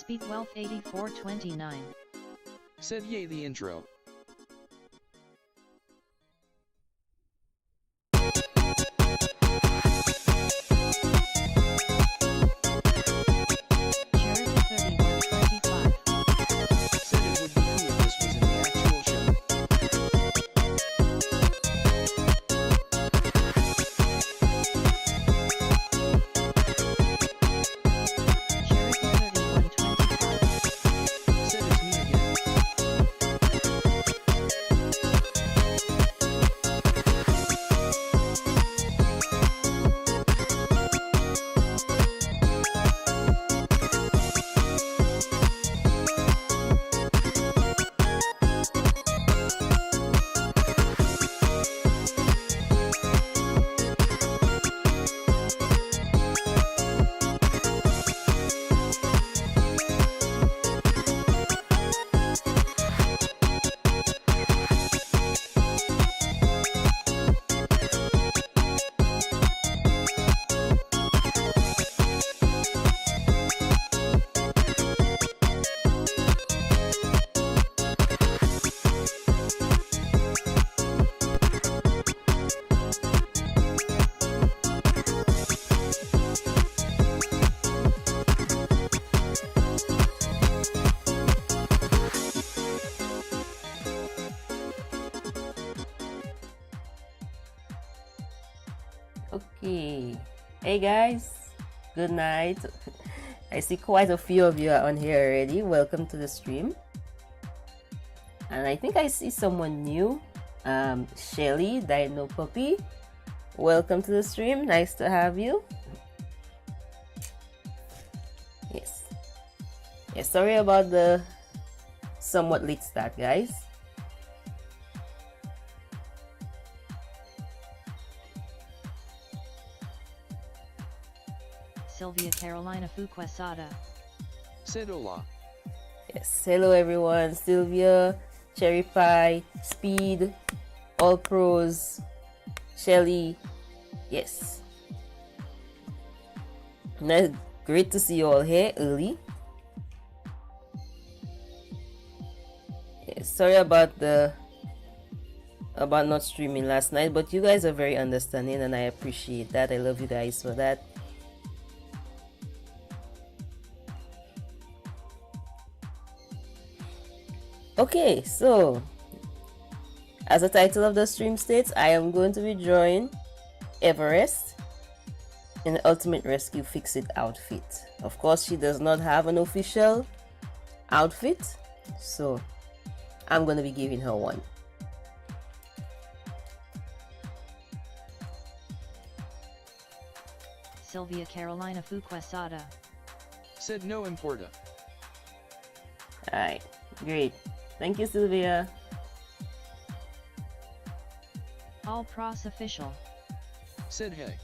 Speak Wealth 8429. Said yay the intro. Okay, hey guys, good night. I see quite a few of you are on here already. Welcome to the stream. And I think I see someone new, Shelly Dino Puppy. Welcome to the stream. Nice to have you. Yes. Sorry about the somewhat late start, guys. Sylvia Carolina Fuquesada. Said hola. Yes, hello everyone. Sylvia, Cherry Pie, Speed, All Pros, Shelly. Yes. Nice, great to see you all here early. Yes, sorry about not streaming last night, but you guys are very understanding and I appreciate that. I love you guys for that. Okay, so as the title of the stream states, I am going to be drawing Everest in the Ultimate Rescue Fix-It outfit. Of course, she does not have an official outfit, so I'm going to be giving her one. Sylvia Carolina Fuquesada. Said no importa. Alright, great. Thank you, Sylvia. All Pros Official. Said hey.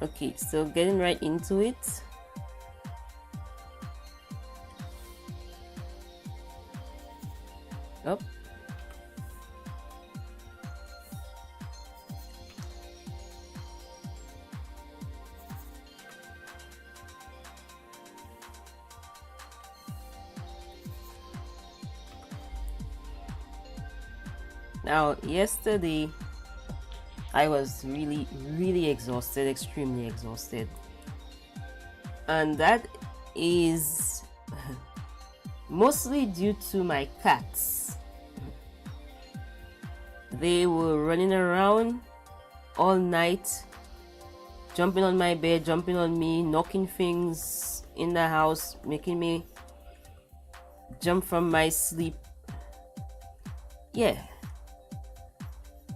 Okay, so getting right into it. Up. Now, yesterday I was really exhausted, extremely exhausted, and that is mostly due to my cats. They were running around all night, jumping on my bed, jumping on me, knocking things in the house, making me jump from my sleep. Yeah.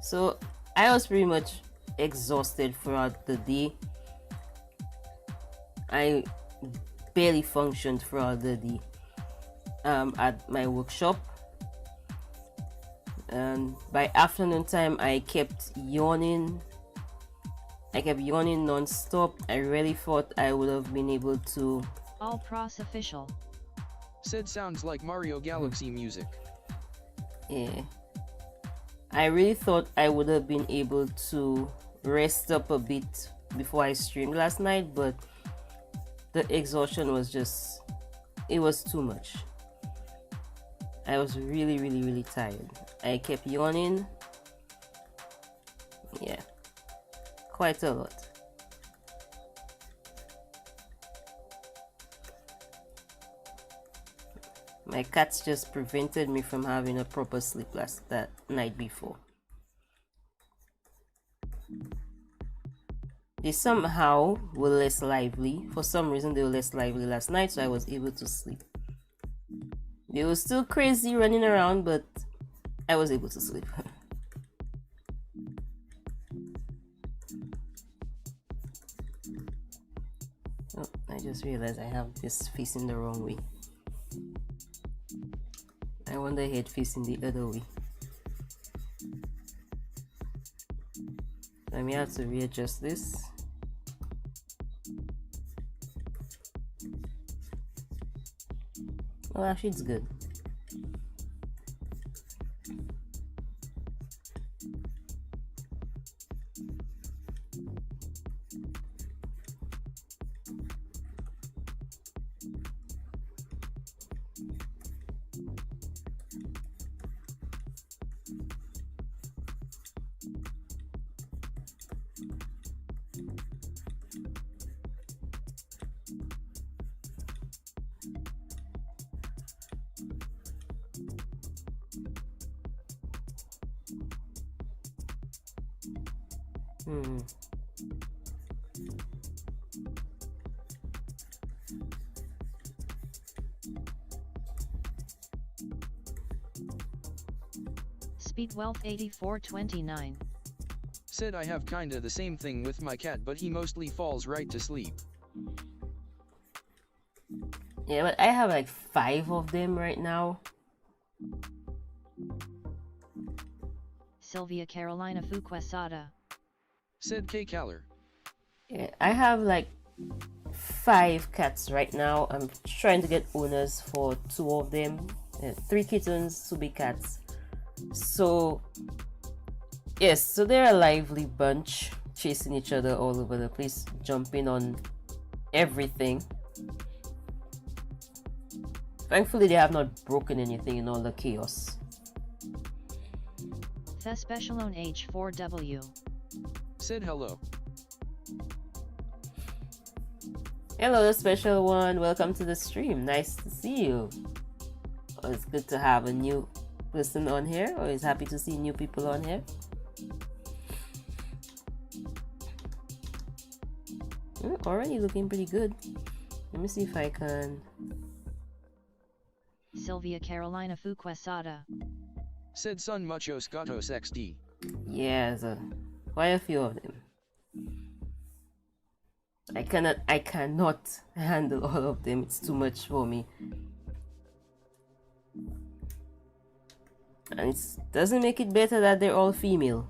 So I was pretty much exhausted throughout the day. I barely functioned throughout the day at my workshop, and by afternoon time I kept yawning non-stop. I really thought I would have been able to. All Pros Official. Said sounds like Mario Galaxy music. Yeah, I really thought I would have been able to rest up a bit before I streamed last night, but the exhaustion was just, it was too much. I was really tired. I kept yawning. Yeah, quite a lot. My cats just prevented me from having a proper sleep that night before. They somehow were less lively. For some reason they were less lively last night, so I was able to sleep. They were still crazy running around, but I was able to sleep. Oh, I just realized I have this facing the wrong way. I want the head facing the other way. I may have to readjust this. Well, actually it's good. Speedwealth 8429 Said I have kinda the same thing with my cat, but he mostly falls right to sleep. Yeah, but I have like 5 of them right now. Sylvia Carolina Fuquesada. Said K. Caller. Yeah, I have like 5 cats right now. I'm trying to get owners for 2 of them. 3 kittens, 2 big cats. So yes, so they're a lively bunch, chasing each other all over the place, jumping on everything. Thankfully they have not broken anything in all the chaos. The Special on H4W. Said hello. Hello, the special one. Welcome to the stream. Nice to see you. Oh, it's good to have a new person on here. Always happy to see new people on here. Already looking pretty good. Let me see if I can. Sylvia Carolina Fuquesada. Said Son Muchos Gatos XD. Yeah, quite a few of them. I cannot handle all of them. It's too much for me. And it doesn't make it better that they're all female.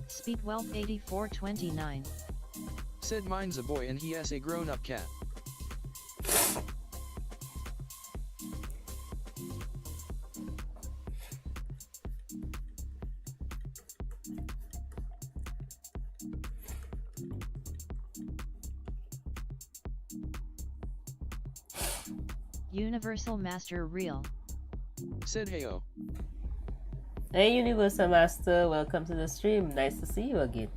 Speedwealth 8429. Said mine's a boy and he has a grown-up cat. Universal Master Real. Said heyo. Hey Universal Master, welcome to the stream. Nice to see you again.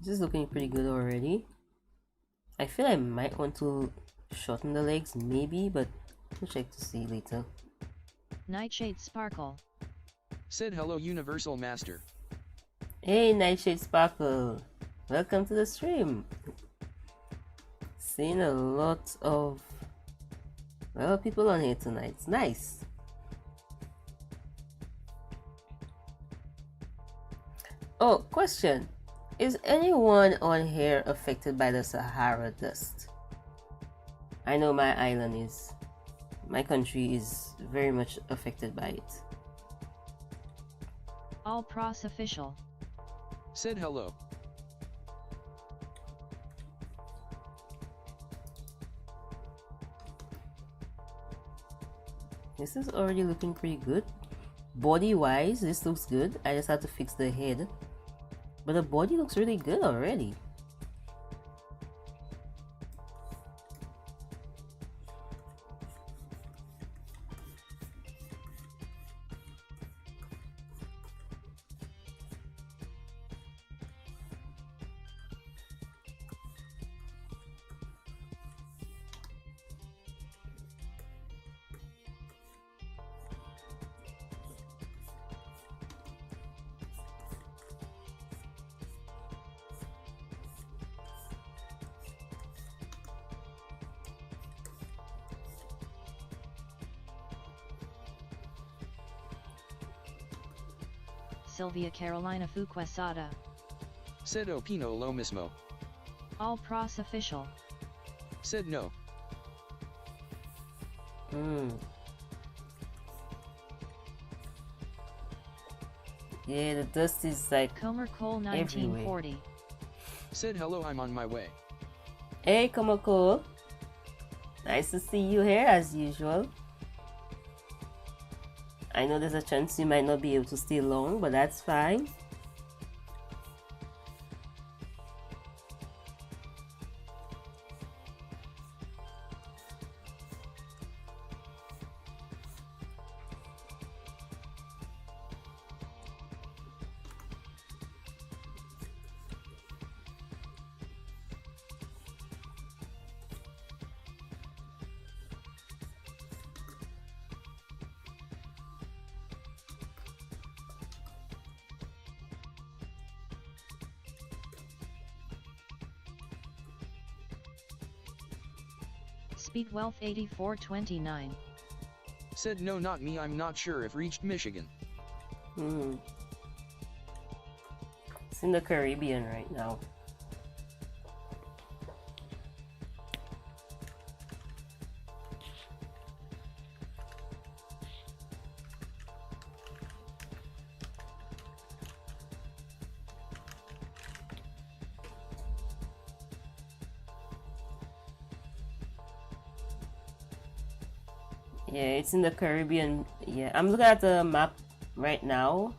is looking pretty good already. I feel I might want to shorten the legs, maybe, but we'll check to see later. Nightshade Sparkle. Said hello Universal Master. Hey, Nightshade Sparkle. Welcome to the stream. Seeing a lot of, well, people on here tonight. It's nice. Oh, question. Is anyone on here affected by the Sahara dust? I know my island is. My country is very much affected by it. All Pros Official. Said hello. This is already looking pretty good. Body wise, this looks good. I just had to fix the head. But the body looks really good already. Sylvia Carolina Fuquesada. Said opino lo mismo. All Pros Official. Said no. Yeah, the dust is like Comer Cole 1940. Said hello I'm on my way. Hey, Komoko. Nice to see you here as usual. I know there's a chance you might not be able to stay long, but that's fine. Speed Wealth 8429. Said no not me I'm not sure if reached Michigan. It's in the Caribbean right now. Yeah, it's in the Caribbean. Yeah, I'm looking at the map right now.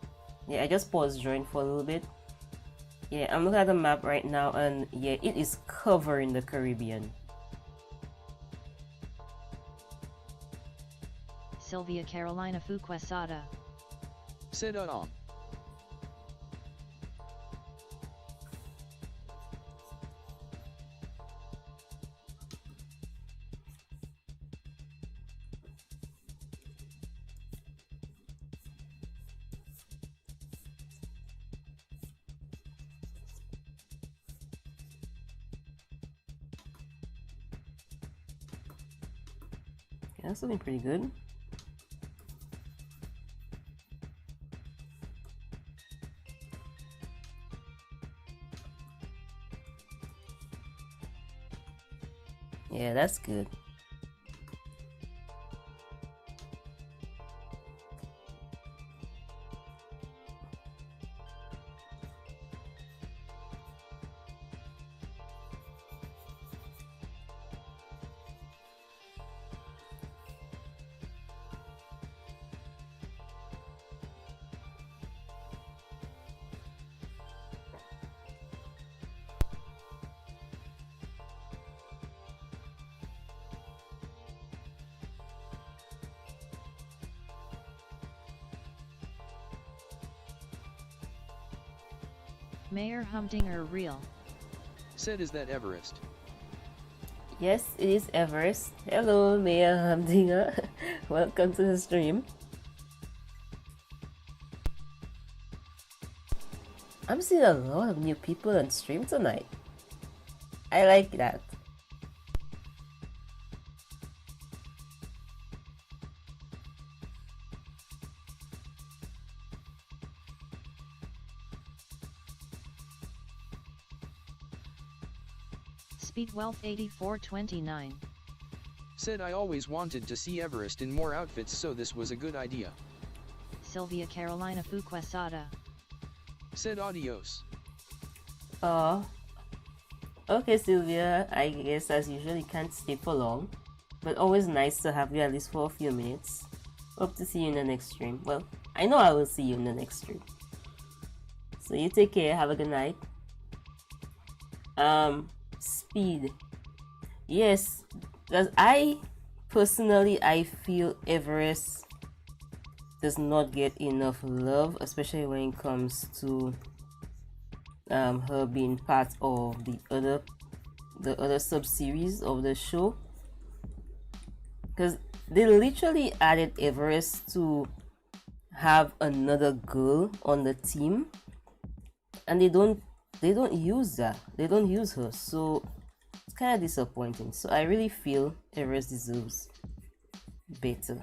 Yeah, I just paused drawing for a little bit. Yeah, I'm looking at the map right now, and yeah, it is covering the Caribbean. Sylvia Carolina Fuquesada. Said Yeah, that's looking pretty good. Yeah, that's good. Mayor Humdinger Real. Said, is that Everest? Yes, it is Everest. Hello, Maya Hamdinger. Welcome to the stream. I'm seeing a lot of new people on stream tonight. I like that. Speed Wealth 8429. Said, I always wanted to see Everest in more outfits, so this was a good idea. Sylvia Carolina Fuquesada. Said, adios. Oh. Okay, Sylvia. I guess as usual you can't stay for long. But always nice to have you at least for a few minutes. Hope to see you in the next stream. Well, I know I will see you in the next stream. So you take care. Have a good night. Speed. Yes, because I feel Everest does not get enough love, especially when it comes to her being part of the other sub-series of the show, because they literally added Everest to have another girl on the team, and they don't use that. They don't use her, so it's kind of disappointing. So I really feel Everest deserves better.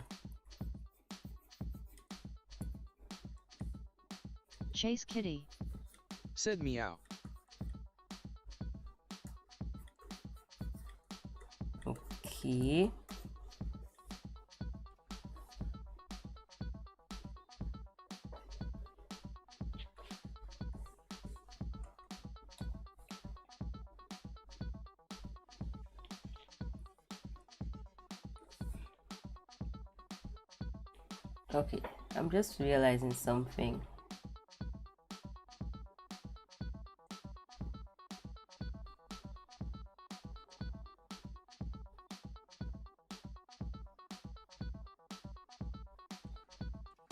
Chase Kitty. Said, meow. Okay. Okay, I'm just realizing something.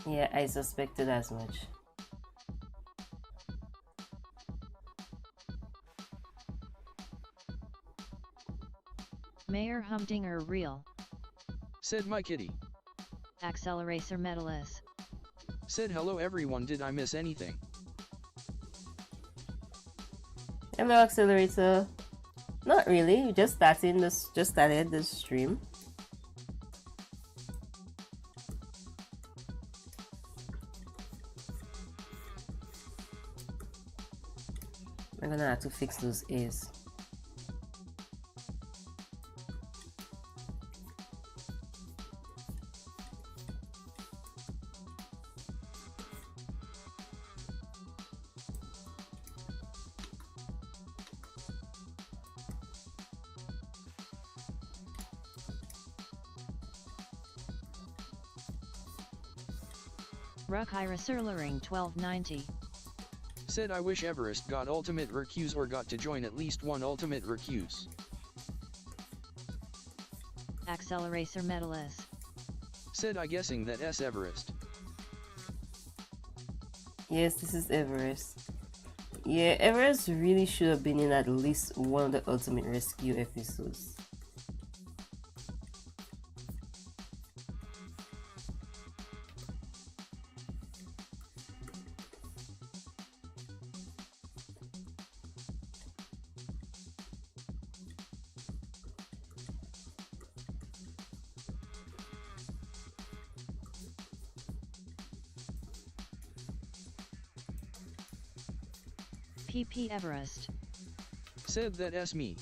Yeah, I suspected as much. Mayor Humdinger Real. Said, my kitty. Accelerator Medalist. Said, hello everyone, did I miss anything? Hello, Accelerator. Not really. We just started this stream. I'm gonna have to fix those ears. Ruckira Surlering 1290. Said, I wish Everest got ultimate recuse or got to join at least one ultimate recuse. Accelerator Medalist. Said, I guessing that S Everest. Yes, this is Everest. Yeah, Everest really should have been in at least one of the Ultimate Rescue episodes. PP Everest. Said, that S me.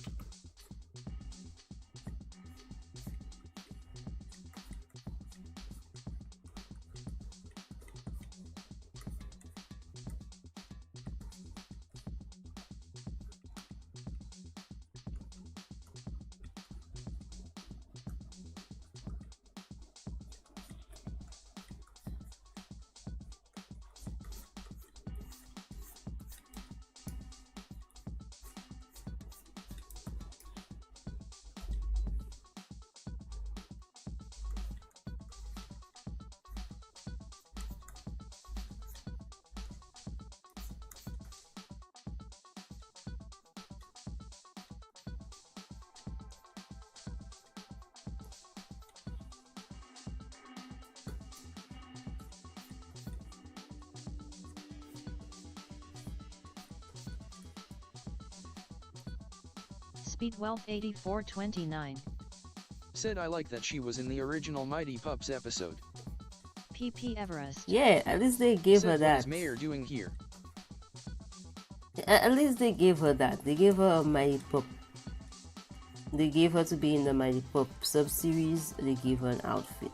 Speedwealth 8429. Said I like that she was in the original Mighty Pups episode. PP Everest. Yeah, at least they gave Said her what that. is Mayor doing here? At least they gave her that. They gave her a Mighty Pup. They gave her to be in the Mighty Pup sub-series. They gave her an outfit.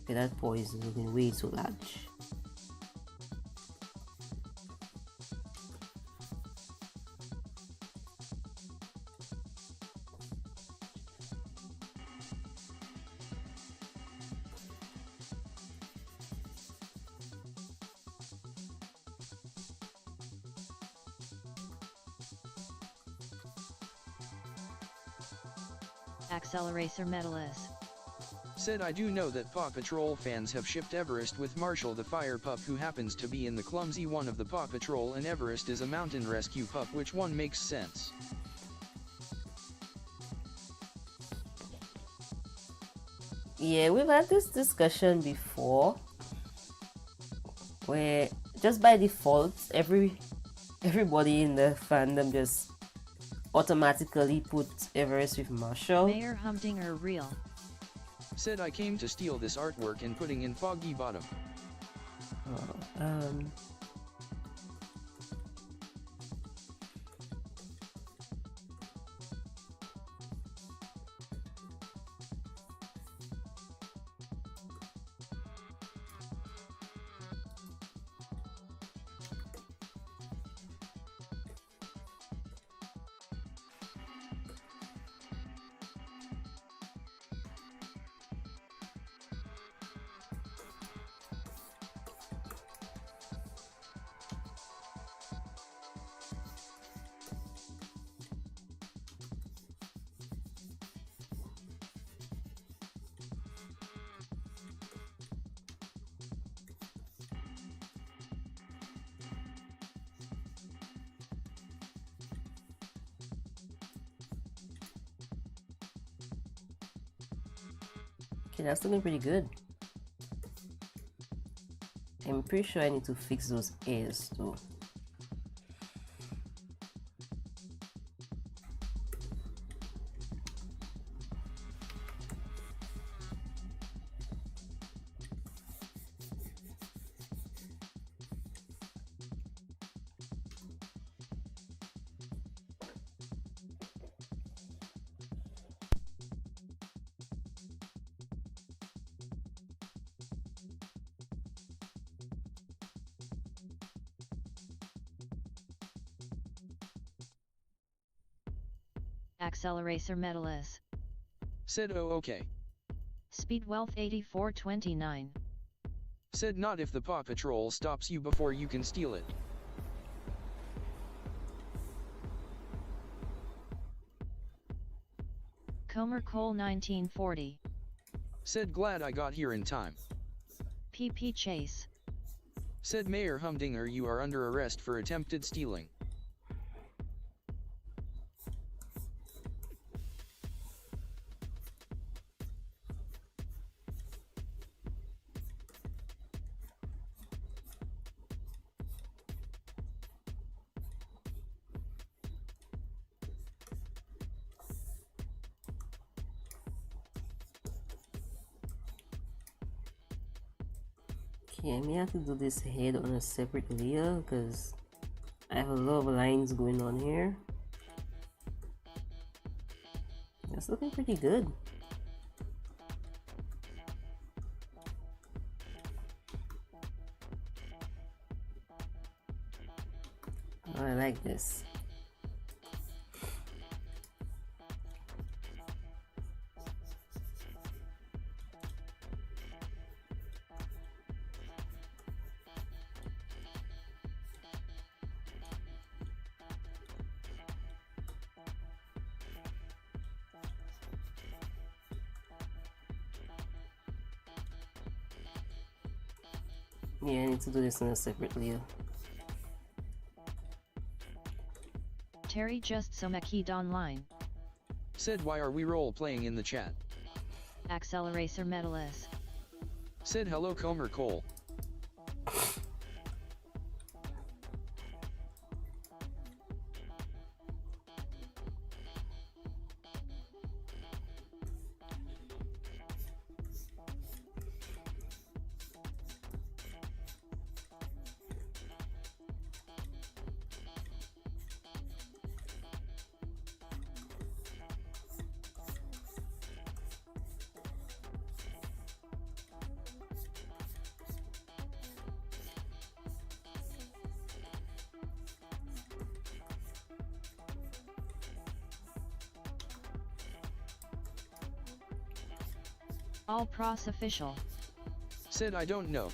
Okay, that paw is looking way too large. Acceleracer medalist. Said I do know that Paw Patrol fans have shipped Everest with Marshall the fire pup, who happens to be in the clumsy one of the Paw Patrol, and Everest is a mountain rescue pup, which one makes sense. Yeah, we've had this discussion before, where just by default, everybody in the fandom just automatically put Everest with Marshall. Mayor Humdinger real. Said I came to steal this artwork and putting in Foggy Bottom. Okay, that's looking pretty good. I'm pretty sure I need to fix those ears too. Acceleracer medalist. Said oh okay. Speedwealth 8429. Said not if the Paw Patrol stops you before you can steal it. Comer Cole 1940. Said glad I got here in time. PP Chase. Said Mayor Humdinger you are under arrest for attempted stealing. Okay, I may have to do this head on a separate layer because I have a lot of lines going on here. That's looking pretty good. Oh, I like this. Yeah, I need to do this on a separate layer. Terry just Somekid online. Said why are we role playing in the chat? Acceleracer medalist. Said hello Comer Cole. All Pros Official. Said I don't know.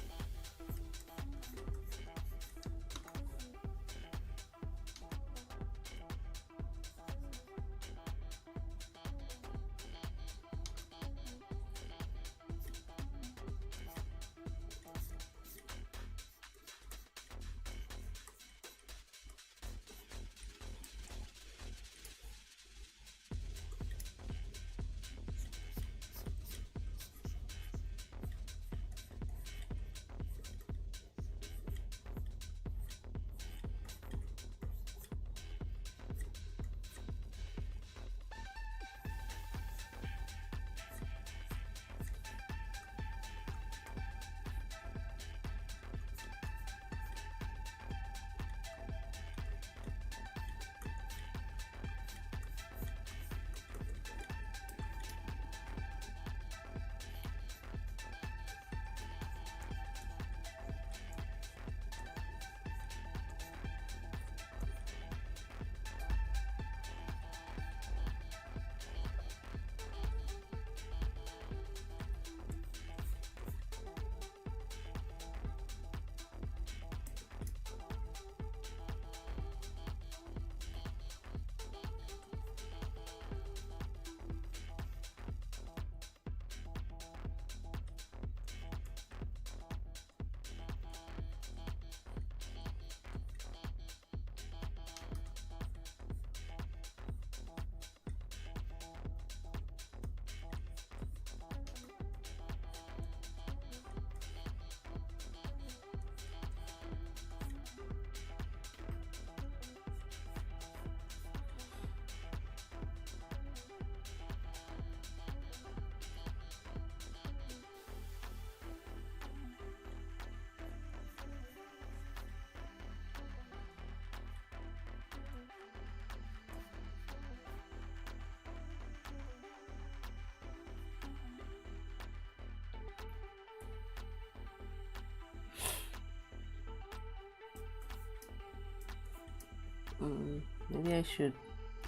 Maybe I should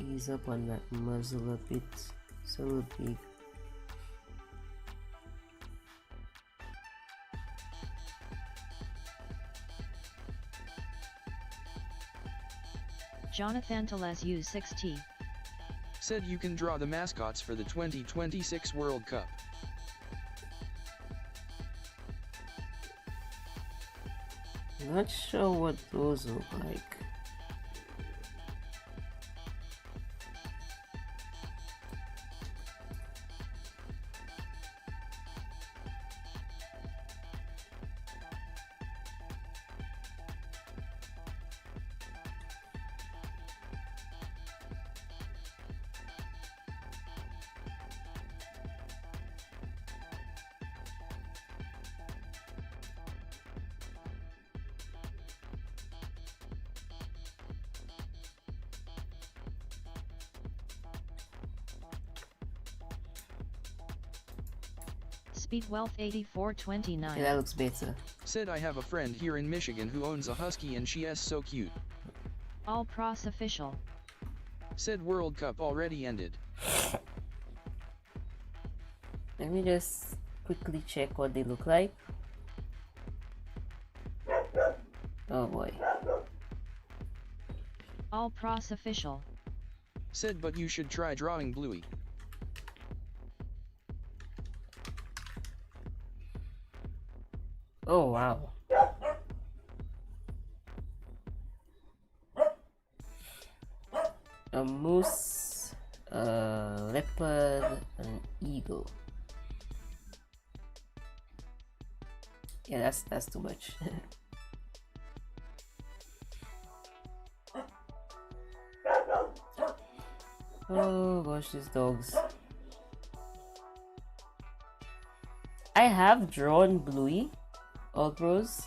ease up on that muzzle a bit. It's a little big. Jonathan Teles U6T. Said you can draw the mascots for the 2026 World Cup. Not sure what those look like. Speed Wealth 8429. Yeah, that looks better. Said I have a friend here in Michigan who owns a husky and she is so cute. All Pros Official. Said World Cup already ended. Let me just quickly check what they look like. Oh boy. All Pros Official. Said but you should try drawing Bluey. Oh wow. A moose, a leopard, an eagle. Yeah, that's too much. Oh gosh, these dogs. I have drawn Bluey, all pros.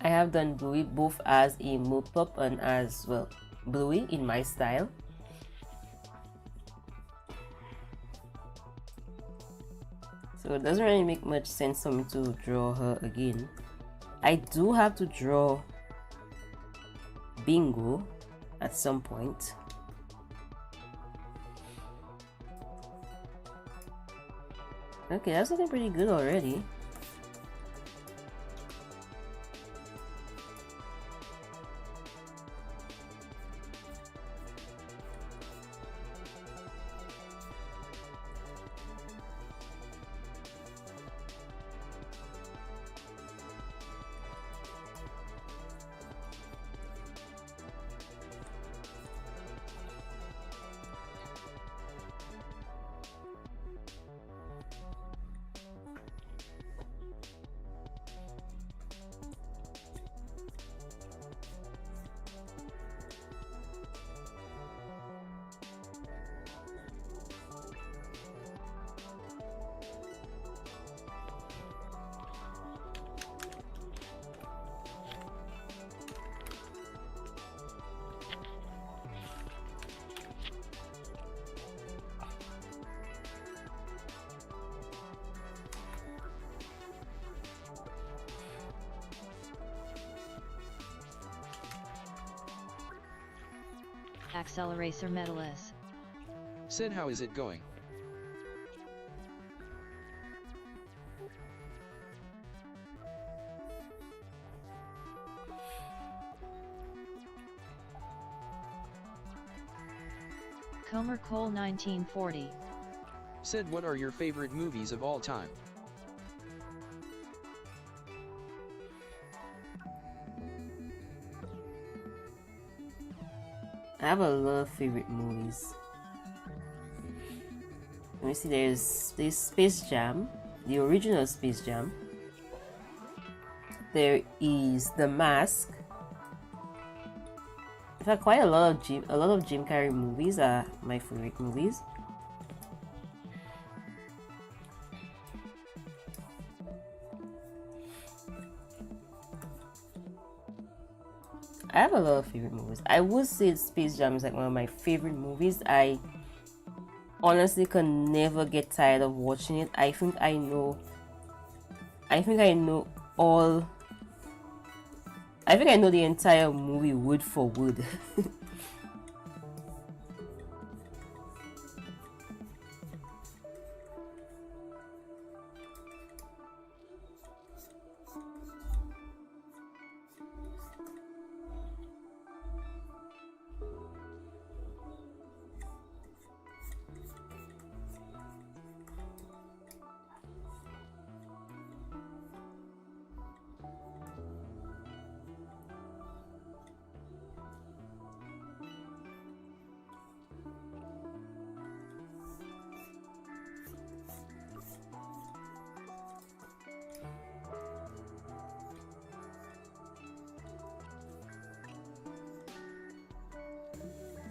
I have done Bluey both as a mood pup and as well Bluey in my style. So it doesn't really make much sense for me to draw her again. I do have to draw Bingo at some point. Okay, that's looking pretty good already. Accelerator medalist. Said, how is it going? Comer Cole 1940. Said, what are your favorite movies of all time? I have a lot of favorite movies. Let me see, there's Space Jam, the original Space Jam. There is The Mask. In fact, quite a lot of Jim Carrey movies are my favorite movies. I have a lot of favorite movies. I would say Space Jam is like one of my favorite movies. I honestly can never get tired of watching it. I think I know all. I think I know the entire movie word for word.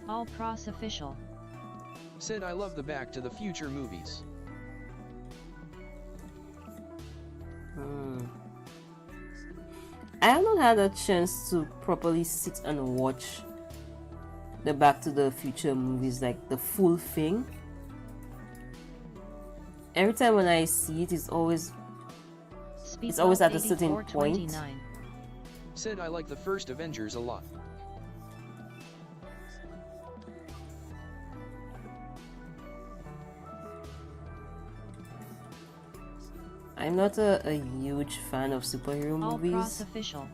All Pros official. Said, I love the Back to the Future movies. I have not had a chance to properly sit and watch the Back to the Future movies, like the full thing. Every time when I see it, it's always at a certain point. Said, I like the first Avengers a lot. I'm not a huge fan of superhero All movies. Pros official.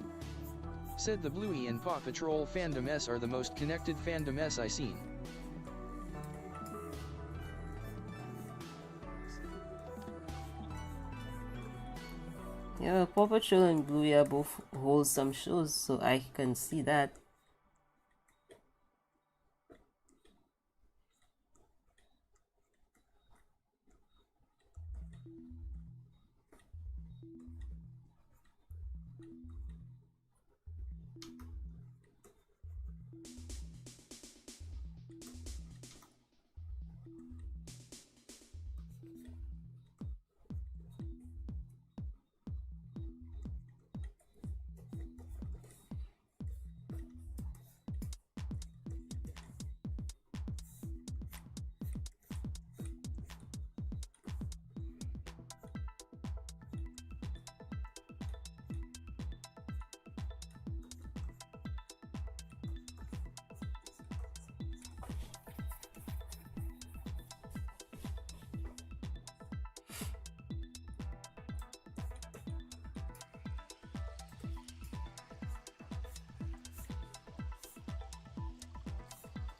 Said, the Bluey and Paw Patrol fandom S are the most connected fandom S I seen. Yeah, Paw Patrol and Bluey are both wholesome shows, so I can see that.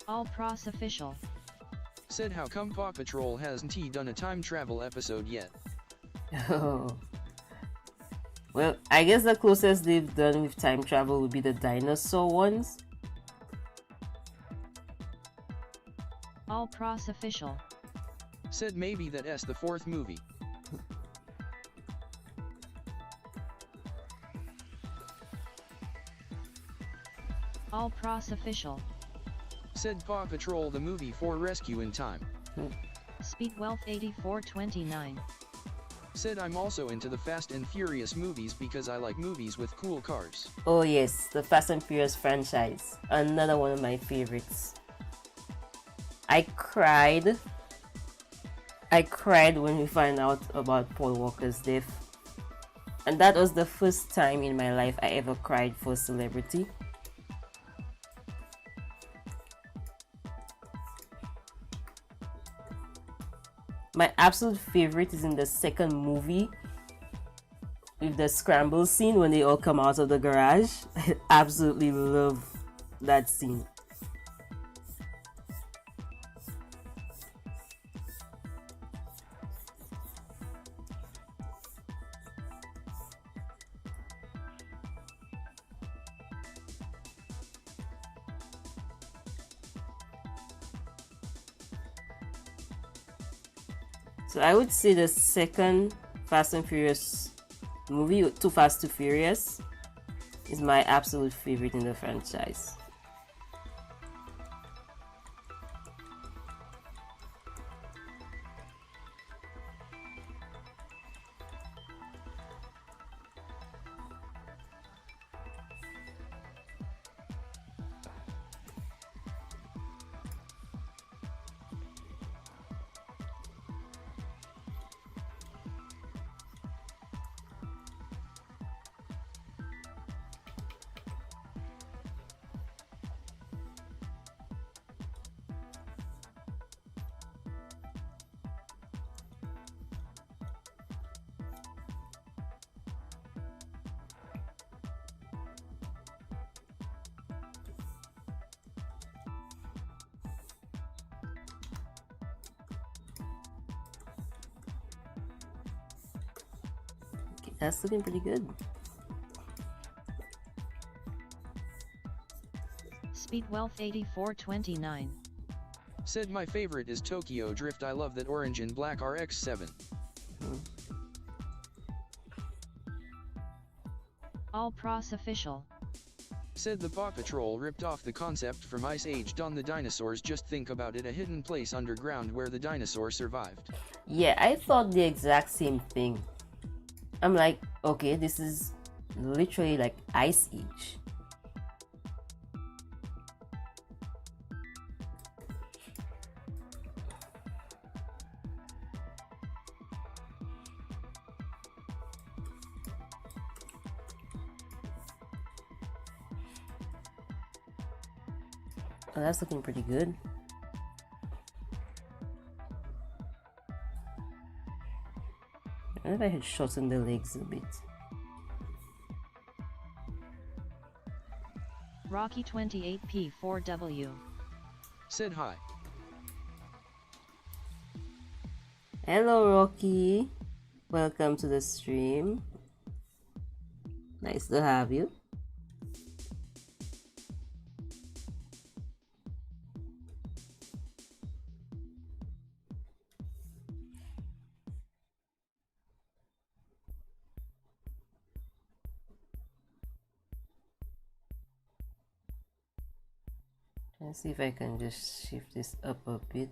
All Pros Official. Said how come Paw Patrol hasn't done a time travel episode yet? Oh. Well, I guess the closest they've done with time travel would be the dinosaur ones. All Pros Official. Said maybe that's the fourth movie. All Pros Official. Said Paw Patrol the movie for Rescue in Time. Speedwealth 8429. Said I'm also into the Fast and Furious movies because I like movies with cool cars. Oh yes, the Fast and Furious franchise. Another one of my favorites. I cried when we found out about Paul Walker's death. And that was the first time in my life I ever cried for a celebrity. My absolute favorite is in the second movie with the scramble scene when they all come out of the garage. I absolutely love that scene. So I would say the second Fast and Furious movie, Too Fast, Too Furious, is my absolute favorite in the franchise. That's looking pretty good. Speedwealth 8429. Said my favorite is Tokyo Drift. I love that orange and black RX-7. All Pros Official. Said the Paw Patrol ripped off the concept from Ice Age Dawn the dinosaurs. Just think about it, a hidden place underground where the dinosaur survived. Yeah, I thought the exact same thing. I'm like, okay, this is literally like Ice Age. Oh, that's looking pretty good. I wonder if I had shortened the legs a bit. Rocky 28P4W. Said hi. Hello Rocky, welcome to the stream. Nice to have you. Let's see if I can just shift this up a bit,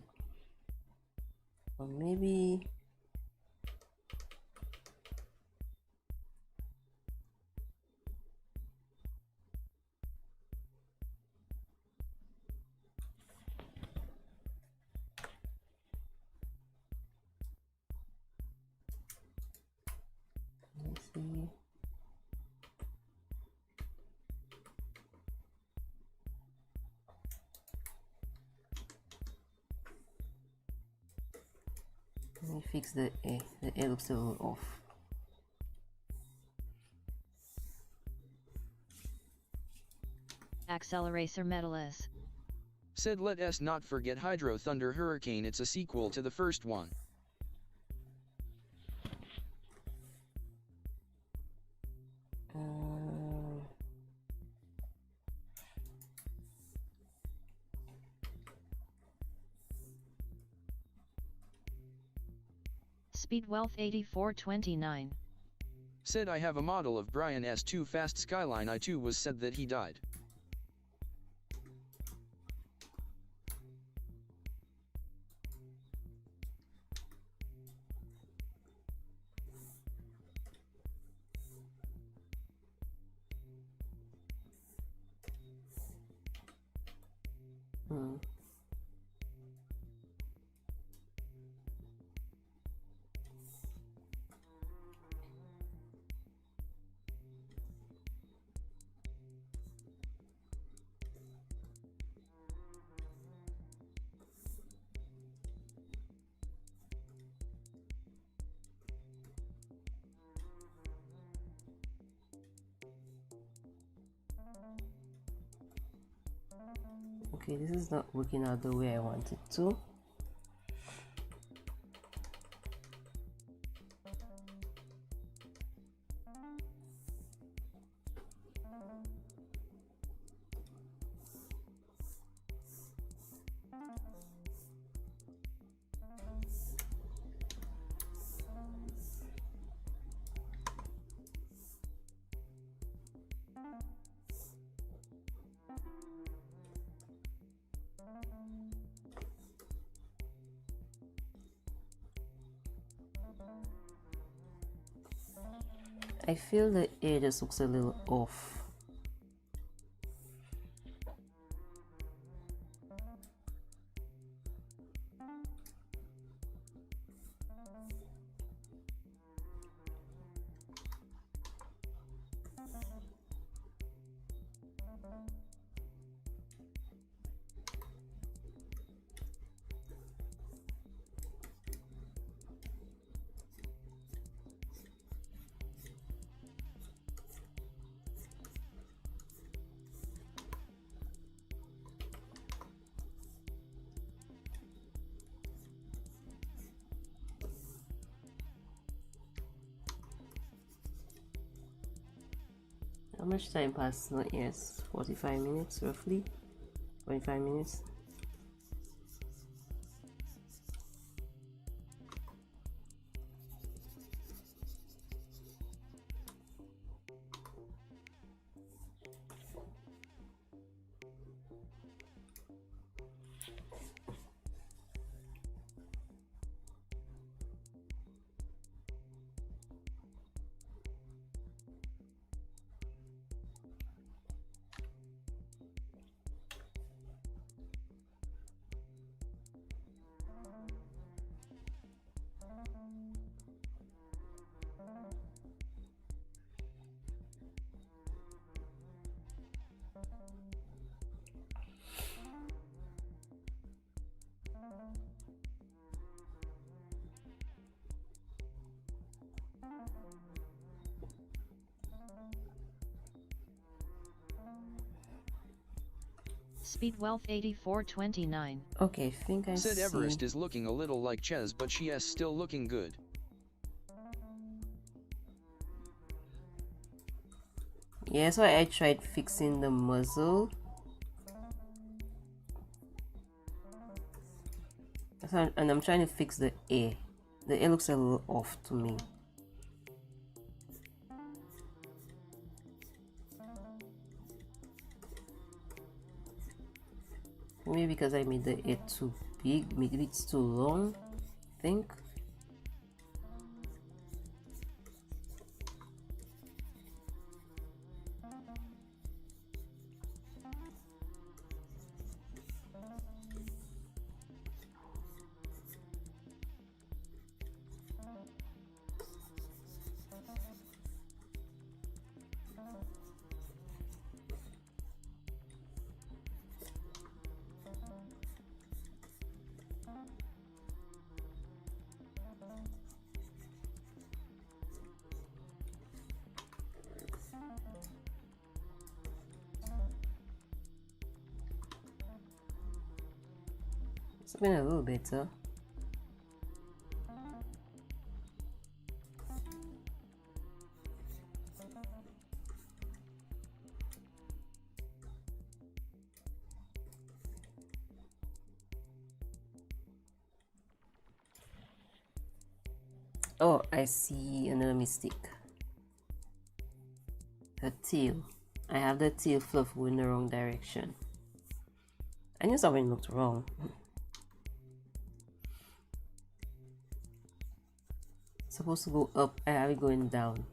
or maybe let's see. Let me fix the A. The A looks a little off. Accelerator Medalist. Said let us not forget Hydro Thunder Hurricane, it's a sequel to the first one. Speedwealth 8429. Said I have a model of Brian S2 Fast Skyline I2 was said that he died. Okay, this is not working out the way I want it to. I feel the air just looks a little off. How much time passed now? Yes, 45 minutes roughly. 25 minutes. Speedwealth 8429. Okay, I think I Said see. Everest is looking a little like Ches, but she is still looking good. Yeah, so I tried fixing the muzzle. And I'm trying to fix the air. The air looks a little off to me. Maybe because I made the air too big, maybe it's too long, I think. It's been a little better. Oh, I see another mistake. The tail. I have the tail fluff going the wrong direction. I knew something looked wrong. It's supposed to go up. I have it going down.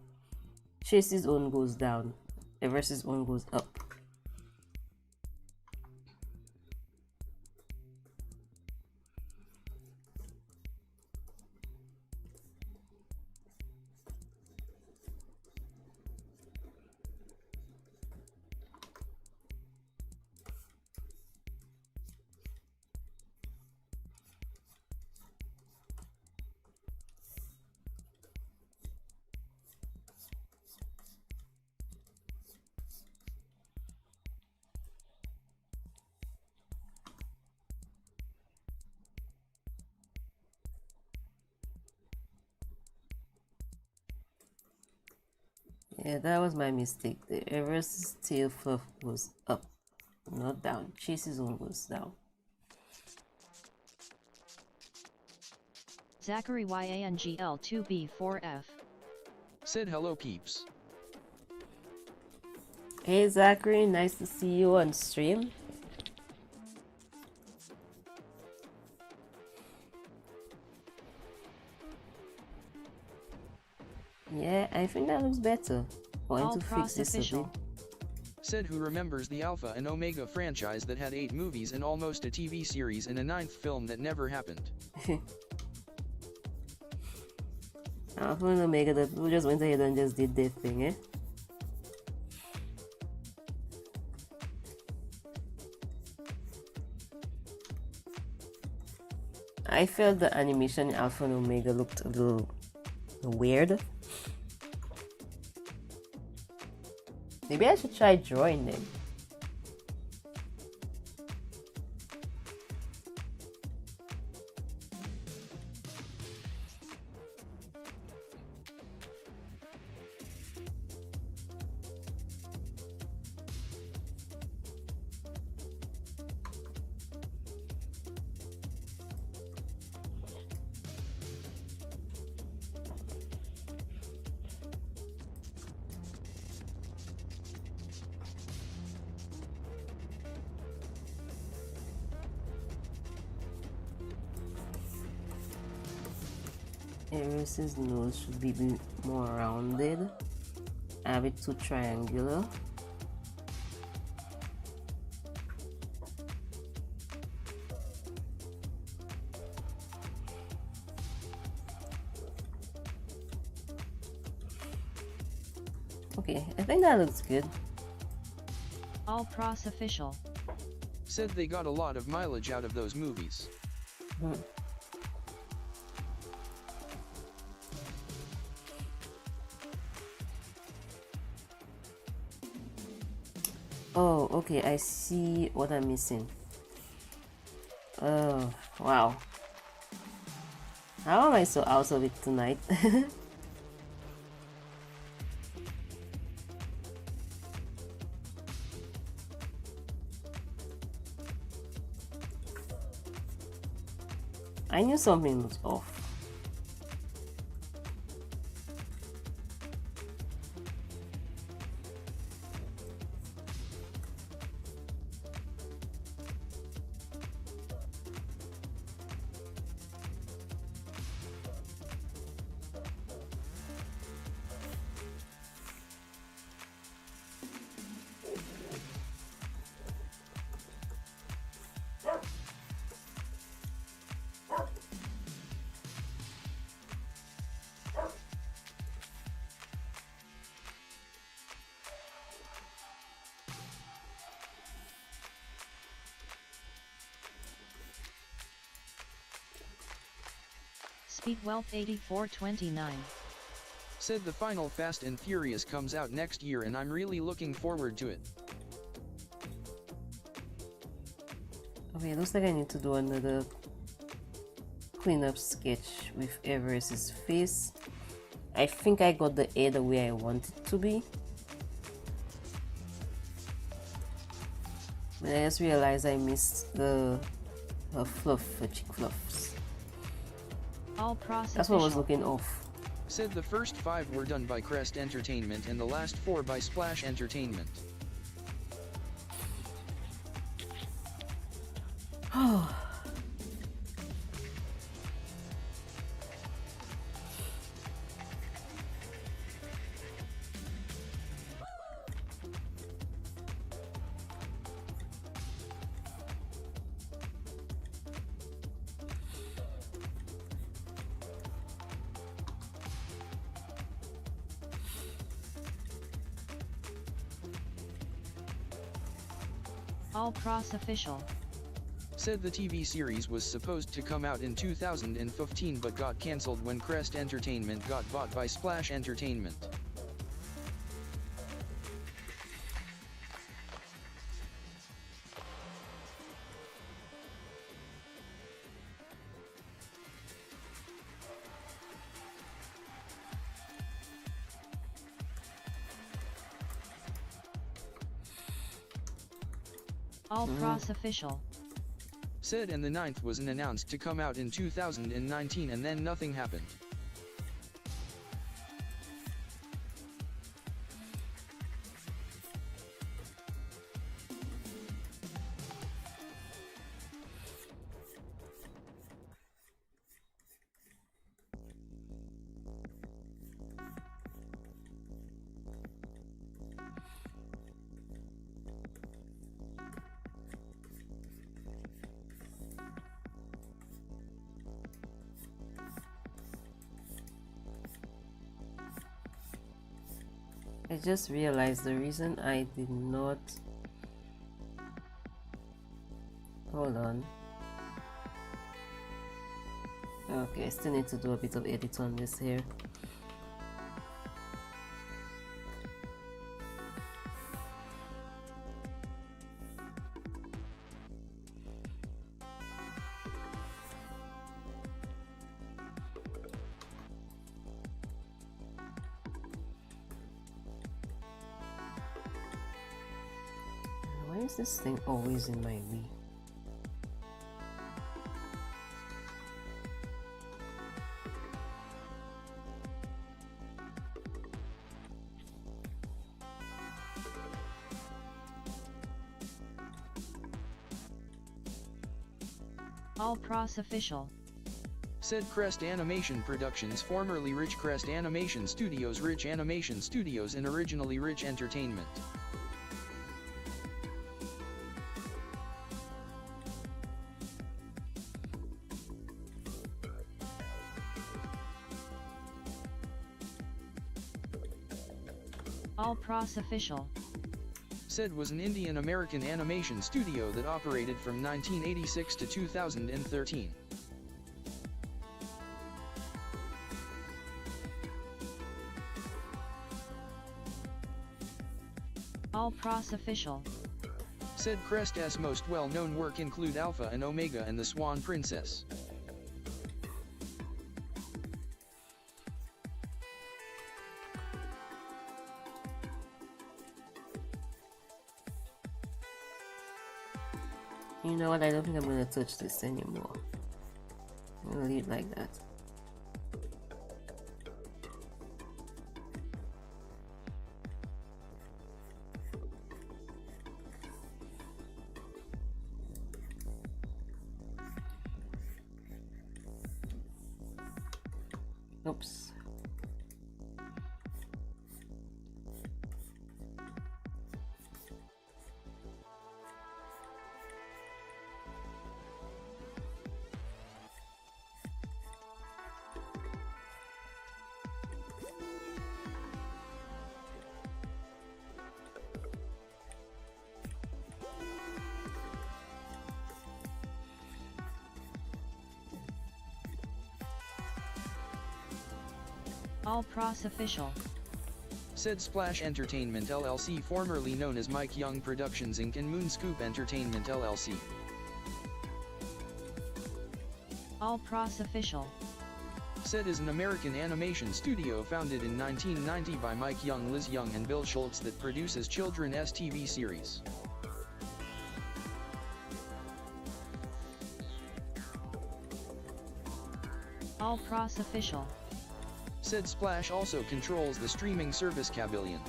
Chase's own goes down. Everest's own goes up. Yeah, that was my mistake. The Everest's tail fluff goes up, not down. Chase's own goes down. Zachary YANGL2B4F said hello peeps. Hey Zachary, nice to see you on stream. Yeah, I think that looks better. Going All to fix this a bit. official. Said who remembers the Alpha and Omega franchise that had 8 movies and almost a TV series and a 9th film that never happened. Alpha and Omega, the people just went ahead and just did their thing, eh? I felt the animation in Alpha and Omega looked a little weird. Maybe I should try drawing them. Everest's nose should be more rounded. I have it too triangular. Okay, I think that looks good. All pros official. Said they got a lot of mileage out of those movies. Oh, okay, I see what I'm missing. Oh, wow. How am I so out of it tonight? I knew something was off. Speedwealth8429 Said the final Fast and Furious comes out next year and I'm really looking forward to it. Okay, looks like I need to do another cleanup sketch with Everest's face. I think I got the hair the way I want it to be. But I just realized I missed the fluff, the chick fluffs. All process. That's what I was looking off. Said the first 5 were done by Crest Entertainment and the last 4 by Splash Entertainment. All Pros Official. Said the TV series was supposed to come out in 2015 but got cancelled when Crest Entertainment got bought by Splash Entertainment. All Pros Official. Said and the 9th was announced to come out in 2019 and then nothing happened. I just realized the reason I did not... Hold on. Okay, I still need to do a bit of edit on this here. Why is this thing always in my way? All Pros Official. Said Crest Animation Productions, formerly Rich Crest Animation Studios, Rich Animation Studios, and originally Rich Entertainment. All Pros Official. Said was an Indian-American animation studio that operated from 1986 to 2013. All Pros Official. Said Crest's most well-known work include Alpha and Omega and the Swan Princess. You know what, I don't think I'm gonna touch this anymore. I'm gonna leave it like that. Oops. All Pros Official. Said Splash Entertainment LLC, formerly known as Mike Young Productions Inc. and Moonscoop Entertainment LLC. All Pros Official. Said is an American animation studio founded in 1990 by Mike Young, Liz Young and Bill Schultz that produces children's TV series. All Pros Official. Said Splash also controls the streaming service Kabillion.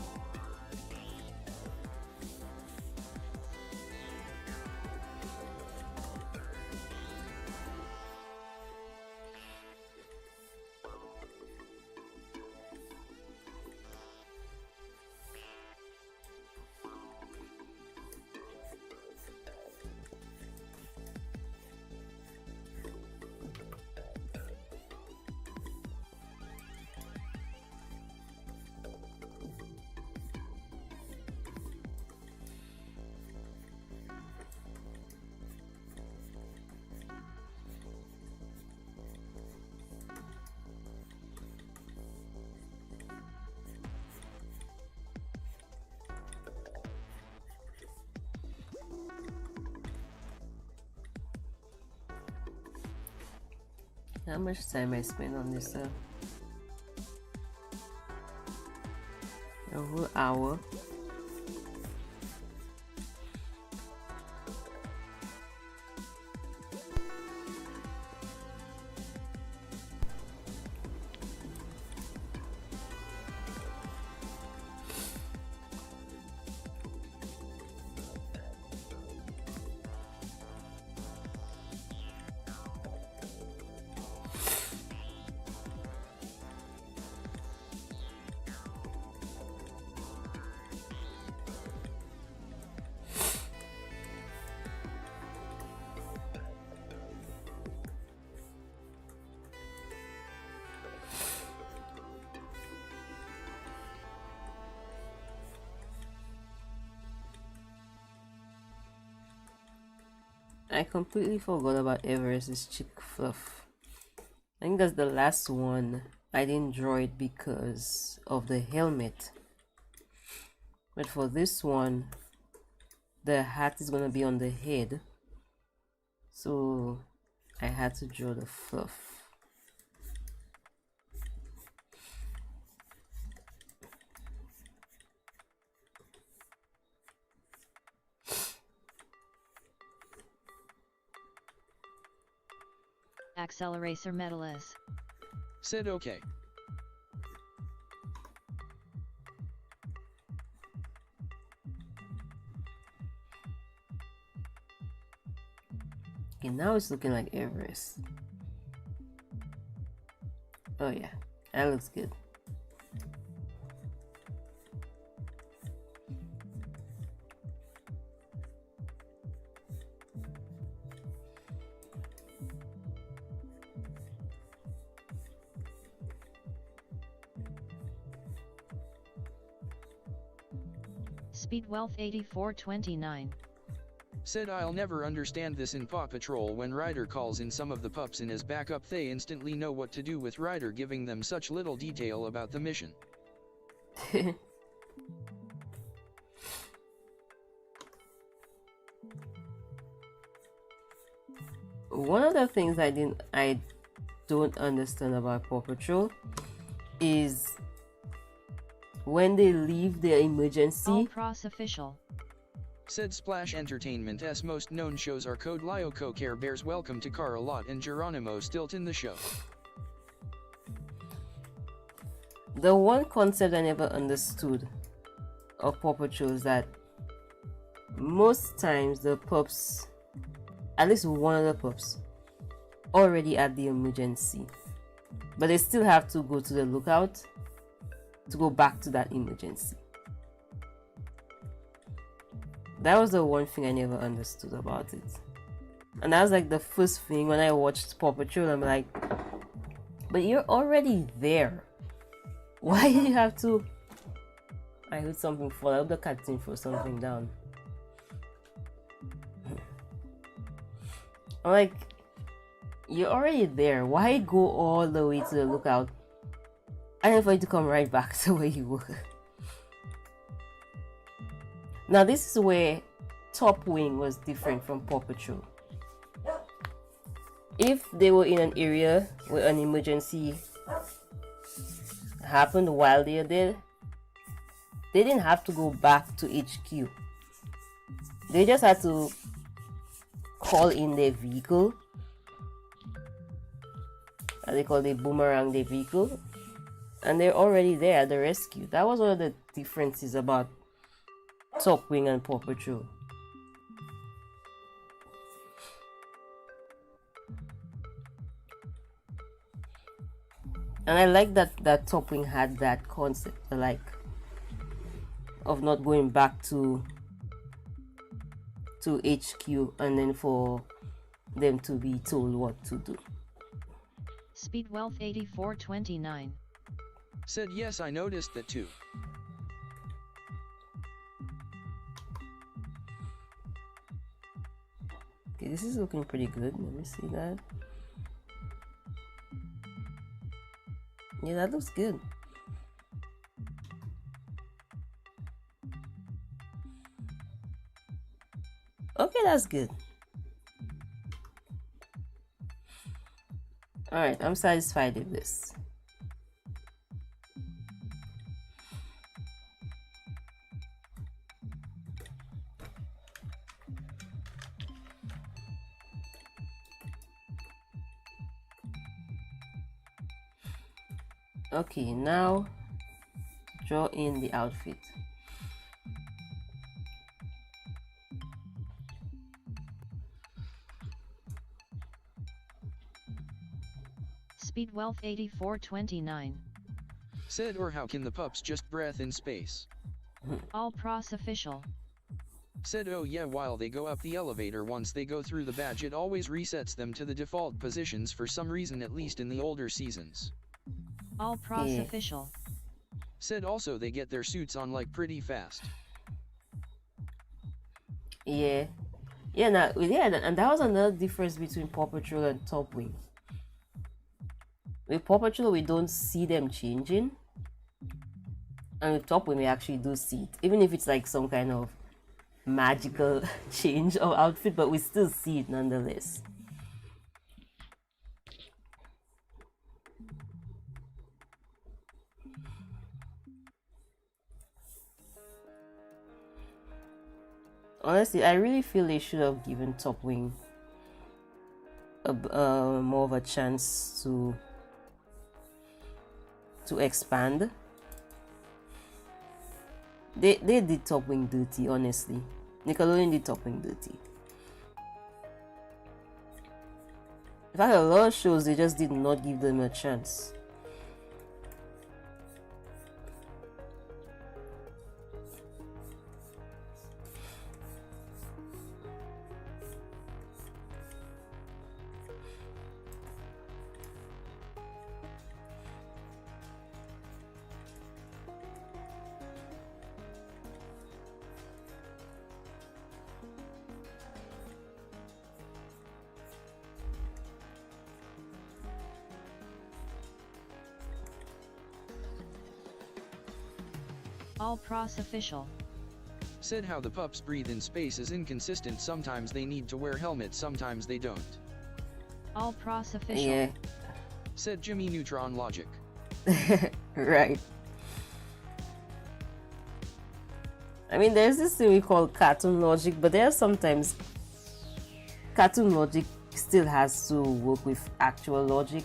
How much time I spent on this? A whole hour. I completely forgot about Everest's chick fluff. I think that's the last one. I didn't draw it because of the helmet. But for this one, the hat is gonna be on the head. So I had to draw the fluff. Accelerator Medalist. Said okay. Okay, now it's looking like Everest. Oh yeah, that looks good. Speed Wealth 8429. Said I'll never understand this in Paw Patrol. When Ryder calls in some of the pups in his backup, they instantly know what to do with Ryder giving them such little detail about the mission. One of the things I don't understand about Paw Patrol is when they leave their emergency. All Pros Official. Said Splash Entertainment's most known shows are Code Lyoko, Care Bears, Welcome to Car-a-Lot and Geronimo Stilton the Show. The one concept I never understood of Paw Patrol is that most times the pups, at least one of the pups, already at the emergency, but they still have to go to the lookout to go back to that emergency. That was the one thing I never understood about it. And that was like the first thing when I watched Paw Patrol. I'm like, but you're already there. Why do you have to? I heard something fall. I hope the cat didn't throw something down. I'm like, you're already there. Why go all the way to the lookout and then for you to come right back to where you were? Now this is where Top Wing was different from Paw Patrol. if they were in an area where an emergency happened while they're there, they didn't have to go back to HQ. They just had to call in their vehicle, as they call the boomerang their vehicle, and they're already there at the rescue. That was one of the differences about Top Wing and Paw Patrol. And I like that Top Wing had that concept, like, of not going back to HQ and then for them to be told what to do. Speed Wealth 8429. Said yes, I noticed that too. Okay, this is looking pretty good. Let me see that. Yeah, that looks good. Okay, that's good. Alright, I'm satisfied with this. Okay, now draw in the outfit. Speed Wealth 8429. Said, or how can the pups just breath in space? All Pros official. Said, oh yeah, while they go up the elevator, once they go through the badge, it always resets them to the default positions for some reason, at least in the older seasons. All Pros Yeah. official. Said also they get their suits on like pretty fast. Yeah. Yeah, and that was another difference between Paw Patrol and Top Wing. With Paw Patrol, we don't see them changing. And with Top Wing, we actually do see it. Even if it's like some kind of magical change of outfit, but we still see it nonetheless. Honestly, I really feel they should have given Top Wing more of a chance to expand. They did Top Wing dirty, honestly. Nickelodeon did Top Wing dirty. In fact, a lot of shows, they just did not give them a chance. All Pros official. Said how the pups breathe in space is inconsistent, sometimes they need to wear helmets, sometimes they don't. All Pros official. Yeah. Said Jimmy Neutron logic. Right. I mean, there's this thing we call cartoon logic, but there are sometimes cartoon logic still has to work with actual logic,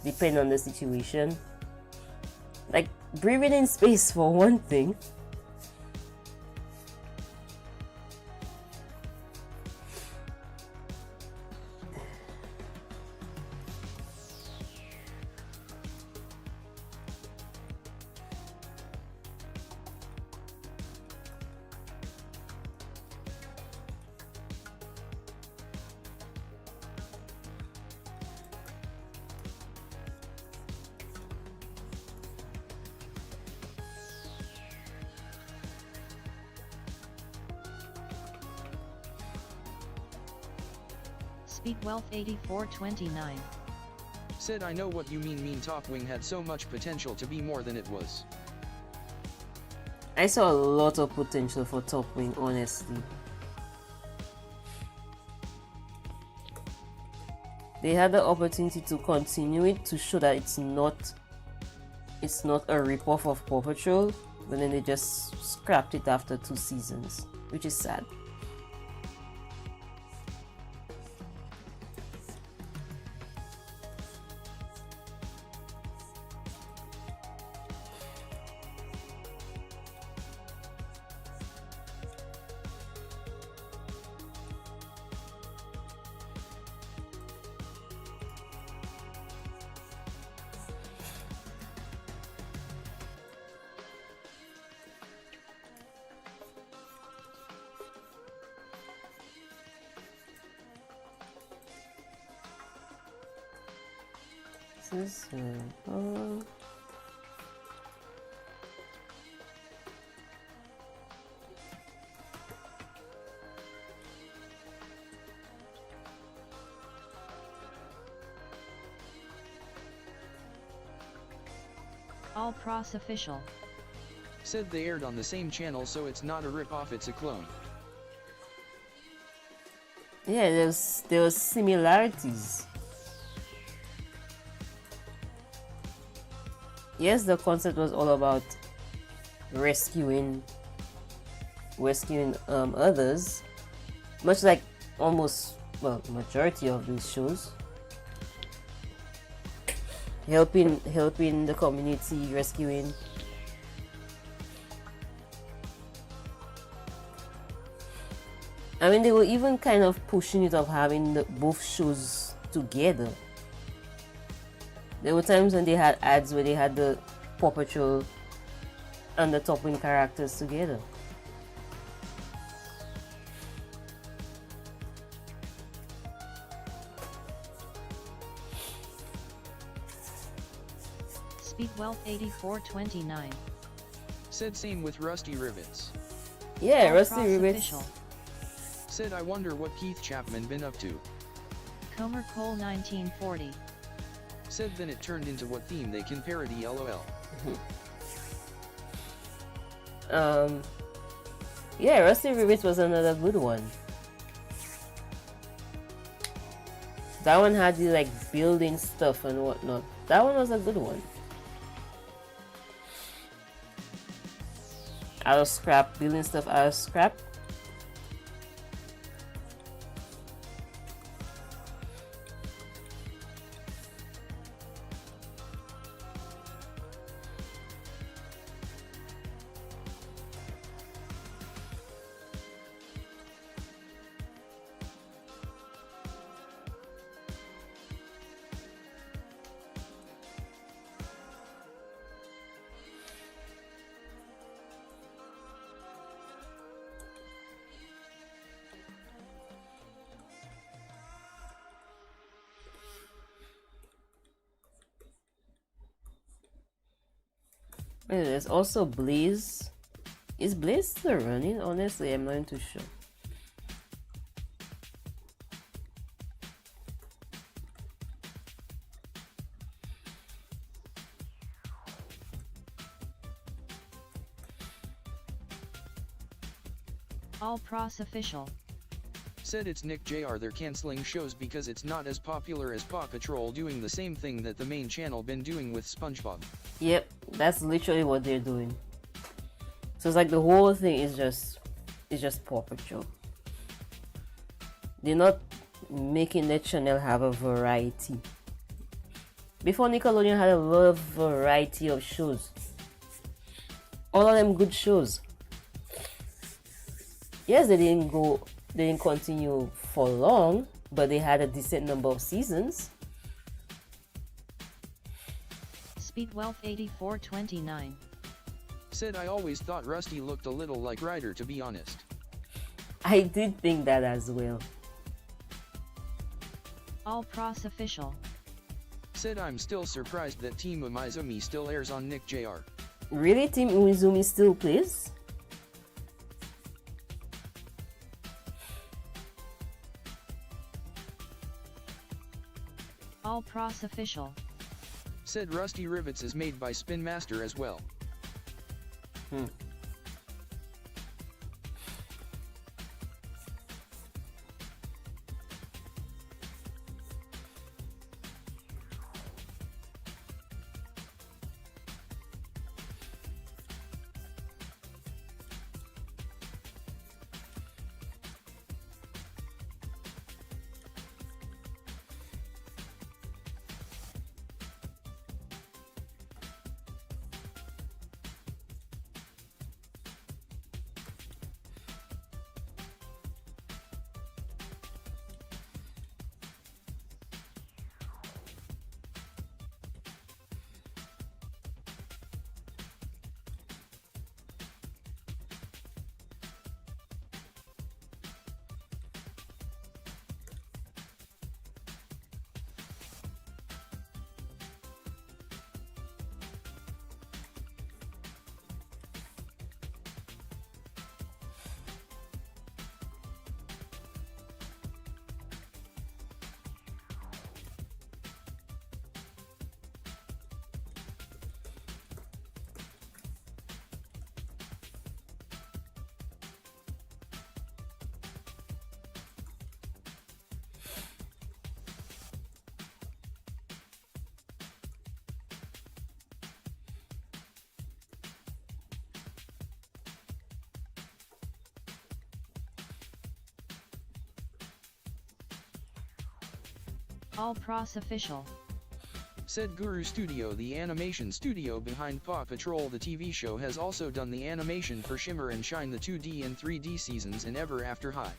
depending on the situation. Like breathing in space, for one thing. Speed Wealth 8429. Said I know what you mean Top Wing had so much potential to be more than it was. I saw a lot of potential for Top Wing, honestly. They had the opportunity to continue it to show that it's not a rip-off of Paw Patrol, but then they just scrapped it after 2 seasons, which is sad. This is All Pros Official. Said they aired on the same channel, so it's not a rip-off, it's a clone. yeah, there was similarities. Yes, the concept was all about rescuing others, much like majority of these shows. Helping the community, rescuing. I mean, they were even kind of pushing it of having both shows together. There were times when they had ads where they had the Paw Patrol and the Top Wing characters together. Speedwealth 8429. Said same with Rusty Rivets. Yeah, All Rusty Pros Rivets. Official. Said I wonder what Keith Chapman been up to. Comer Cole 1940. Said then it turned into what theme they can parody, lol. Yeah, Rusty Rivets was another good one. That one had you like building stuff and whatnot. That one was a good one. Out of scrap, building stuff out of scrap. There's also Blaze. Is Blaze still running? Honestly, I'm not too sure. All Pros Official. Said it's Nick Jr. They're canceling shows because it's not as popular as Paw Patrol, doing the same thing that the main channel been doing with SpongeBob. Yep, that's literally what they're doing. So it's like the whole thing is just Paw Patrol. They're not making the channel have a variety. Before, Nickelodeon had a lot of variety of shows. All of them good shows. Yes, they didn't continue for long, but they had a decent number of seasons. Speedwealth 8429. Said I always thought Rusty looked a little like Ryder, to be honest. I did think that as well. All Pros Official. Said I'm still surprised that Team Umizumi still airs on Nick Jr. Really, Team Umizumi still plays? All Pros Official. Said Rusty Rivets is made by Spin Master as well. All Pros Official. Said Guru Studio, the animation studio behind Paw Patrol the TV show, has also done the animation for Shimmer and Shine, the 2D and 3D seasons, and Ever After High.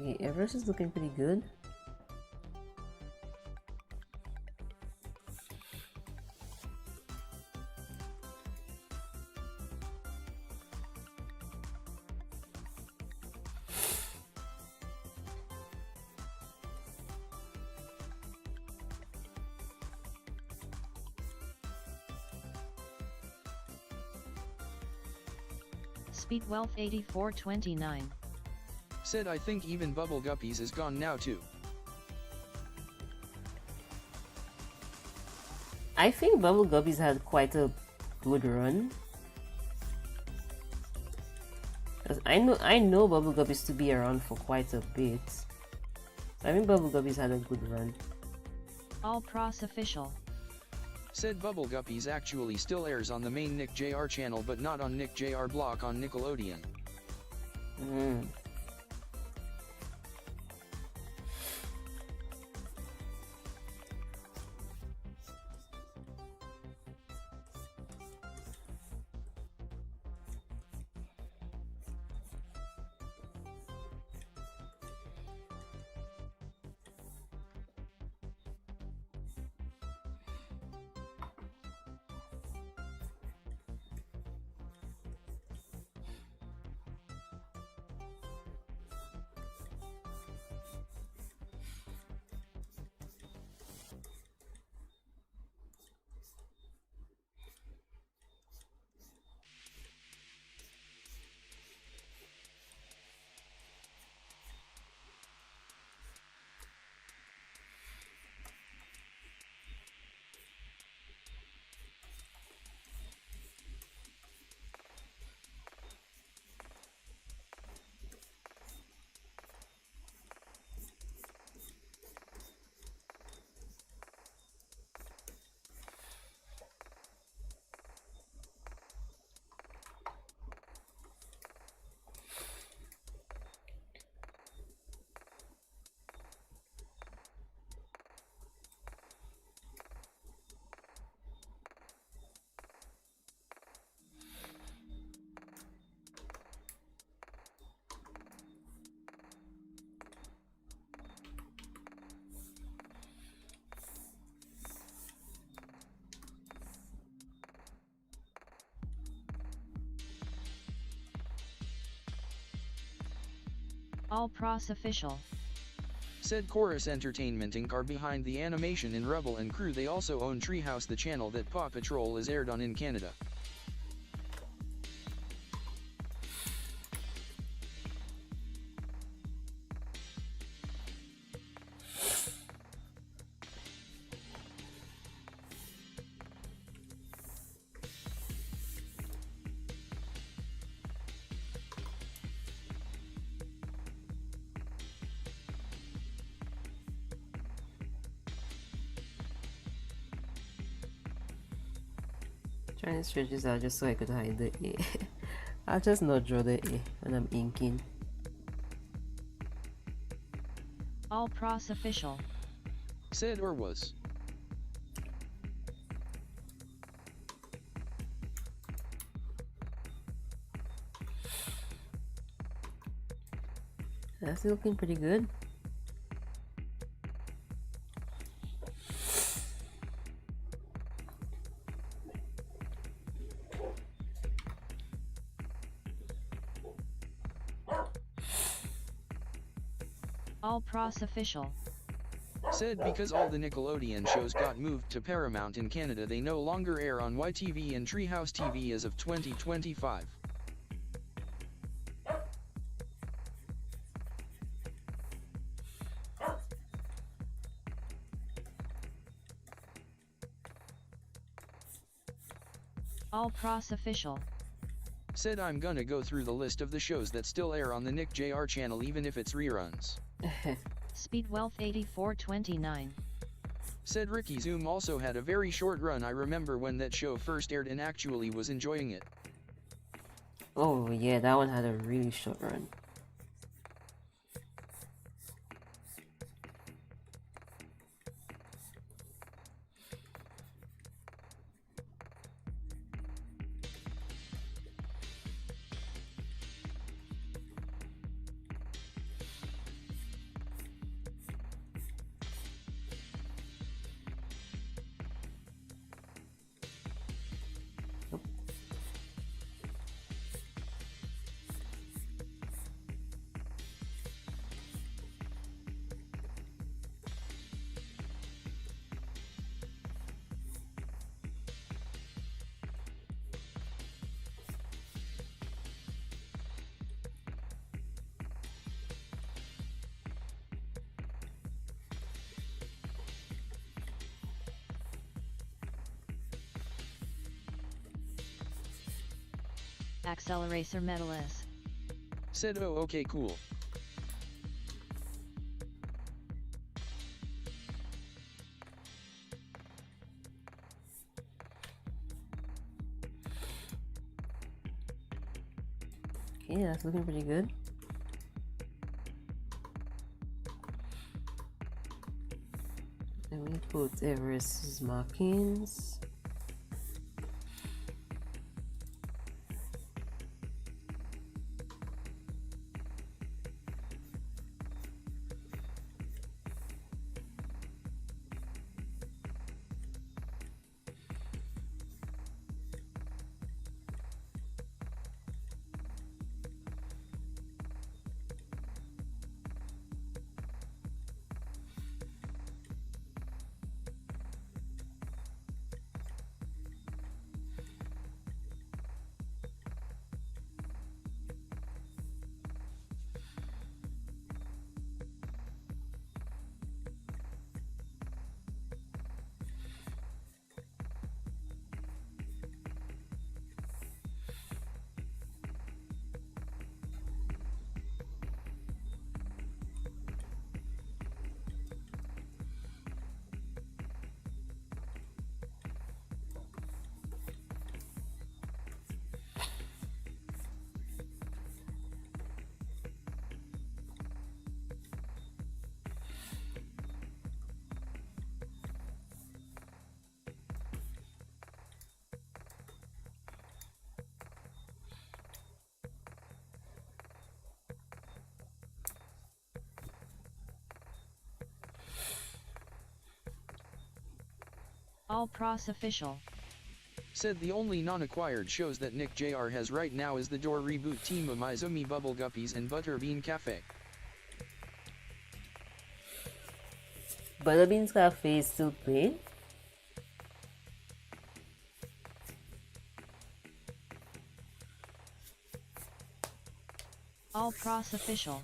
Okay, Everest is looking pretty good. Speed Wealth 8429. Said I think even Bubble Guppies is gone now too. I think Bubble Guppies had quite a good run. Cause I know Bubble Guppies to be around for quite a bit. So I think Bubble Guppies had a good run. All Pros Official. Said Bubble Guppies actually still airs on the main Nick Jr. channel, but not on Nick Jr. block on Nickelodeon. All Pros Official. Said Chorus Entertainment Inc. are behind the animation in Rebel and Crew. They also own Treehouse, the channel that Paw Patrol is aired on in Canada. Trying to stretch this out just so I could hide the A. I'll just not draw the A when I'm inking. All Pros Official. Said or was. That's looking pretty good. All Pros Official. Said because all the Nickelodeon shows got moved to Paramount in Canada, they no longer air on YTV and Treehouse TV as of 2025. All Pros Official. Said I'm gonna go through the list of the shows that still air on the Nick Jr. channel even if it's reruns. Speed Wealth 8429. Said Ricky Zoom also had a very short run. I remember when that show first aired and actually was enjoying it. Oh yeah, that one had a really short run. Accelerator medalist. Said oh okay cool. Okay, that's looking pretty good. Let me put Everest's markings. All Pros official. Said the only non-acquired shows that Nick Jr. has right now is the Door Reboot Team of Mizumi Bubble Guppies and Butterbean Cafe. Butterbean's Cafe is still playing. All Pros official.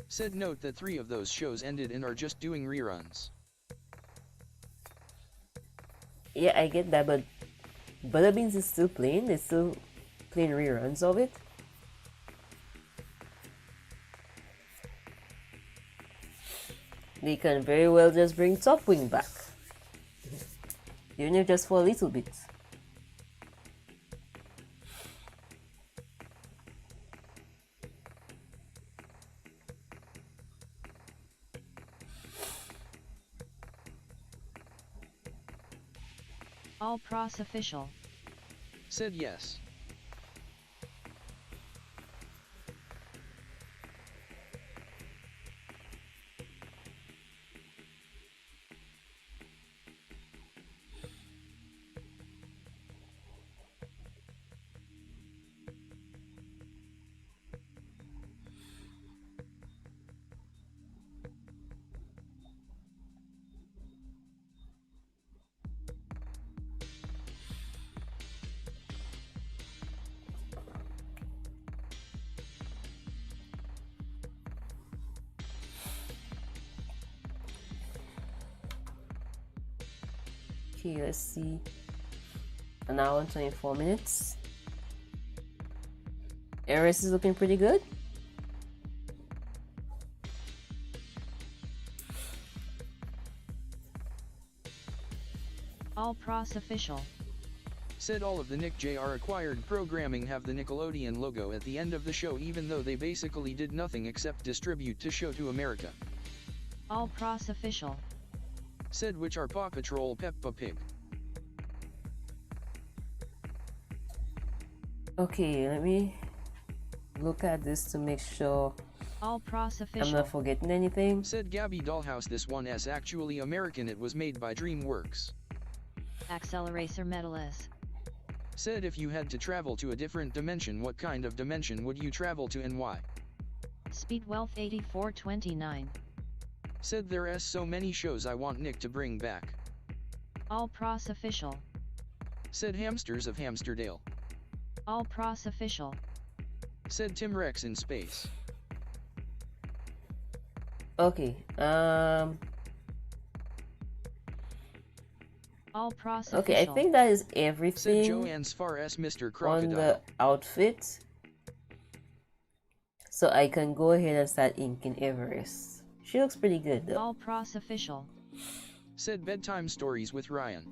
Said note that 3 of those shows ended and are just doing reruns. Yeah, I get that, but Butterbeans is still playing. They're still playing reruns of it. They can very well just bring Top Wing back, even if just for a little bit. All Pros official. Said yes. Okay, let's see. An hour and 24 minutes. Everest is looking pretty good. All Pros Official. Said all of the Nick Jr. acquired programming have the Nickelodeon logo at the end of the show, even though they basically did nothing except distribute the show to America. All Pros Official. Said which are Paw Patrol, Peppa Pig. Okay, let me look at this to make sure All Pros Official. I'm not forgetting anything. Said Gabby Dollhouse, this one is actually American, it was made by DreamWorks. Accelerator Medalist. Said if you had to travel to a different dimension, what kind of dimension would you travel to and why? Speed Wealth 8429. Said there is so many shows I want Nick to bring back. All Pros Official. Said Hamsters of Hamsterdale. All Pros Official. Said Tim Rex in space. Okay, All Pros okay, I Official. think that is Said everything Joanne's far as Mr. on Crocodile. the outfit. So I can go ahead and start inking Everest. She looks pretty good though. All Pros Official. Said Bedtime Stories with Ryan.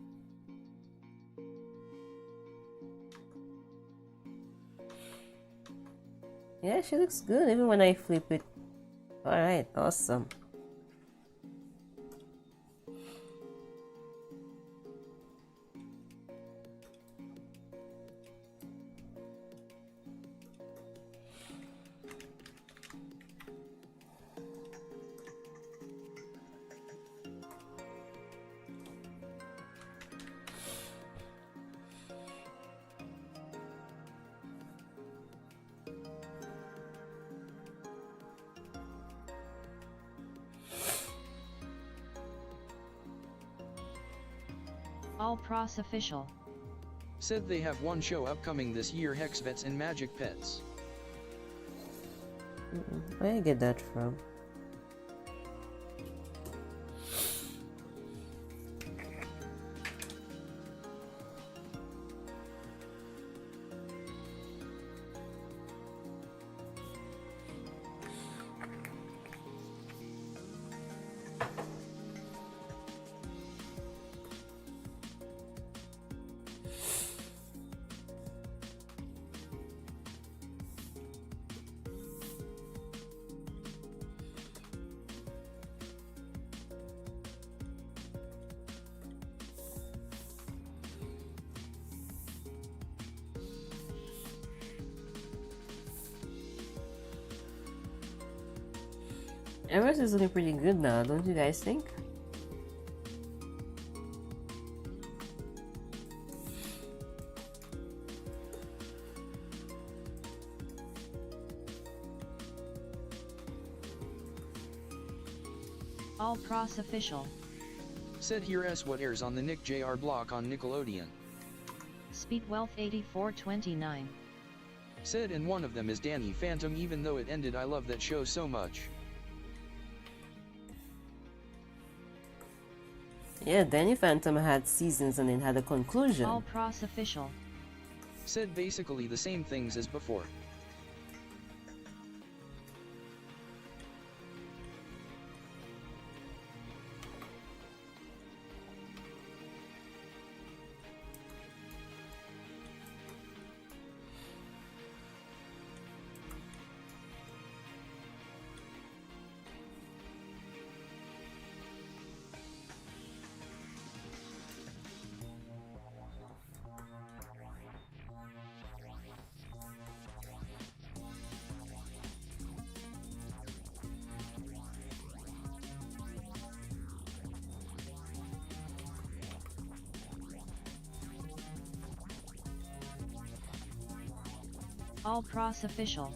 Yeah, she looks good even when I flip it. Alright, awesome. All Pros Official. Said they have one show upcoming this year, Hex Vets and Magic Pets. Where did I get that from? Everest is looking pretty good now, don't you guys think? All Pros Official. Said here is what airs on the Nick Jr. block on Nickelodeon. Speed Wealth 8429. Said and one of them is Danny Phantom, even though it ended, I love that show so much. Yeah, Danny Phantom had seasons and then had a conclusion. All Pros Official. Said basically the same things as before. All Pros Official.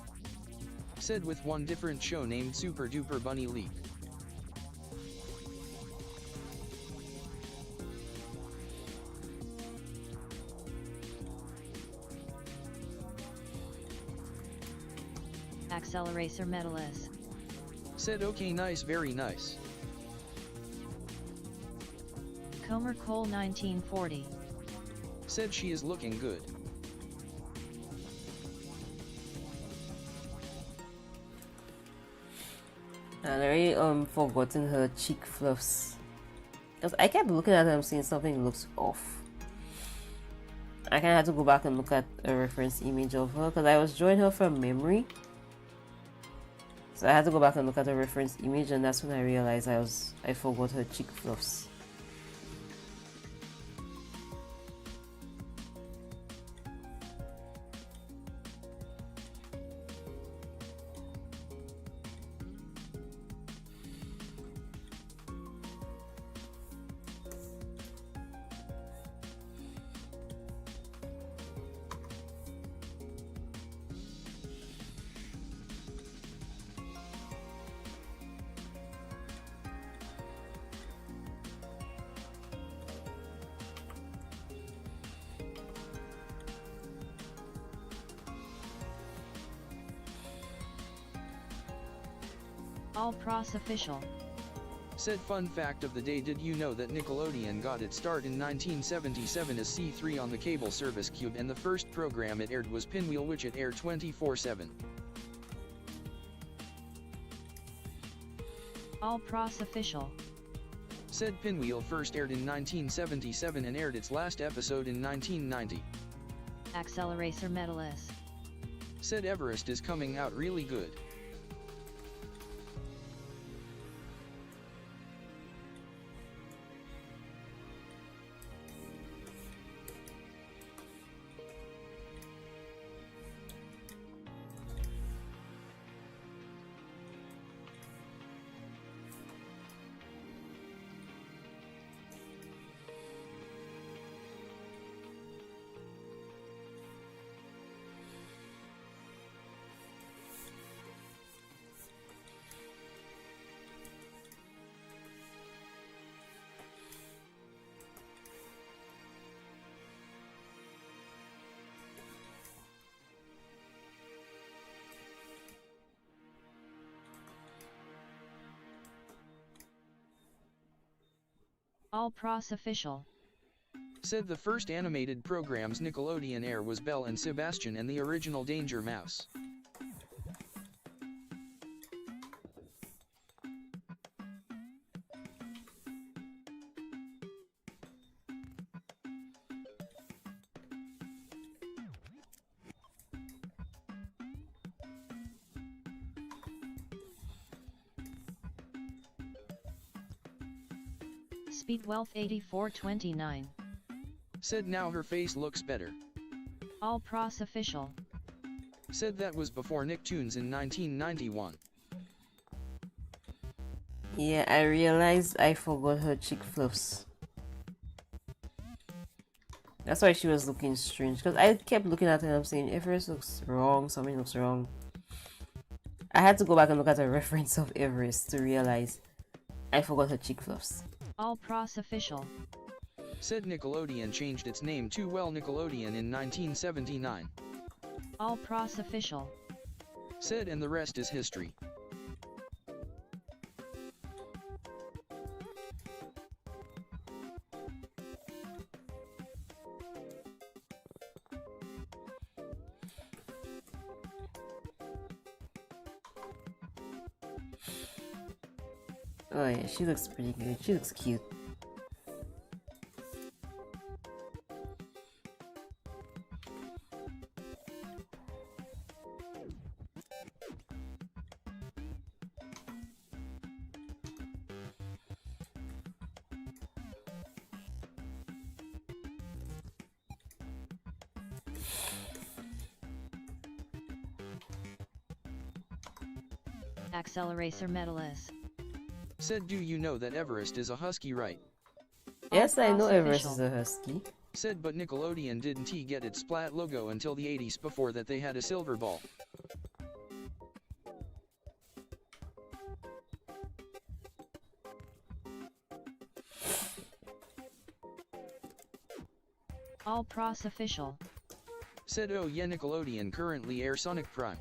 Said with one different show named Super Duper Bunny League. Accelerator Medalist. Said okay, nice, very nice. Comer Cole 1940. Said she is looking good. And I already forgotten her cheek fluffs. Because I kept looking at them seeing something looks off. I kind of had to go back and look at a reference image of her because I was drawing her from memory. So I had to go back and look at a reference image, and that's when I realized I forgot her cheek fluffs. All Pros Official. Said fun fact of the day: did you know that Nickelodeon got its start in 1977 as C3 on the cable service Cube, and the first program it aired was Pinwheel, which it aired 24/7. All Pros Official. Said Pinwheel first aired in 1977 and aired its last episode in 1990. Accelerator Medalist. Said Everest is coming out really good. All Pros Official. Said the first animated programs Nickelodeon air was Belle and Sebastian and the original Danger Mouse. Speed Wealth 8429. Said now her face looks better. All Pros Official. Said that was before Nicktoons in 1991. Yeah, I realized I forgot her cheek fluffs. That's why she was looking strange, because I kept looking at her and I'm saying Everest looks wrong, something looks wrong. I had to go back and look at a reference of Everest to realize I forgot her cheek fluffs. All Pros Official. Said Nickelodeon changed its name to Nickelodeon in 1979. All Pros Official. Said and the rest is history. Oh yeah, she looks pretty good. She looks cute. Accelerator Medalist. Said do you know that Everest is a husky, right? Yes, I know Pros Everest Official. is a husky. Said but Nickelodeon didn't get its Splat logo until the 80s. Before that they had a silver ball. All Pros Official. Said oh yeah, Nickelodeon currently air Sonic Prime.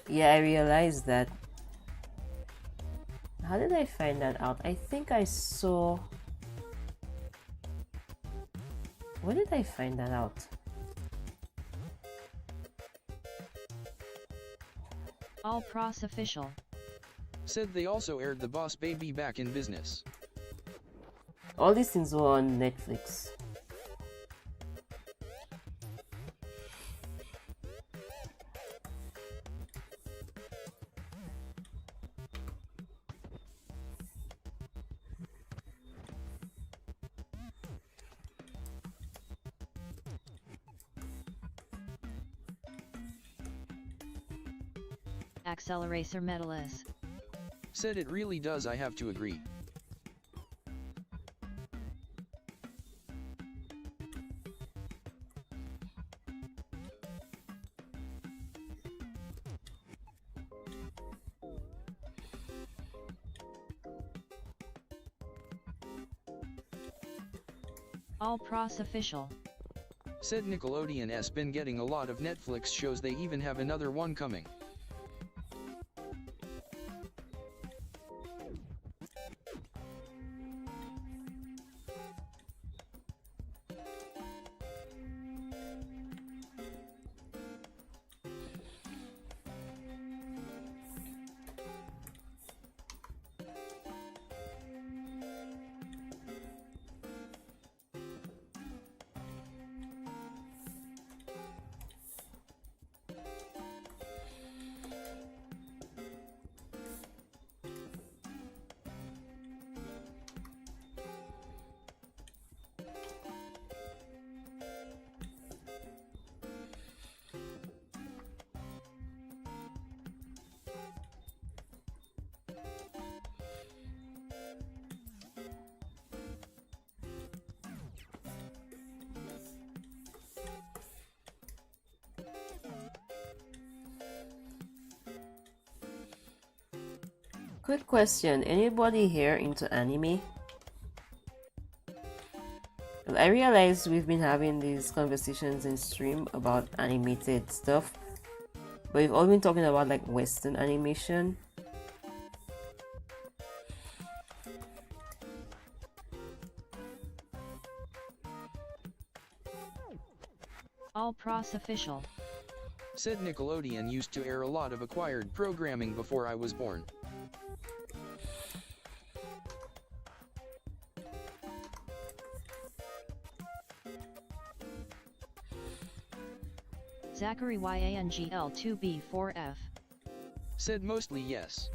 Yeah, I realized that. How did I find that out? I think I saw... Where did I find that out? All Pros Official. Said they also aired The Boss Baby Back in Business. All these things were on Netflix. Accelerator medalist. Said it really does, I have to agree. All Pros official. Said Nickelodeon been getting a lot of Netflix shows, they even have another one coming. Quick question, anybody here into anime? Well, I realize we've been having these conversations in stream about animated stuff, but we've all been talking about like Western animation. All Pros official. Said Nickelodeon used to air a lot of acquired programming before I was born. Zachary YANGL2B4F. Said mostly yes.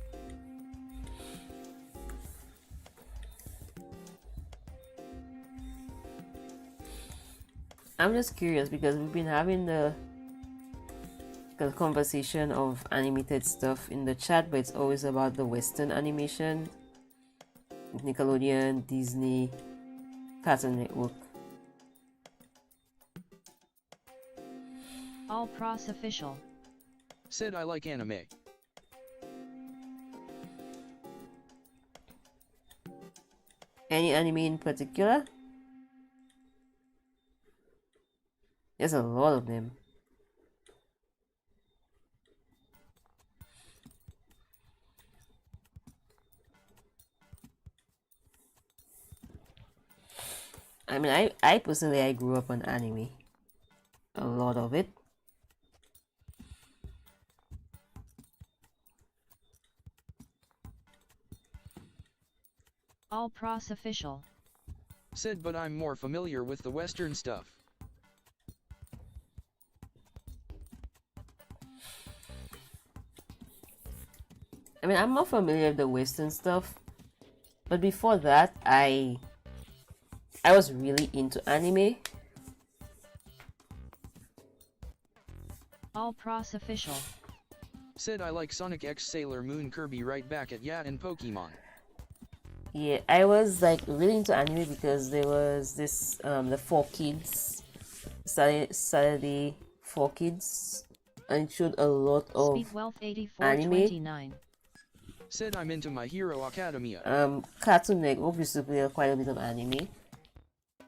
I'm just curious because we've been having the conversation of animated stuff in the chat, but it's always about the Western animation, Nickelodeon, Disney, Cartoon Network. All Pros official. Said I like anime. Any anime in particular? There's a lot of them. I mean, I personally, I grew up on anime. A lot of it. All Pros official. Said but I'm more familiar with the Western stuff. I mean, I'm more familiar with the Western stuff, but before that, I was really into anime. All Pros official. Said I like Sonic X, Sailor Moon, Kirby, right back at Ya, and Pokemon. Yeah, I was like really into anime because there was this the 4Kids Saturday 4Kids, and it showed a lot of Speed Wealth anime. 8429. Said I'm into My Hero Academia. Cartoon Network used to play quite a bit of anime,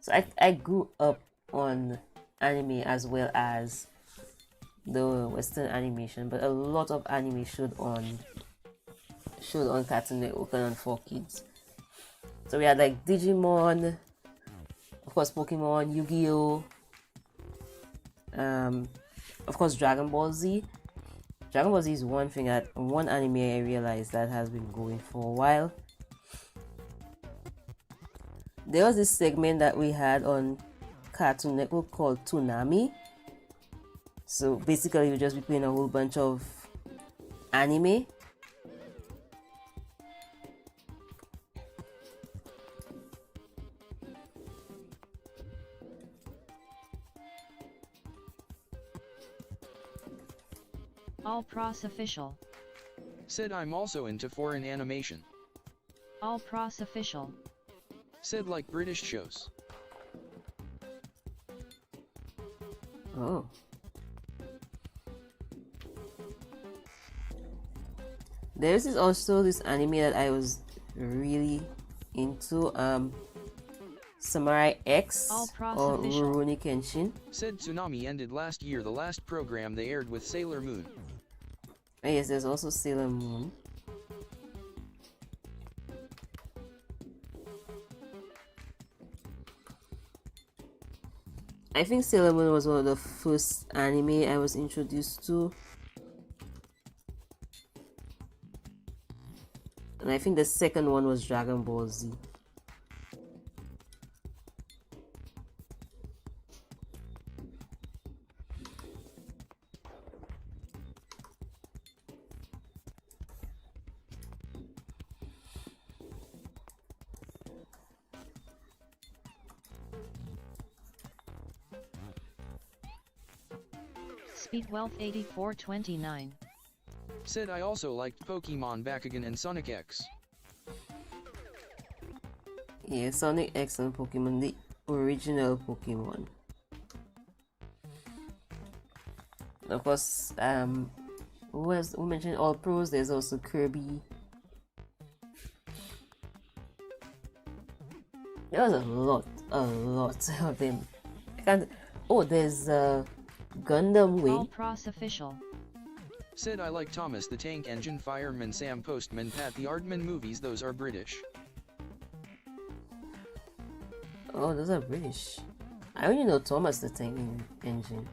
so I grew up on anime as well as the Western animation, but a lot of anime showed on Cartoon Network and on 4Kids. So we had like Digimon, of course Pokemon, Yu-Gi-Oh, of course Dragon Ball Z. Dragon Ball Z is one anime I realized that has been going for a while. There was this segment that we had on Cartoon Network called Toonami. So basically, you just be playing a whole bunch of anime. All Pros Official. Said I'm also into foreign animation. All Pros Official. Said like British shows. Oh. There's also this anime that I was really into, Samurai X All Pros or Official. Rurouni Kenshin. Said Tsunami ended last year, the last program they aired with Sailor Moon. Oh, yes, there's also Sailor Moon. I think Sailor Moon was one of the first anime I was introduced to. And I think the second one was Dragon Ball Z. Speedwealth 8429. Said I also liked Pokemon Bakugan and Sonic X. Yeah, Sonic X and Pokemon, the original Pokemon. Of course, who mentioned All Pros? There's also Kirby. There was a lot of them. I can't. Oh, there's Gundam All Wing. Pros Official. Said I like Thomas the Tank Engine, Fireman Sam Postman, Pat the Aardman movies, those are British. Oh, those are British. I only know Thomas the Tank Engine.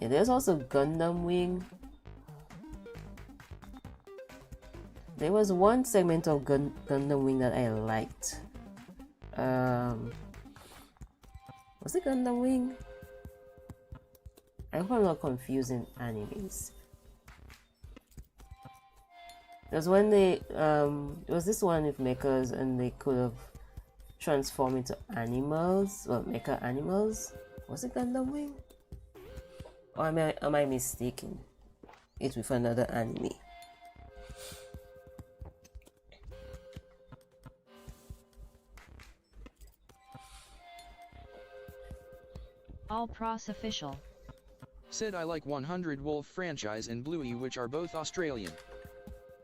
Yeah, there's also Gundam Wing. There was one segment of Gundam Wing that I liked. Was it Gundam Wing? I hope I'm not confusing animes. There's when they it was this one with mechas and they could have transformed into animals, well, mecha animals. Was it Gundam Wing? Or am I mistaken it with another anime? All Pros Official. Said I like 100 Wolf franchise and Bluey, which are both Australian.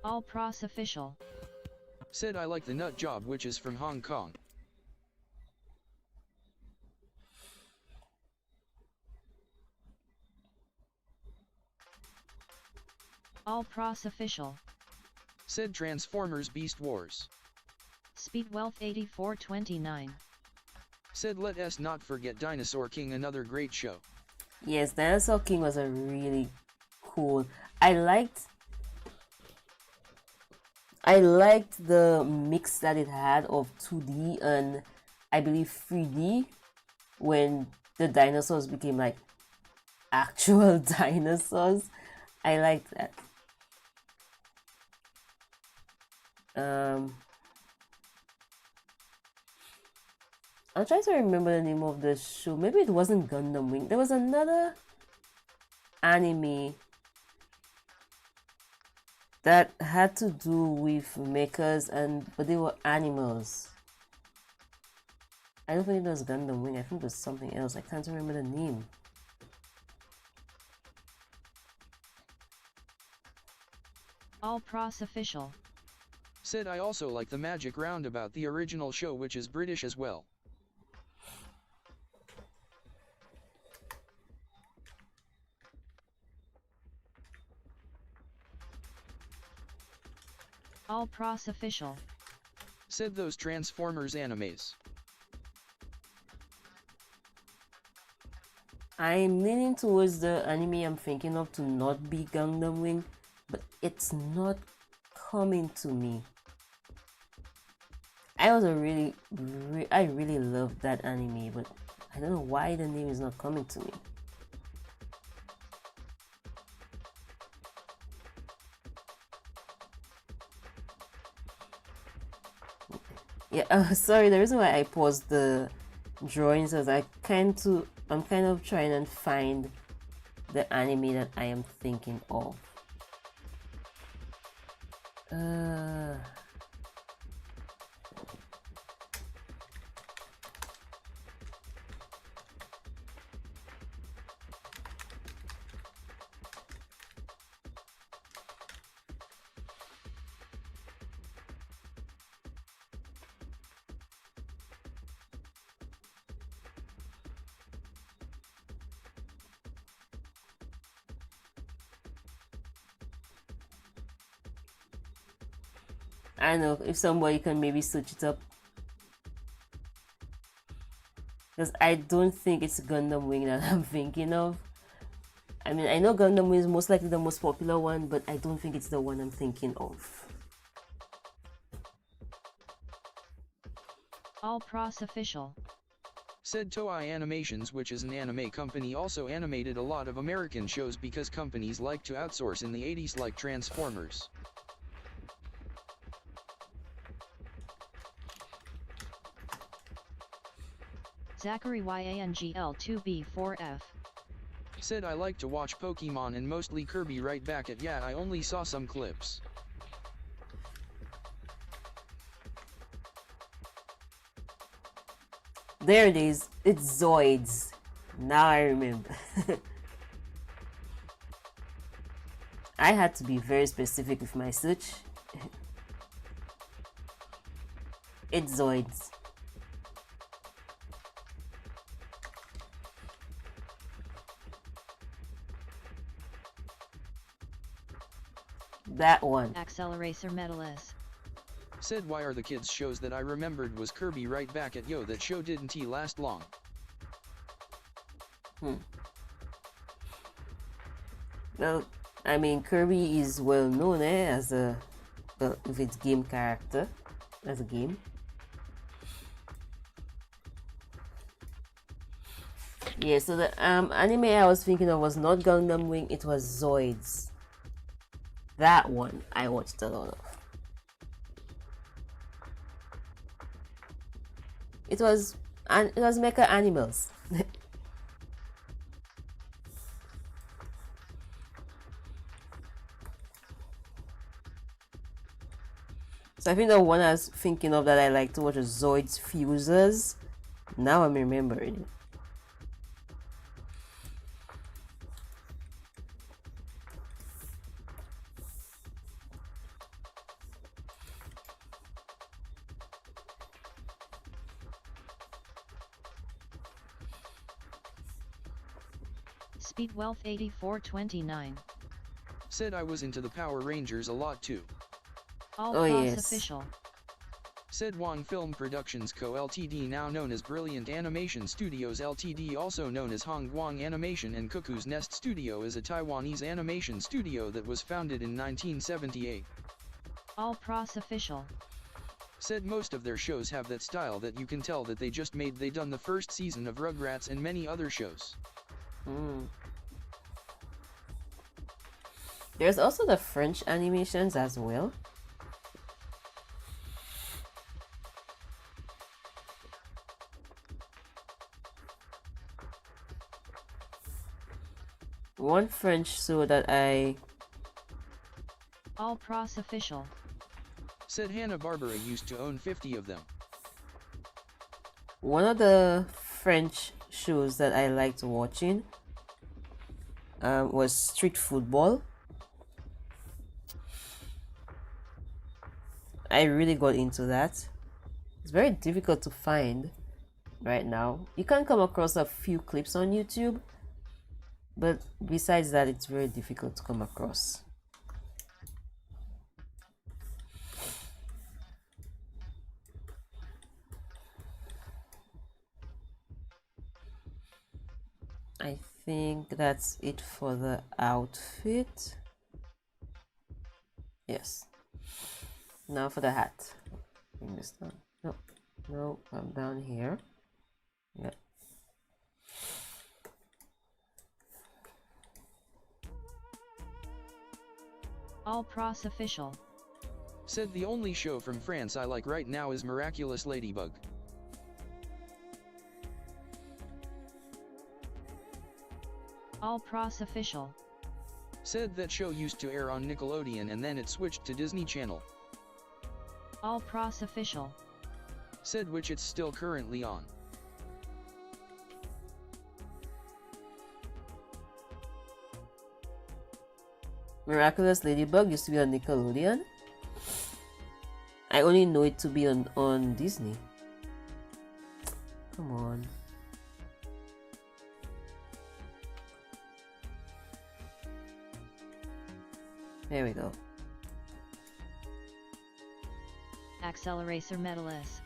All Pros Official. Said I like the Nut Job, which is from Hong Kong. All Pros Official. Said Transformers Beast Wars. Speedwealth 8429. Said let us not forget Dinosaur King, another great show. Yes, Dinosaur King was a really cool. I liked the mix that it had of 2D and I believe 3D when the dinosaurs became like actual dinosaurs. I liked that. I'm trying to remember the name of the show. Maybe it wasn't Gundam Wing. There was another anime that had to do with mechas but they were animals. I don't think it was Gundam Wing. I think it was something else. I can't remember the name. All Pros Official. Said I also like the Magic Roundabout, the original show, which is British as well. All Pros Official. Said those Transformers animes. I'm leaning towards the anime I'm thinking of to not be Gundam Wing, but it's not coming to me. I really loved that anime, but I don't know why the name is not coming to me. Yeah, sorry, the reason why I paused the drawings is I'm kind of trying and find the anime that I am thinking of. I don't know if somebody can maybe search it up, because I don't think it's Gundam Wing that I'm thinking of. I mean, I know Gundam Wing is most likely the most popular one, but I don't think it's the one I'm thinking of. All Pros Official. Said Toei Animations, which is an anime company, also animated a lot of American shows because companies like to outsource in the 80s, like Transformers. Zachary YANGL2B4F. Said I like to watch Pokemon and mostly Kirby. Right back at yeah, I only saw some clips. There it is. It's Zoids. Now I remember. I had to be very specific with my search. It's Zoids. That one. Accelerator Medalist. Said why are the kids shows that I remembered was Kirby. Right back at yo, that show didn't last long. Well, I mean, Kirby is well known as a, with its game character, as a game. Yeah, so the anime I was thinking of was not Gundam Wing, it was Zoids. That one I watched a lot of. It was mecha animals. So I think the one I was thinking of that I like to watch is Zoids Fusers. Now I'm remembering. Speedwealth 8429. Said I was into the Power Rangers a lot too. All Oh, Pros yes. Official. Said Wong Film Productions Co. Ltd, now known as Brilliant Animation Studios Ltd, also known as Hong Guang Animation, and Cuckoo's Nest Studio, is a Taiwanese animation studio that was founded in 1978. All Pros Official. Said most of their shows have that style that you can tell that they done the first season of Rugrats and many other shows. There's also the French animations as well. One French show that All Pros Official. Said Hanna-Barbera used to own 50 of them. one of the French shows that I liked watching was Street Football. I really got into that. It's very difficult to find right now. You can come across a few clips on YouTube, but besides that, it's very difficult to come across. I think that's it for the outfit. Yes. Now for the hat. Bring this down. No, I'm down here. Yeah. All Pros Official. Said the only show from France I like right now is Miraculous Ladybug. All Pros Official. Said that show used to air on Nickelodeon and then it switched to Disney Channel. All Pros Official. Said which it's still currently on. Miraculous Ladybug used to be on Nickelodeon. I only know it to be on Disney. Come on. There we go. Accelerator Medalist.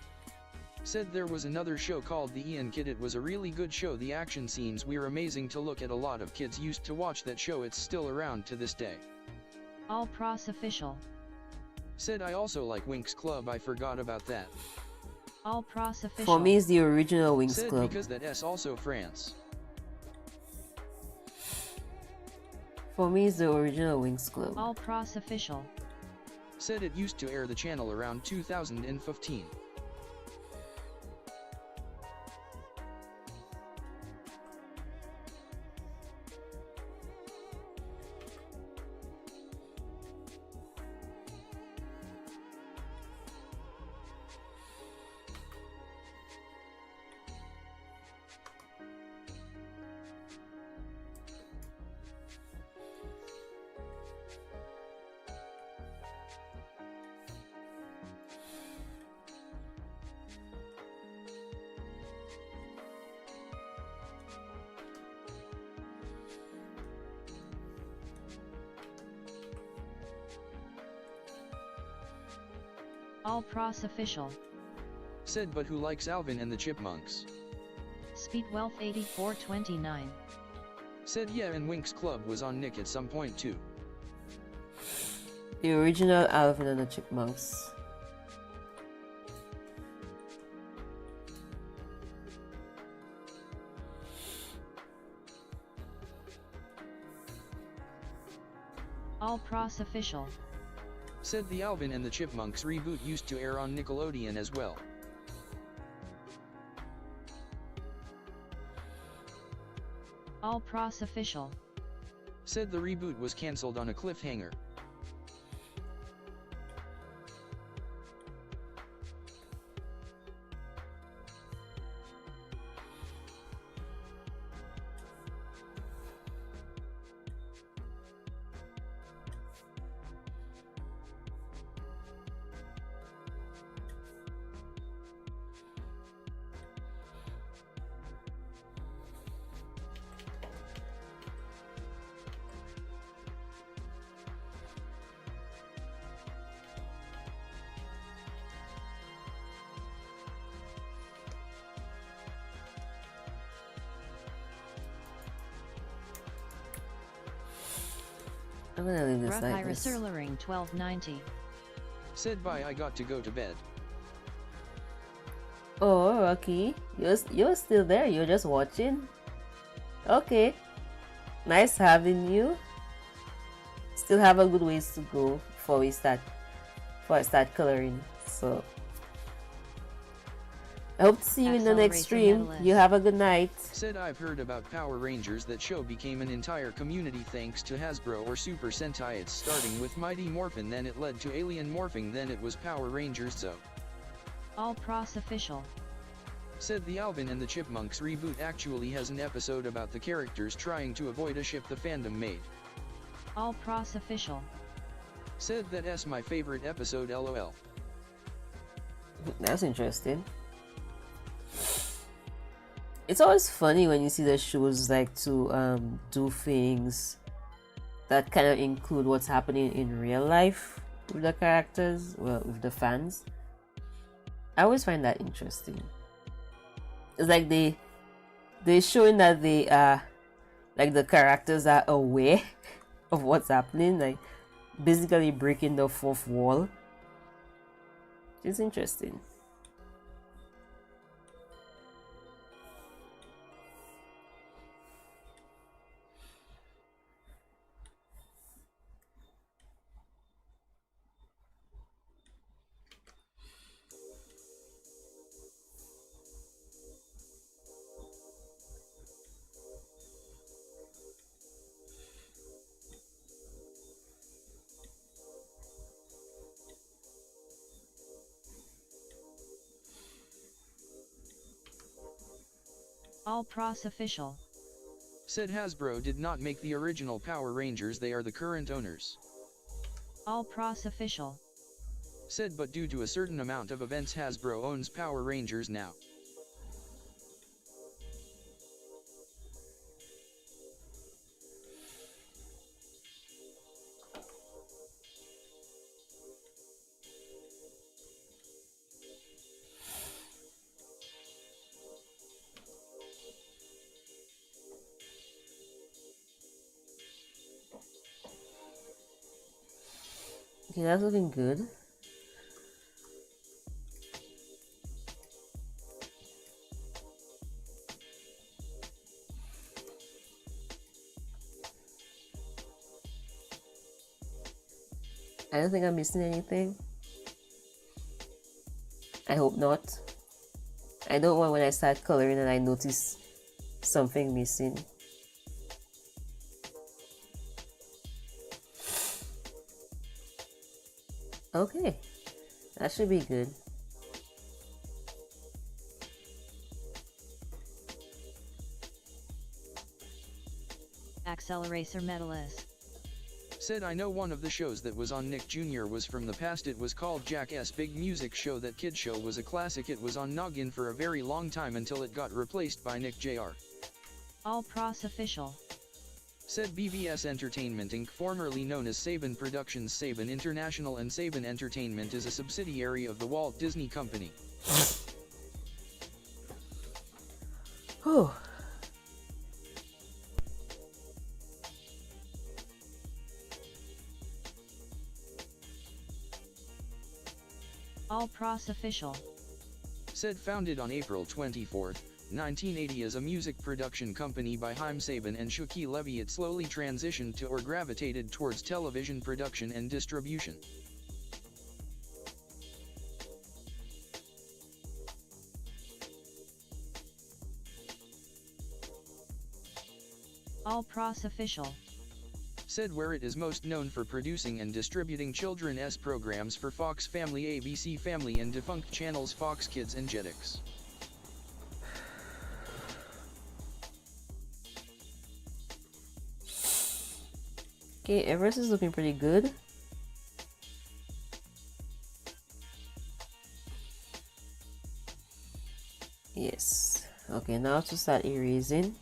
Said there was another show called The Ian Kid. It was a really good show. The action scenes were amazing to look at. A lot of kids used to watch that show. It's still around to this day. All Pros Official. Said I also like Winx Club. I forgot about that. All Pros Official. For me, it's the original Winx Said Club. because that's also France. For me, it's the original Winx Club. All Pros Official. Said it used to air the channel around 2015. All Pros Official. Said but who likes Alvin and the Chipmunks? Speedwealth 8429. Said yeah, and Winx Club was on Nick at some point too. The original Alvin and the Chipmunks. All Pros Official. Said the Alvin and the Chipmunks reboot used to air on Nickelodeon as well. All Pros Official. Said the reboot was cancelled on a cliffhanger. I'm gonna leave this like Iris this. Erlering 1290. Said bye, I got to go to bed. Oh, Rocky, you're still there. You're just watching. Okay, nice having you. Still have a good ways to go before I start coloring. So I hope to see you in the next stream. You have a good night. Said I've heard about Power Rangers. That show became an entire community thanks to Hasbro or Super Sentai. It's starting with Mighty Morphin, then it led to Alien Morphing, then it was Power Rangers. So All Pros Official. said the Alvin and the Chipmunks reboot actually has an episode about the characters trying to avoid a ship the fandom made. All Pros Official. Said that's my favorite episode, lol. That's interesting. It's always funny when you see the shows like to do things that kind of include what's happening in real life with the characters, well, with the fans. I always find that interesting. It's like they showing that they are like the characters are aware of what's happening, like basically breaking the fourth wall. It's interesting. All Pros Official. Said Hasbro did not make the original Power Rangers, they are the current owners. All Pros Official. Said but due to a certain amount of events Hasbro owns Power Rangers now. Okay, that's looking good. I don't think I'm missing anything. I hope not. I don't want when I start coloring and I notice something missing. Okay, that should be good. Accelerator Medalist. Said I know one of the shows that was on Nick Jr. was from the past. It was called Jackass Big Music Show. That kid show was a classic. It was on Noggin for a very long time until it got replaced by Nick Jr. All Pros Official. Said BVS Entertainment Inc., formerly known as Saban Productions. Saban International and Saban Entertainment is a subsidiary of the Walt Disney Company. Whew. All Pros Official. Said founded on April 24, 1980 as a music production company by Haim Saban and Shuki Levy, it slowly transitioned to or gravitated towards television production and distribution. All Pros Official. Said where it is most known for producing and distributing children's programs for Fox Family, ABC Family and defunct channels Fox Kids and Jetix. Okay, Everest is looking pretty good. Yes. Okay, now to start erasing.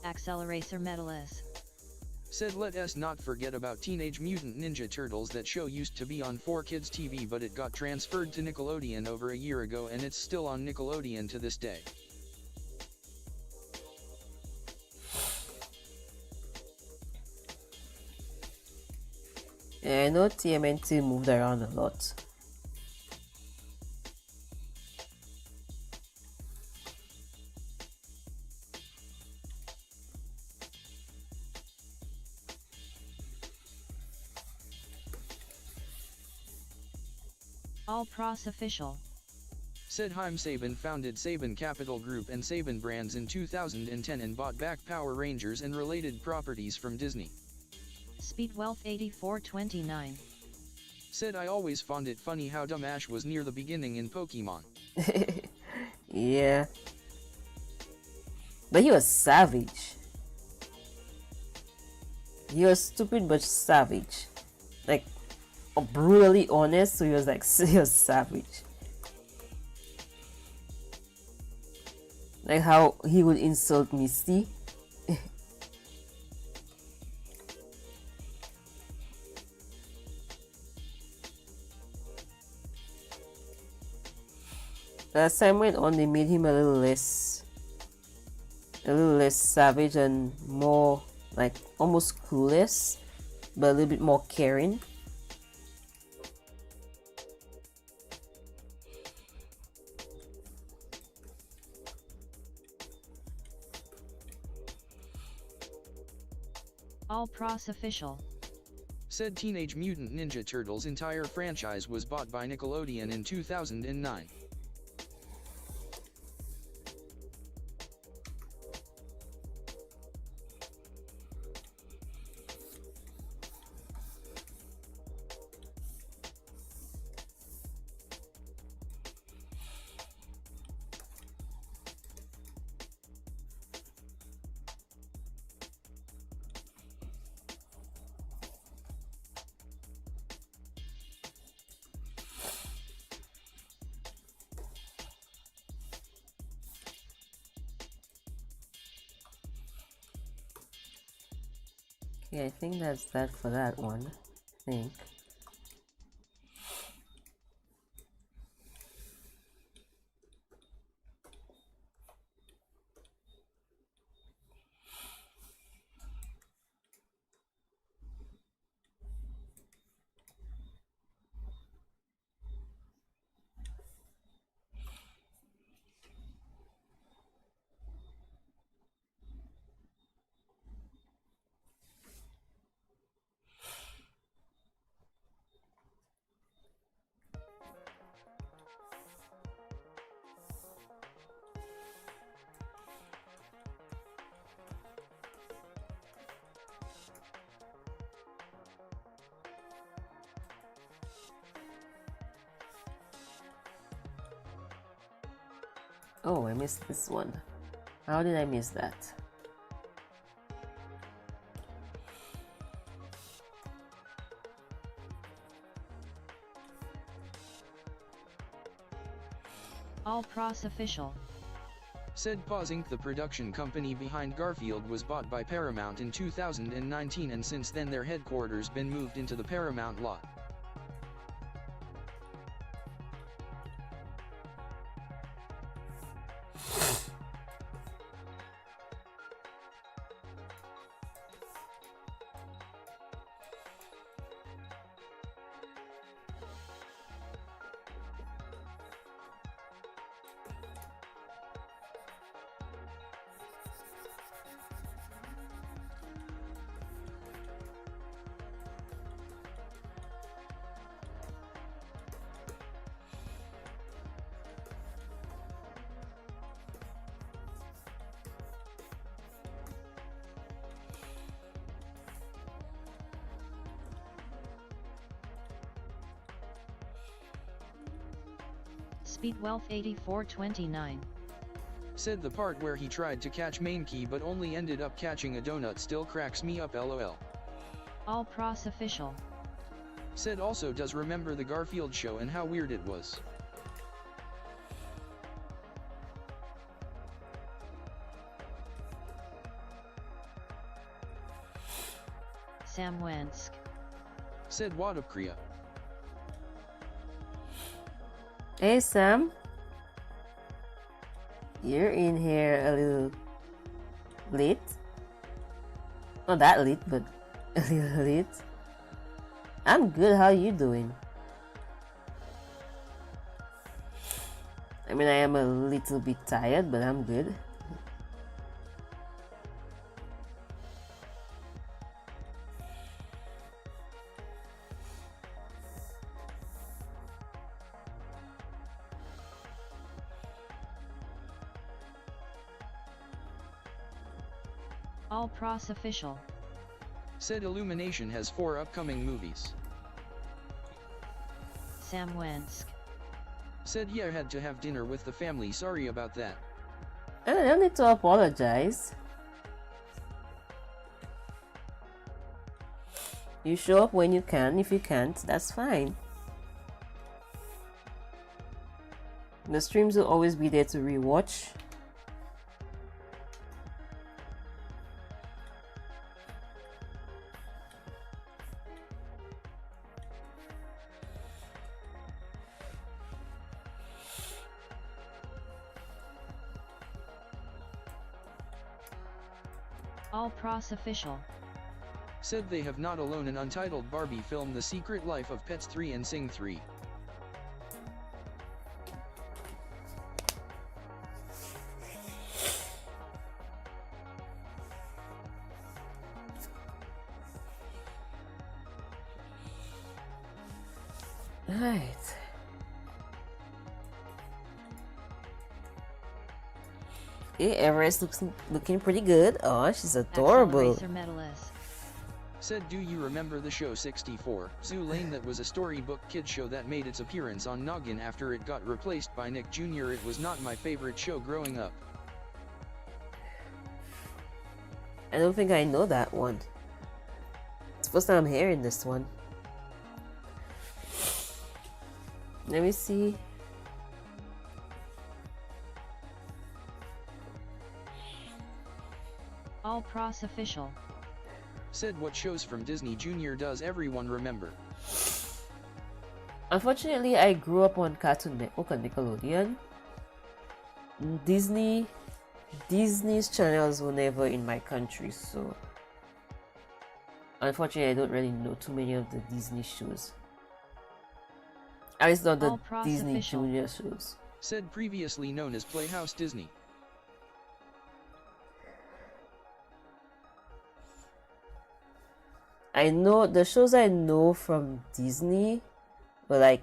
Accelerator Medalist. Said let us not forget about Teenage Mutant Ninja Turtles. That show used to be on 4Kids TV, but it got transferred to Nickelodeon over a year ago and it's still on Nickelodeon to this day. Yeah, I know TMNT moved around a lot. All Pros Official. Said Haim Saban founded Saban Capital Group and Saban Brands in 2010 and bought back Power Rangers and related properties from Disney. Speedwealth 8429. Said I always found it funny how dumb Ash was near the beginning in Pokemon. Yeah. But he was savage. He was stupid but savage. Like, brutally honest, so he was like serious savage. Like how he would insult Misty. As time went on, they made him a little less savage and more like almost clueless, but a little bit more caring. All Pros Official. Said Teenage Mutant Ninja Turtles' entire franchise was bought by Nickelodeon in 2009. Okay, I think that's that for that one. I think. Oh, I missed this one. How did I miss that? All Pros Official. Said Paws Inc., the production company behind Garfield, was bought by Paramount in 2019, and since then their headquarters been moved into the Paramount lot. Speed Wealth 8429. Said the part where he tried to catch Main Key but only ended up catching a donut still cracks me up, lol. All Pros Official. Said also does remember the Garfield show and how weird it was. Sam Wensk. Said what up, Krea? Hey Sam, you're in here a little late. Not that late, but a little late. I'm good, how you doing? I mean, I am a little bit tired, but I'm good. All Pros Official. Said Illumination has 4 upcoming movies. Sam Wensk. Said yeah, had to have dinner with the family, sorry about that. I don't need to apologize. You show up when you can. If you can't, that's fine. The streams will always be there to rewatch. All Pros Official. Said they have not alone an untitled Barbie film The Secret Life of Pets 3 and Sing 3. Right. Yeah, Everest looking pretty good. Oh, she's adorable. Racer medalist. Said, do you remember the show 64, Zoo Lane, that was a storybook kid show that made its appearance on Noggin after it got replaced by Nick Jr.? It was not my favorite show growing up. I don't think I know that one. It's the first time I'm hearing this one. Let me see. All Pros Official. Said, what shows from Disney Jr. does everyone remember? Unfortunately, I grew up on Cartoon Network and Nickelodeon. Disney's channels were never in my country, so unfortunately I don't really know too many of the Disney shows. At least not the Disney Official. Junior shows. Said, previously known as Playhouse Disney. I know the shows I know from Disney were like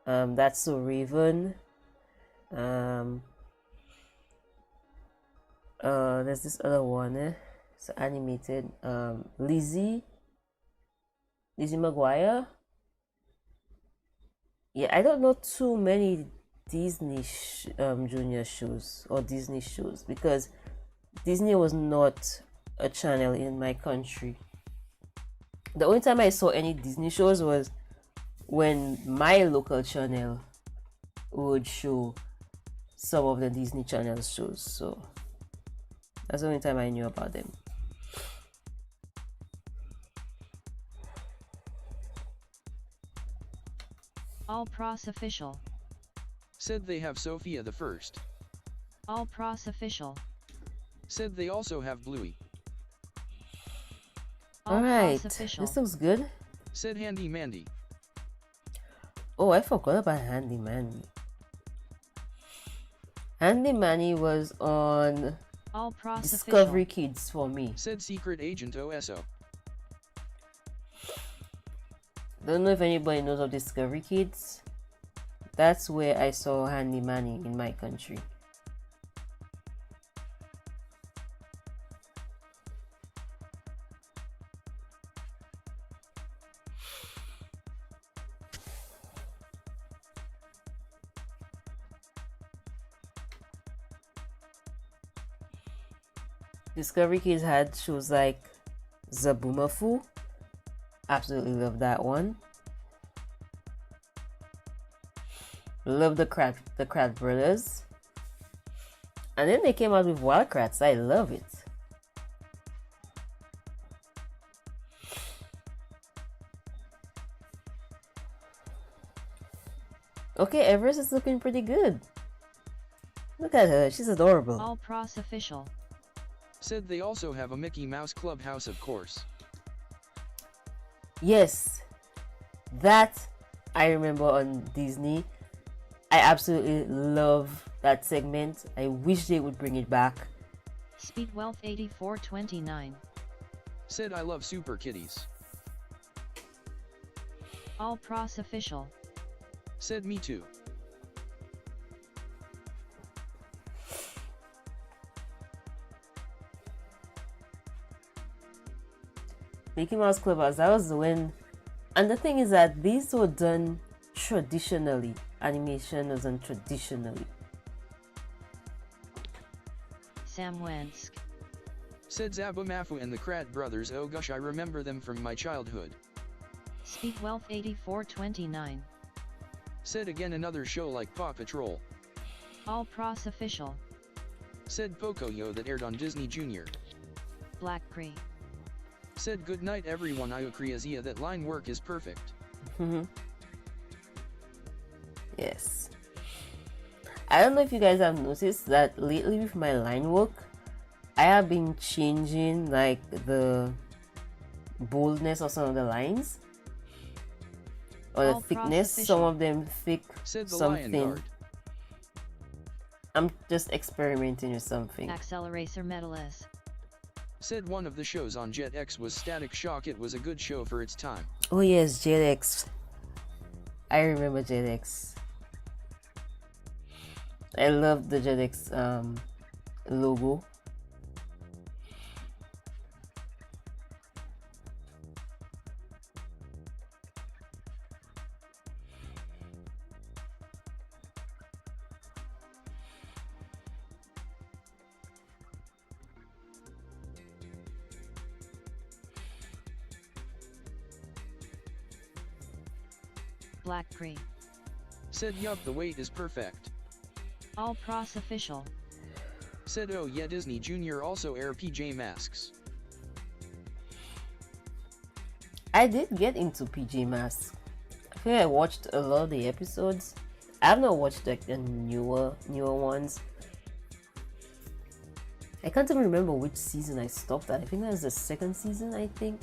That's So Raven. There's this other one, it's animated. Lizzie McGuire. Yeah, I don't know too many Disney junior shows or Disney shows because Disney was not a channel in my country. The only time I saw any Disney shows was when my local channel would show some of the Disney Channel shows, so that's the only time I knew about them. All Pros Official. Said they have Sophia the First. All Pros Official. Said they also have Bluey. All Alright, Pros Official. this looks good. Said Handy Mandy. Oh, I forgot about Handy Manny. Handy Manny was on All Pros Discovery Official. Kids for me. Said Secret Agent OSO. Don't know if anybody knows of Discovery Kids. That's where I saw Handy Manny in my country. Discovery Kids had shows like Zaboomafoo. Absolutely love that one. Love the Krat Brothers. And then they came out with Wild Kratts. I love it. Okay, Everest is looking pretty good. Look at her, she's adorable. All Pros Official. Said they also have a Mickey Mouse Clubhouse, of course. Yes, that I remember on Disney. I absolutely love that segment. I wish they would bring it back. Speed Wealth 8429. Said I love Super Kitties. All Pros Official. Said me too. Mickey Mouse Clubhouse, that was when, and the thing is that these were done traditionally. Animation was done traditionally. Sam Wensk. Said Zabumafu and the Krat brothers, oh gosh, I remember them from my childhood. Speed Wealth 8429. Said again, another show like Paw Patrol. All Pros Official. Said Pocoyo that aired on Disney Junior. Black Cree. Said good night everyone, Io kreazea, that line work is perfect. Yes. I don't know if you guys have noticed that lately with my line work, I have been changing like the boldness of some of the lines. Or the thickness, some of them thick, said the something. Lion Guard. I'm just experimenting with something. Accelerator Medalist. Said one of the shows on Jetix was Static Shock, it was a good show for its time. Oh yes, Jetix. I remember Jetix. I love the Jetix logo. Black Cree. Said yup, the weight is perfect. All Pros Official. Said oh yeah, Disney Junior also air PJ Masks. I did get into PJ Masks. I think I watched a lot of the episodes. I have not watched like the newer ones. I can't even remember which season I stopped at. I think that was the second season, I think.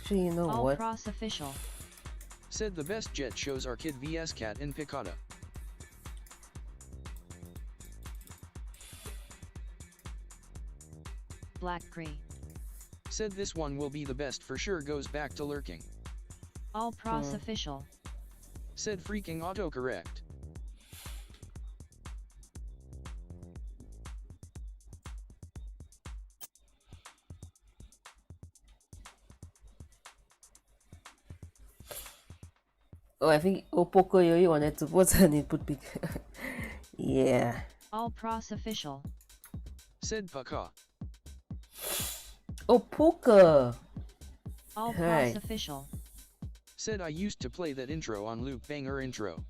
Actually, you know All what? Pros Official. Said the best jet shows are Kid vs Cat and Picada. Black Cree. Said this one will be the best for sure, goes back to lurking. All Pros Official. Said freaking autocorrect. Oh, I think Opokoyo you wanted to put and it put big. Yeah. All Pros Official. Said Paka. Opoka. All Pros Right. Official. Said I used to play that intro on loop, banger intro.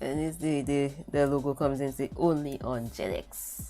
And it's the logo comes in say only on Jetix.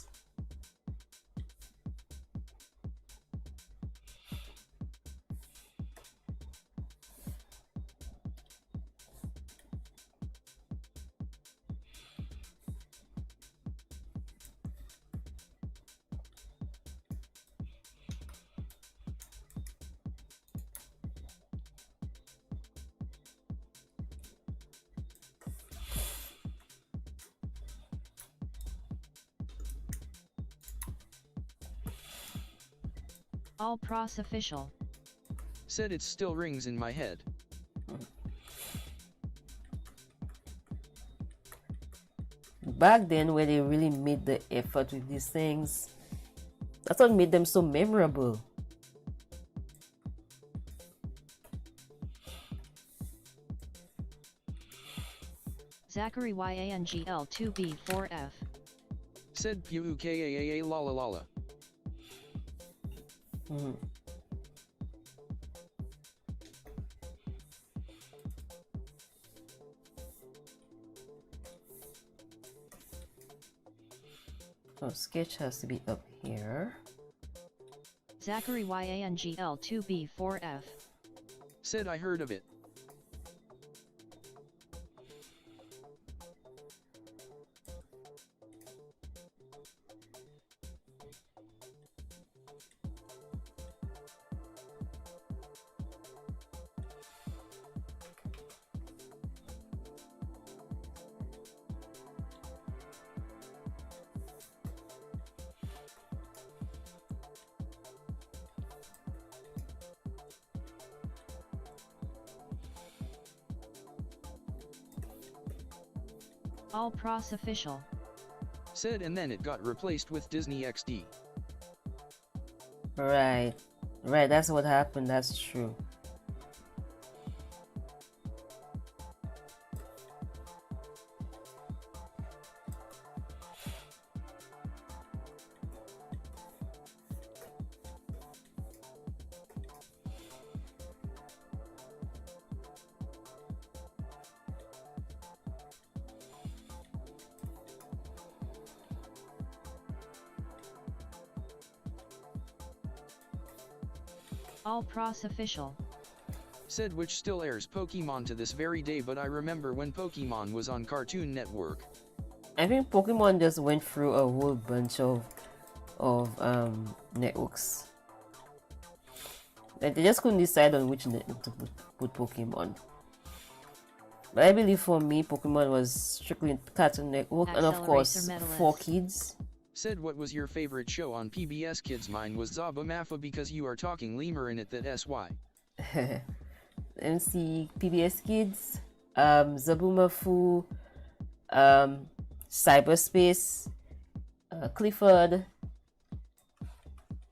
All Pros Official. Said it still rings in my head. Back then, where they really made the effort with these things, that's what made them so memorable. Zachary YANGL2B4F. Said Pew Kaa la la la la. Oh, sketch has to be up here. Zachary YANGL2B4F. Said I heard of it. All Pros Official. Said and then it got replaced with Disney XD. Right. Right, that's what happened. That's true. All Pros Official. Said which still airs Pokemon to this very day, but I remember when Pokemon was on Cartoon Network. I think Pokemon just went through a whole bunch of networks. Like they just couldn't decide on which network to put Pokemon. But I believe for me, Pokemon was strictly Cartoon Network, and of course, for kids. Said what was your favorite show on PBS Kids? Mine was Zaba Mafa because you are talking lemur in it, that SY. MC PBS Kids, Zabumafu, Cyberspace, Clifford.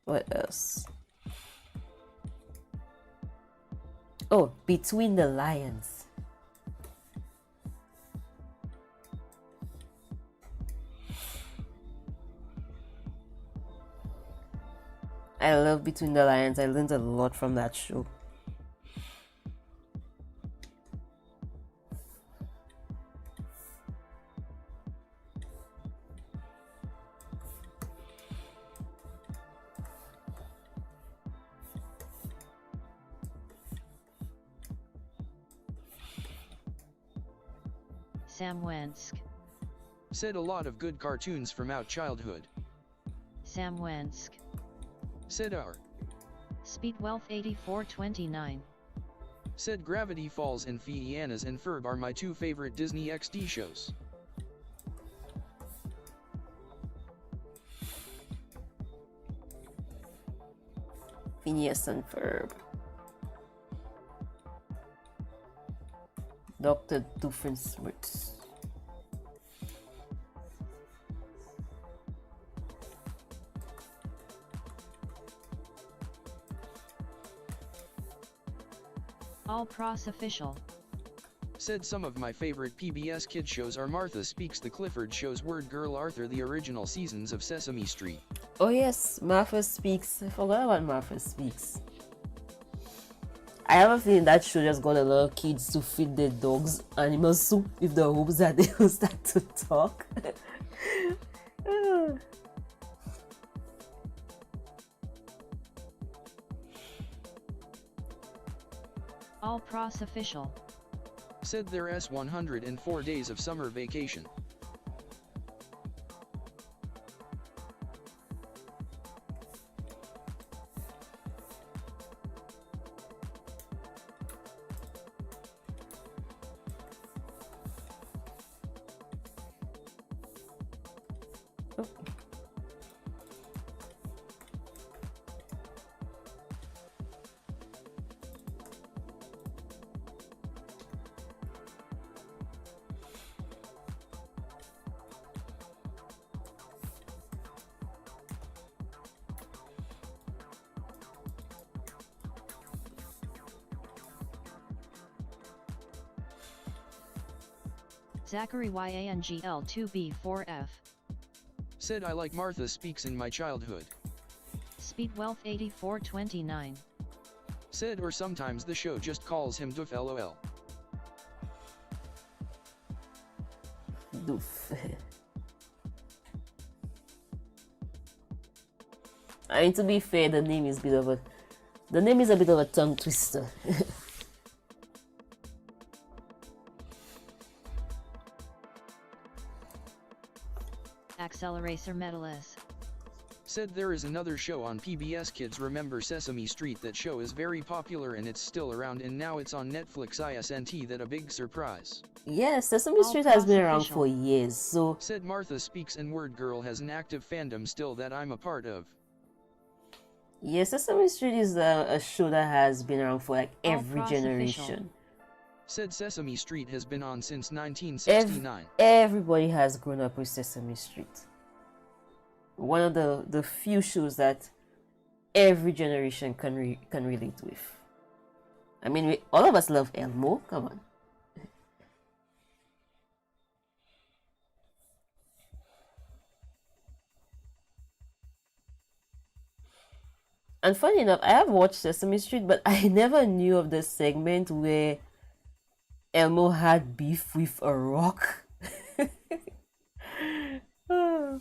What else? Oh, Between the Lions. I love Between the Lions. I learned a lot from that show. Samwensk. Said a lot of good cartoons from our childhood. Samwensk. Said our. Speedwealth 8429. Said Gravity Falls and Fiannas and Ferb are my two favorite Disney XD shows. Phineas and Ferb. Dr. Doofenshmirtz. All Pros Official. Said some of my favorite PBS Kid shows are Martha Speaks, The Clifford Shows, Word Girl, Arthur, the original seasons of Sesame Street. Oh yes, Martha Speaks. I forgot about Martha Speaks. I have a feeling that show just got a lot of kids to feed their dogs animal soup with the hopes that they will start to talk. All Pros Official. Said there's 104 days of summer vacation. Zachary Yangl 2B4F. Said I like Martha Speaks in my childhood. Speedwealth 8429. Said or sometimes the show just calls him Doof LOL. Doof. I mean, to be fair, the name is a bit of a tongue twister. Accelerator Medalist. Said there is another show on PBS Kids, Remember Sesame Street. That show is very popular and it's still around, and now it's on Netflix ISNT. That a big surprise. Yes, Sesame Street has been around for years, so... Said Martha Speaks and Word Girl has an active fandom still that I'm a part of. Yes, Sesame Street is a show that has been around for like every generation. Said Sesame Street has been on since 1969. Everybody has grown up with Sesame Street. One of the few shows that every generation can relate with. I mean, all of us love Elmo. Come on. And funny enough, I have watched Sesame Street, but I never knew of the segment where Elmo had beef with a rock. Oh.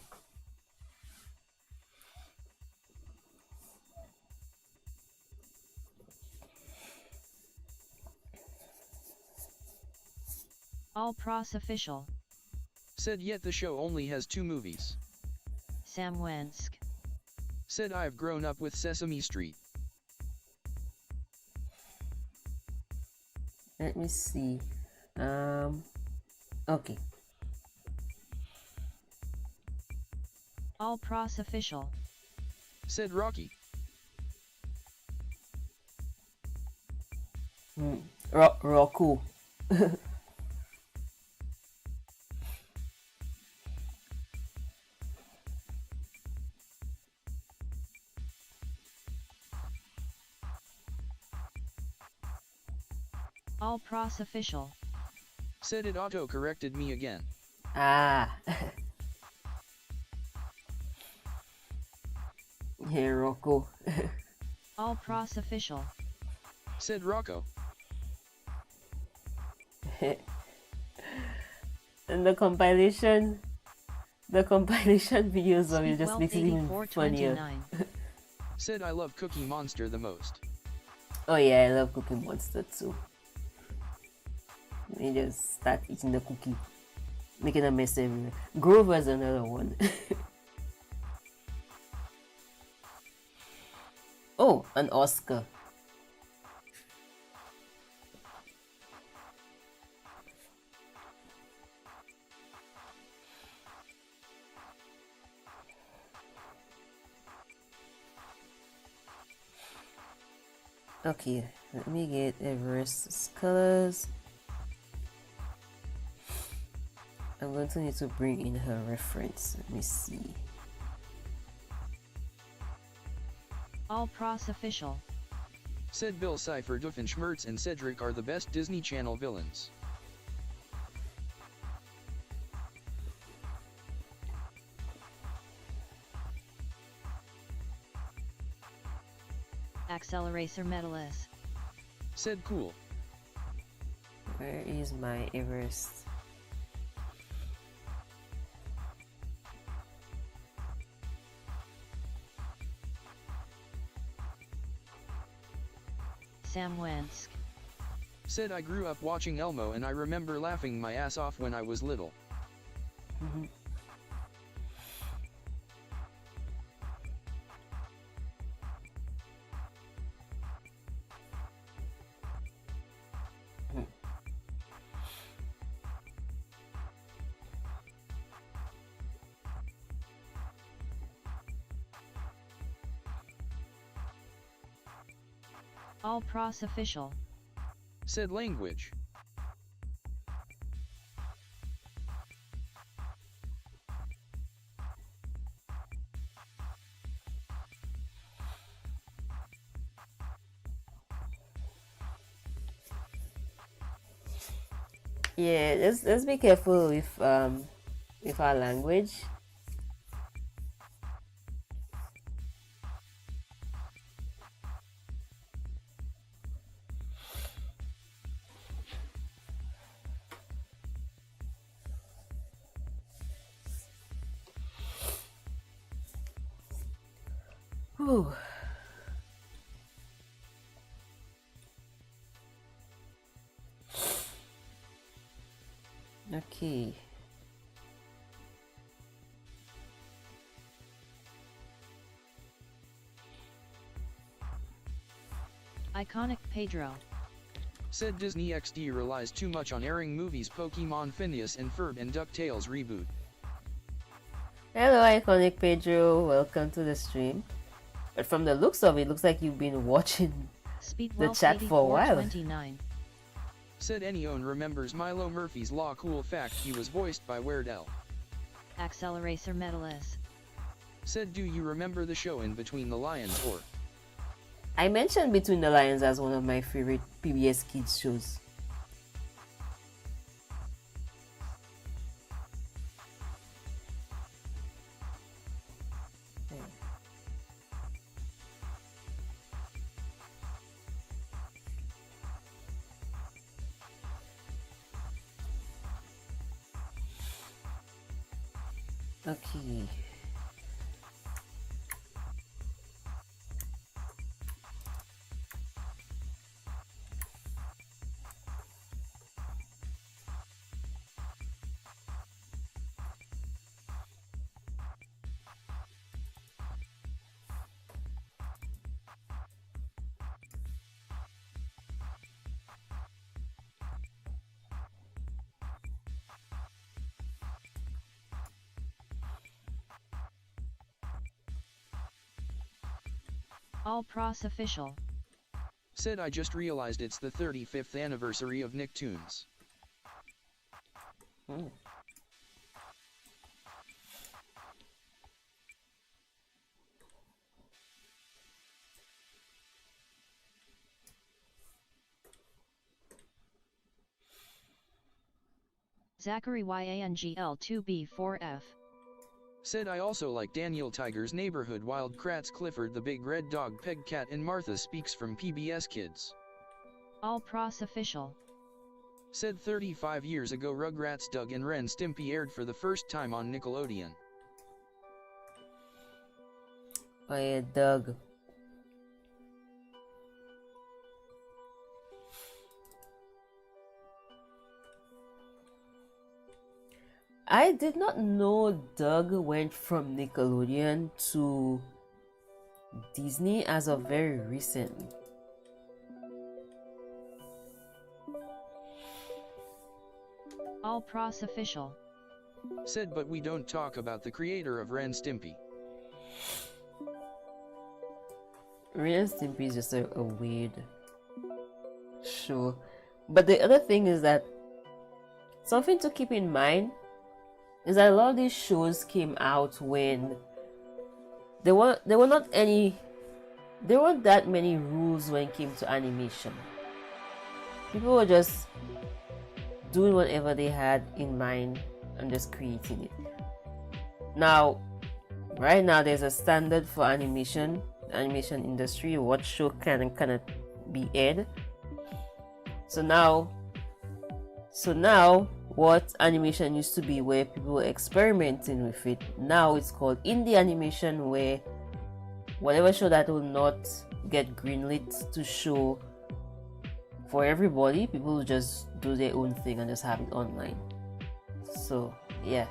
All Pros Official. Said yet the show only has 2 movies. Sam Wensk. Said I've grown up with Sesame Street. Let me see. Okay. All Pros Official. Said Rocky. Roku. All Pros Official. Said it auto-corrected me again. Ah. Here, Rocco. All Pros Official. Said Rocco. And the compilation videos of it just makes it even funnier. Said I love Cookie Monster the most. Oh yeah, I love Cookie Monster too. They just start eating the cookie, making a mess everywhere. Grover's another one. Oh, an Oscar. Okay, let me get Everest's colors. I'm going to need to bring in her reference. Let me see. All Pros Official. Said Bill Cipher, Doofenshmirtz and Cedric are the best Disney Channel villains. Accelerator Medalist. Said cool. Where is my Everest? Sam Wensk. Said I grew up watching Elmo and I remember laughing my ass off when I was little. All Pros Official. Said language. Yeah, let's be careful with our language. Whew. Okay. Iconic Pedro. Said Disney XD relies too much on airing movies Pokemon Phineas and Ferb and DuckTales reboot. Hello, Iconic Pedro. Welcome to the stream. But from the looks of it, looks like you've been watching the chat for a while. Said anyone remembers Milo Murphy's Law. Cool fact, he was voiced by Weird-Al. Accelerator medalist. Said do you remember the show In Between the Lions or? I mentioned Between the Lions as one of my favorite PBS Kids shows. Okay. All Pros official. Said I just realized it's the 35th anniversary of Nicktoons. Hmm. Zachary YANGL2B4F. Said I also like Daniel Tiger's Neighborhood, Wild Kratts, Clifford the Big Red Dog, Peg Cat, and Martha Speaks from PBS Kids. All Pros official. Said 35 years ago Rugrats, Doug and Ren Stimpy aired for the first time on Nickelodeon. Oh yeah, Doug. I did not know Doug went from Nickelodeon to Disney as of very recently. All Pros official. Said but we don't talk about the creator of Ren Stimpy. Ren and Stimpy is just a weird show. But the other thing is that something to keep in mind is that a lot of these shows came out when there weren't that many rules when it came to animation. People were just doing whatever they had in mind and just creating it. Now, right now there's a standard for animation, the animation industry, what show can and cannot be aired. So now what animation used to be where people were experimenting with it, now it's called indie animation, where whatever show that will not get greenlit to show for everybody, people will just do their own thing and just have it online. So yeah.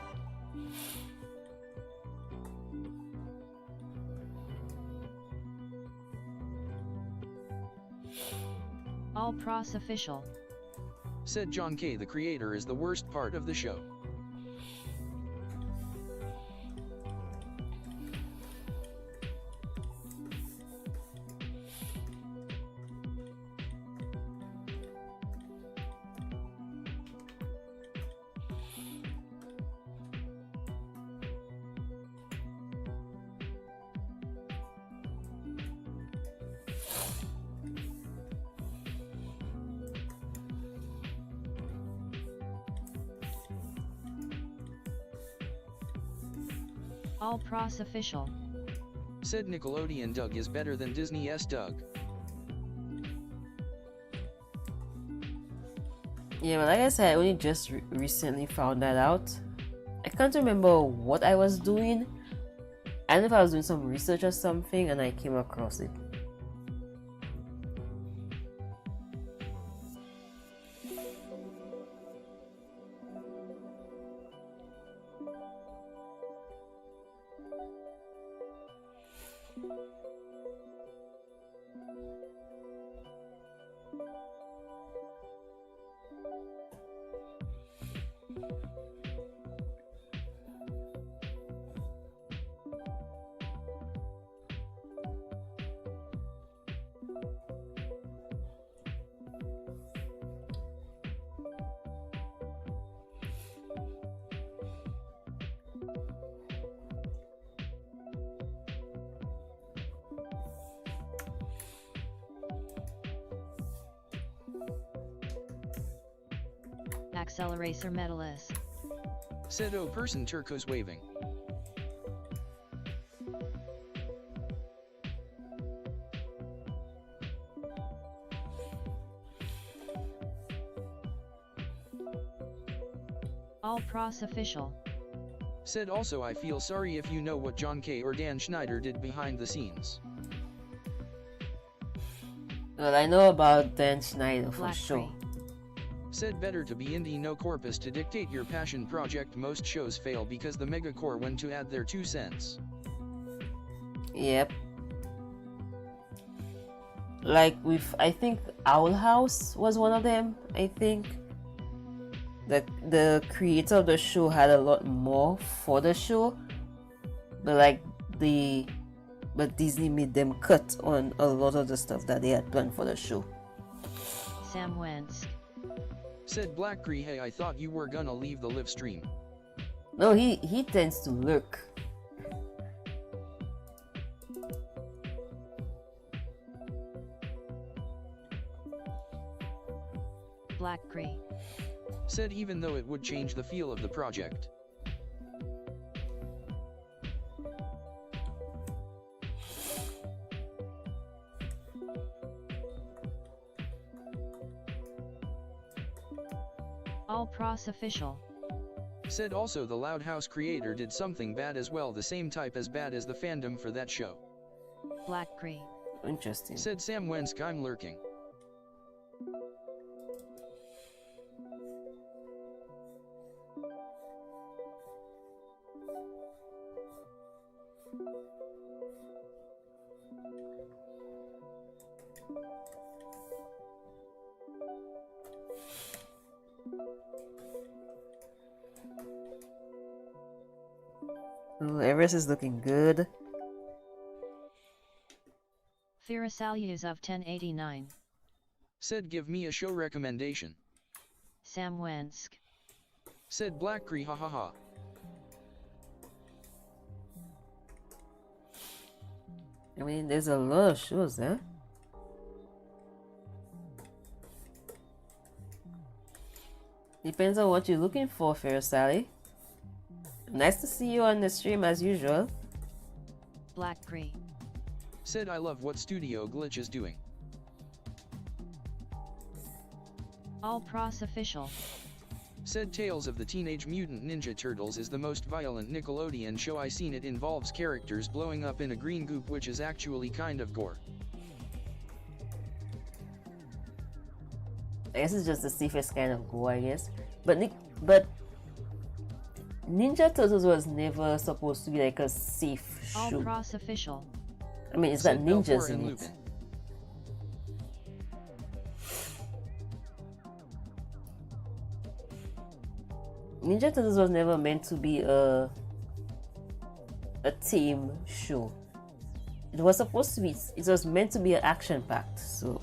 All Pros official. Said John K. The creator is the worst part of the show. All Pros official. Said Nickelodeon Doug is better than Disney's Doug. Yeah, but like I said, I only just recently found that out. I can't remember what I was doing. I don't know if I was doing some research or something and I came across it. XL Racer medalist. Said O person turquoise waving. All Pros official. Said also I feel sorry if you know what John K. or Dan Schneider did behind the scenes. Well, I know about Dan Schneider for Black sure. Cree. Said better to be indie no corpus to dictate your passion project. Most shows fail because the megacore went to add their 2 cents. Yep. Like with, I think Owl House was one of them. I think the creator of the show had a lot more for the show, but Disney made them cut on a lot of the stuff that they had planned for the show. Sam Wensk. Said Black Cree, hey, I thought you were gonna leave the live stream. No, he tends to lurk. Black Cree. Said even though it would change the feel of the project. All Pros official. Said also the Loud House creator did something bad as well, the same type as bad as the fandom for that show. Black Cree. Interesting. Said Sam Wensk, I'm lurking. Oh, Everest is looking good. Firasalia of 1089. Said give me a show recommendation. Sam Wensk. Said Black Cree, ha ha ha. I mean, there's a lot of shows there. Depends on what you're looking for, Fair Sally. Nice to see you on the stream as usual. Black Cree. Said I love what Studio Glitch is doing. All Pros official. Said Tales of the Teenage Mutant Ninja Turtles is the most violent Nickelodeon show I seen. It involves characters blowing up in a green goop, which is actually kind of gore. I guess it's just the safest kind of go, I guess. But Ninja Turtles was never supposed to be like a safe All show. Pros official. I mean, it's got Said ninjas Belfour in and it. Lupin. Ninja Turtles was never meant to be a team show. It was supposed to be. It was meant to be an action packed. So.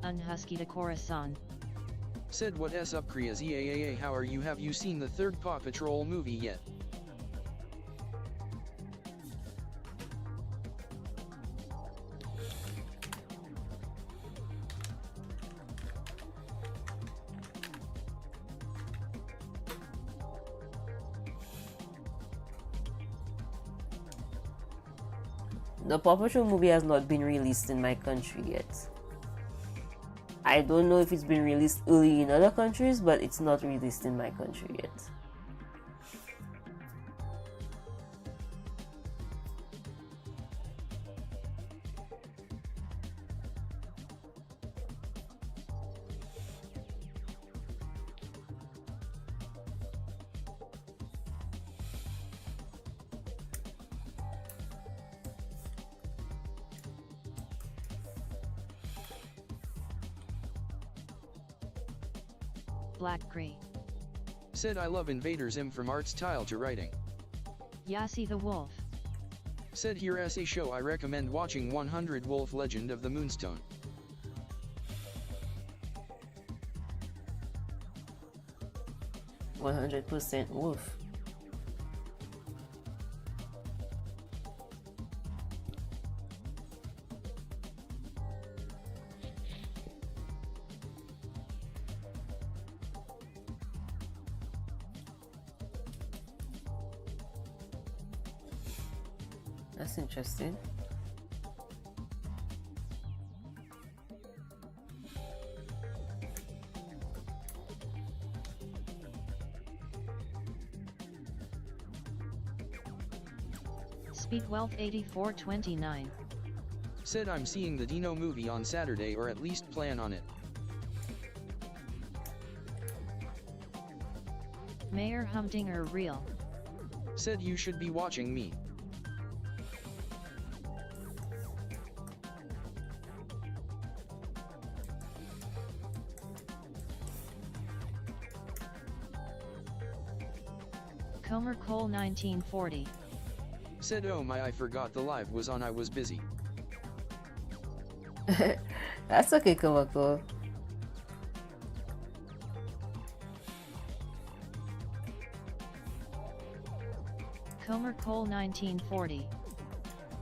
Unhusky to Corazon. Said what s up kreazea, how are you? Have you seen the third Paw Patrol movie yet? The Paw Patrol movie has not been released in my country yet. I don't know if it's been released early in other countries, but it's not released in my country yet. Black Cree. Said I love Invader Zim from art style to writing. Yassi the Wolf. Said here as a show I recommend watching 100 Wolf Legend of the Moonstone. 100% wolf. That's interesting. Speedwealth 8429. Said I'm seeing the Dino movie on Saturday, or at least plan on it. Mayor Humdinger Real. Said you should be watching me. Comer Cole 1940. Said oh my, I forgot the live was on, I was busy. That's okay, Komako. Comer Cole 1940.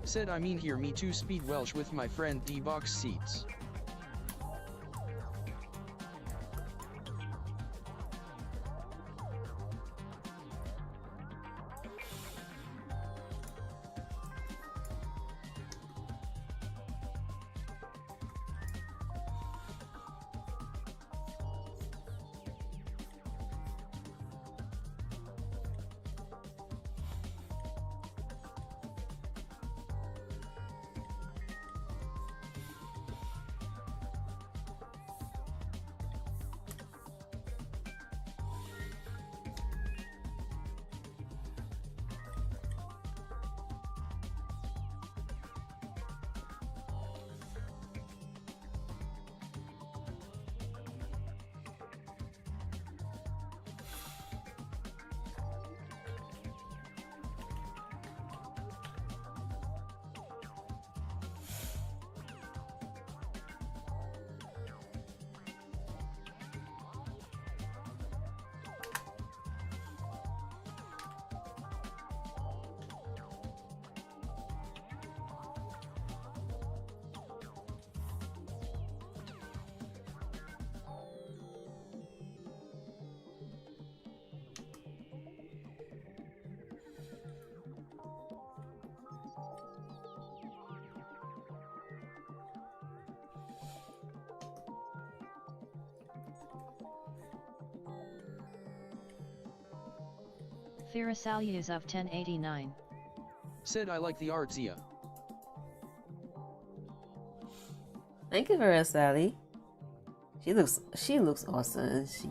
Said I mean here me too, Speed Welsh with my friend D box seats. Therasalus of 1089. Said I like the art, Zia. Thank you very much, Sally. She looks awesome, isn't she?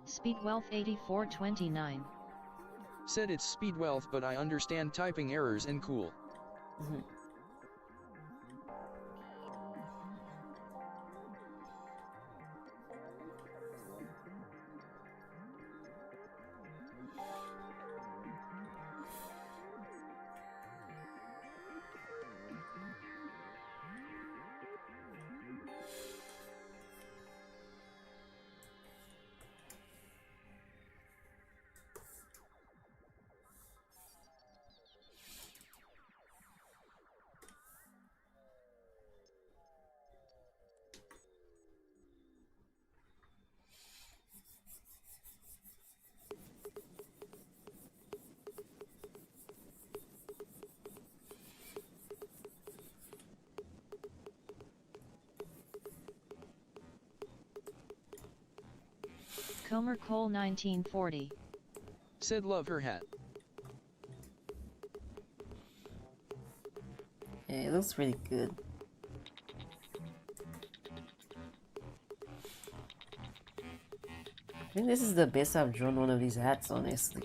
Speedwealth 8429. Said it's Speed Wealth, but I understand typing errors and cool. Comer Cole 1940. Said love her hat. Yeah, it looks really good. I think this is the best I've drawn one of these hats, honestly.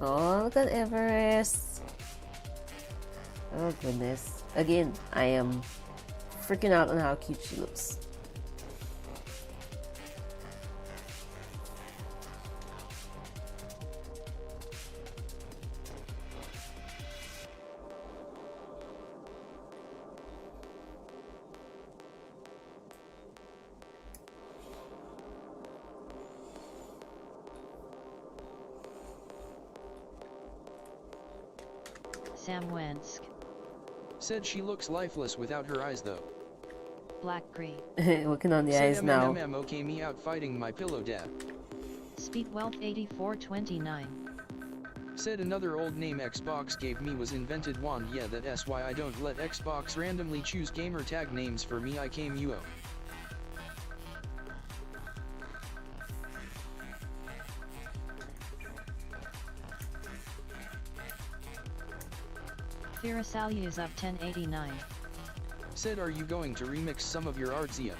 Oh, look at Everest. Oh goodness. Again, I am freaking out on how cute she looks. Samwensk. Said she looks lifeless without her eyes though. Black Cree. Working on the Said eyes now. okay me out fighting my pillow death. Speed Wealth 8429. Said another old name Xbox gave me was invented one. Yeah, that's why I don't let Xbox randomly choose gamer tag names for me. I came UO. Firasalia is up 1089. Said, are you going to remix some of your artsia?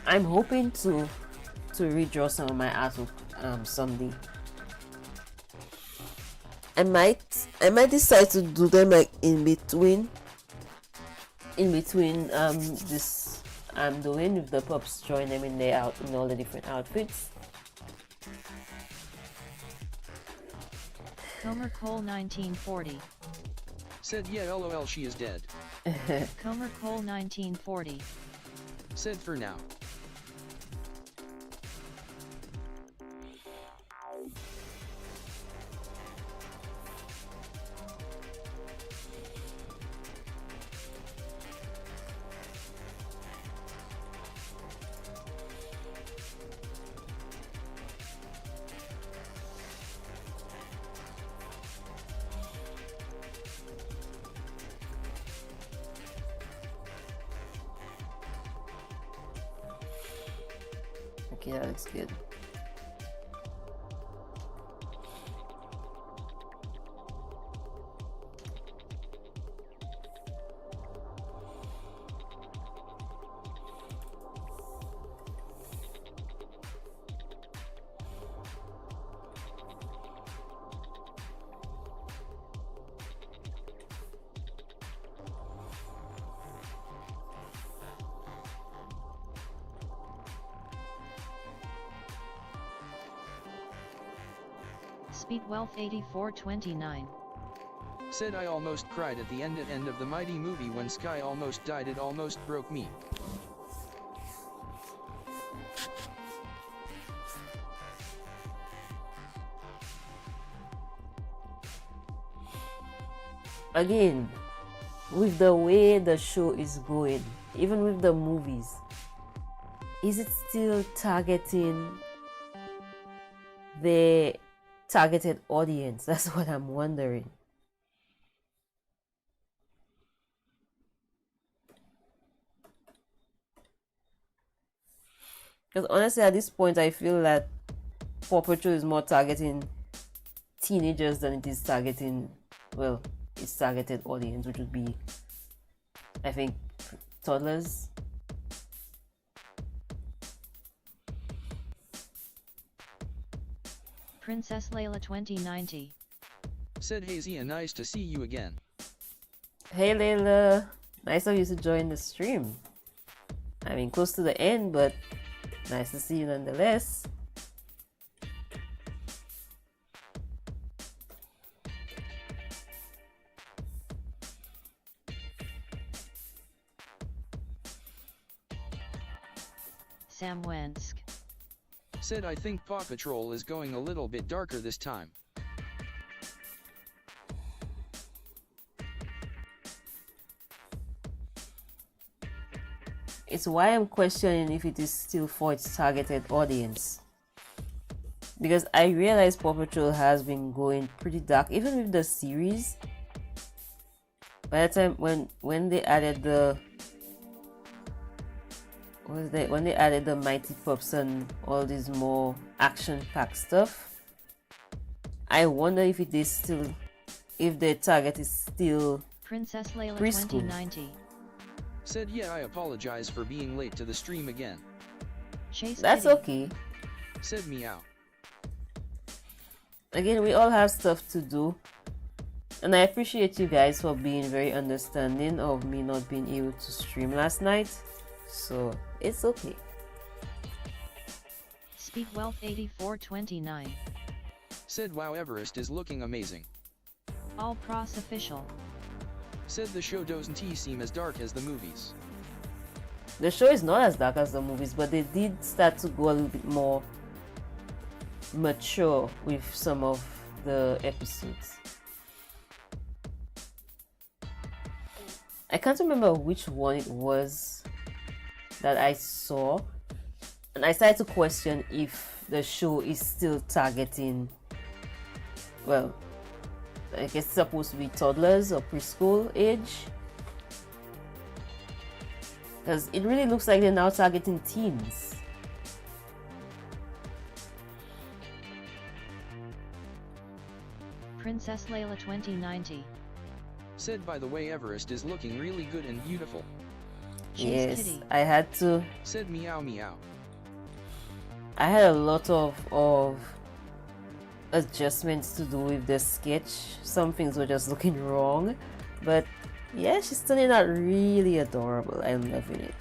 I'm hoping to redraw some of my artwork someday. I might decide to do them like in between this I'm doing with the pups, join them in their out in all the different outfits. Comer Cole 1940. Said, yeah, lol, she is dead. Comer Cole 1940. Said, for now. Okay, that looks good. Speed Wealth 8429. Said, I almost cried at the end of the mighty movie when Sky almost died. It almost broke me. Again, with the way the show is going, even with the movies, is it still targeting the targeted audience? That's what I'm wondering. Because honestly, at this point, I feel that Paw Patrol is more targeting teenagers than it is targeting, well, its targeted audience, which would be, I think, toddlers. Princess Layla 2090. Said, hey Zia, nice to see you again. Hey Layla, nice of you to join the stream. I mean, close to the end, but nice to see you nonetheless. Samwensk. Said, I think Paw Patrol is going a little bit darker this time. It's why I'm questioning if it is still for its targeted audience. Because I realize Paw Patrol has been going pretty dark, even with the series. By the time when they added the when they added the Mighty Pups and all this more action-packed stuff, I wonder if it is still, if the target is still Princess Layla preschool. 2090. Said, yeah, I apologize for being late to the stream again. Chase That's Kitty. okay. Said, meow. again, we all have stuff to do, and I appreciate you guys for being very understanding of me not being able to stream last night, so it's okay. Speedwealth 8429. Said wow, Everest is looking amazing. All Pros official. Said the show doesn't seem as dark as the movies. The show is not as dark as the movies, but they did start to go a little bit more mature with some of the episodes. I can't remember which one it was that I saw, and I started to question if the show is still targeting, well, I guess it's supposed to be toddlers or preschool age, because it really looks like they're now targeting teens. Princess Layla 2090. Said by the way, Everest is looking really good and beautiful. Chase Yes, Kitty. I had to. Said meow meow. I had a lot of adjustments to do with the sketch. Some things were just looking wrong, but yeah, she's turning out really adorable. I'm loving it.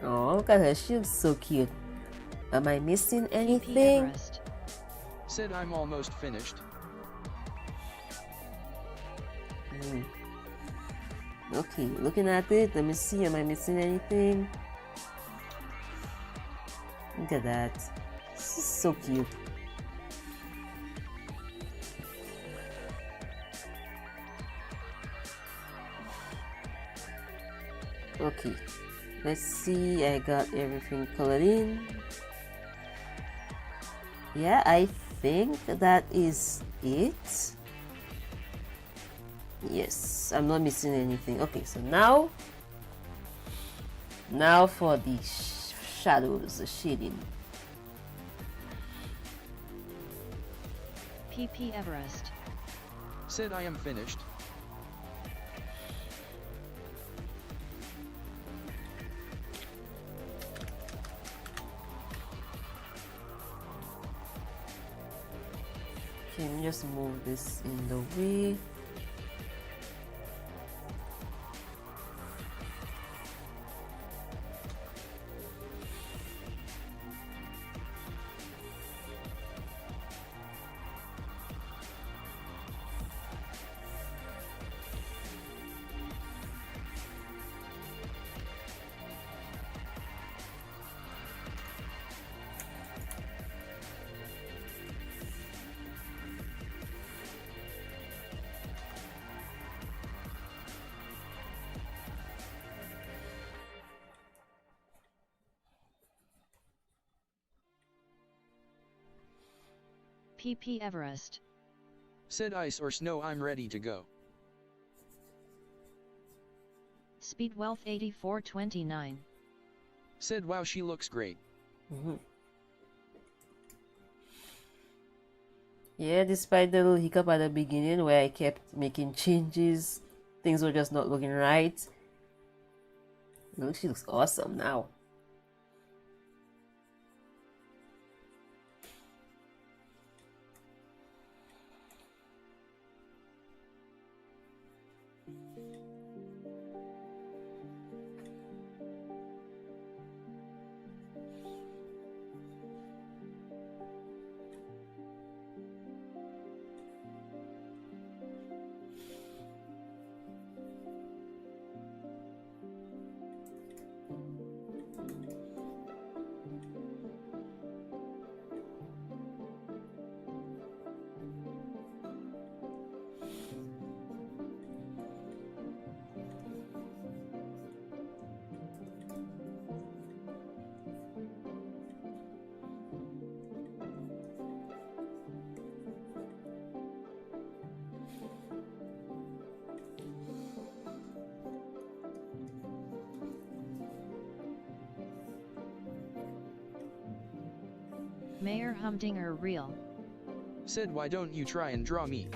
Oh, look at her. She looks so cute. Am I missing PP anything? Everest. Said I'm almost finished. Okay, looking at it. Let me see. Am I missing anything? Look at that. This is so cute. Okay, let's see. I got everything colored in. Yeah, I think that is it. Yes, I'm not missing anything. Okay, so now for the shadows, the shading. PP Everest. Said I am finished. Okay, let me just move this in the way. PP Everest. Said ice or snow, I'm ready to go. Speedwealth 8429. Said wow, she looks great. Yeah, despite the little hiccup at the beginning where I kept making changes, things were just not looking right. Look, she looks awesome now. Mayor Humdinger real. Said why don't you try and draw me?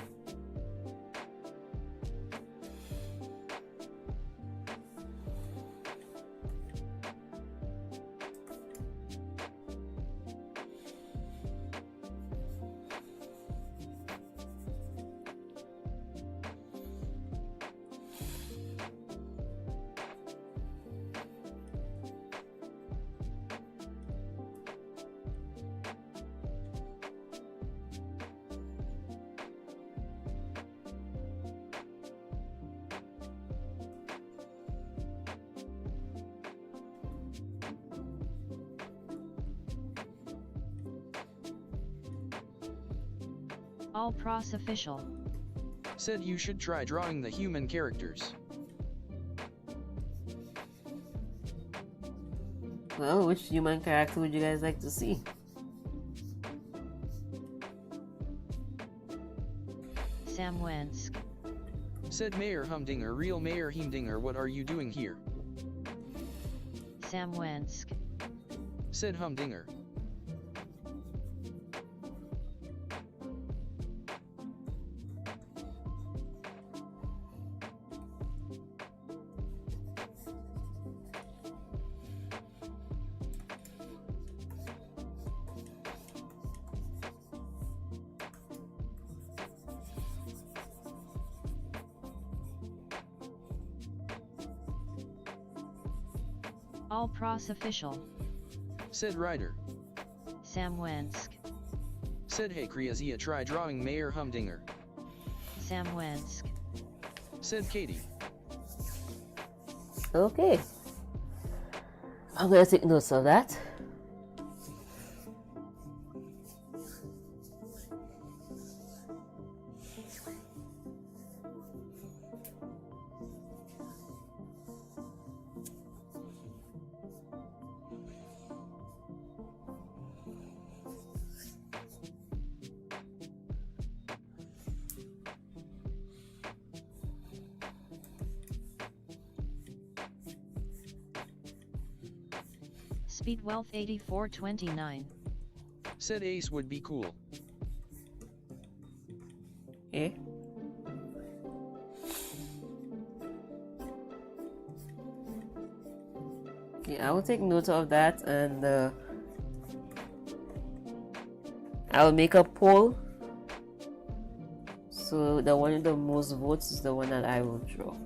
All pros official. Said you should try drawing the human characters. Well, which human character would you guys like to see? Sam Wensk. Said Mayor Humdinger real Mayor Humdinger what are you doing here? Sam Wensk. Said Humdinger. All pros official. Said Ryder. Sam Wensk. Said hey kreazea try drawing Mayor Humdinger. Sam Wensk. Said Katie. Okay. I'm gonna take notes of that. Speed Wealth 8429. Said Ace would be cool. Eh? Okay, I will take note of that, and I will make a poll. So the one with the most votes is the one that I will draw.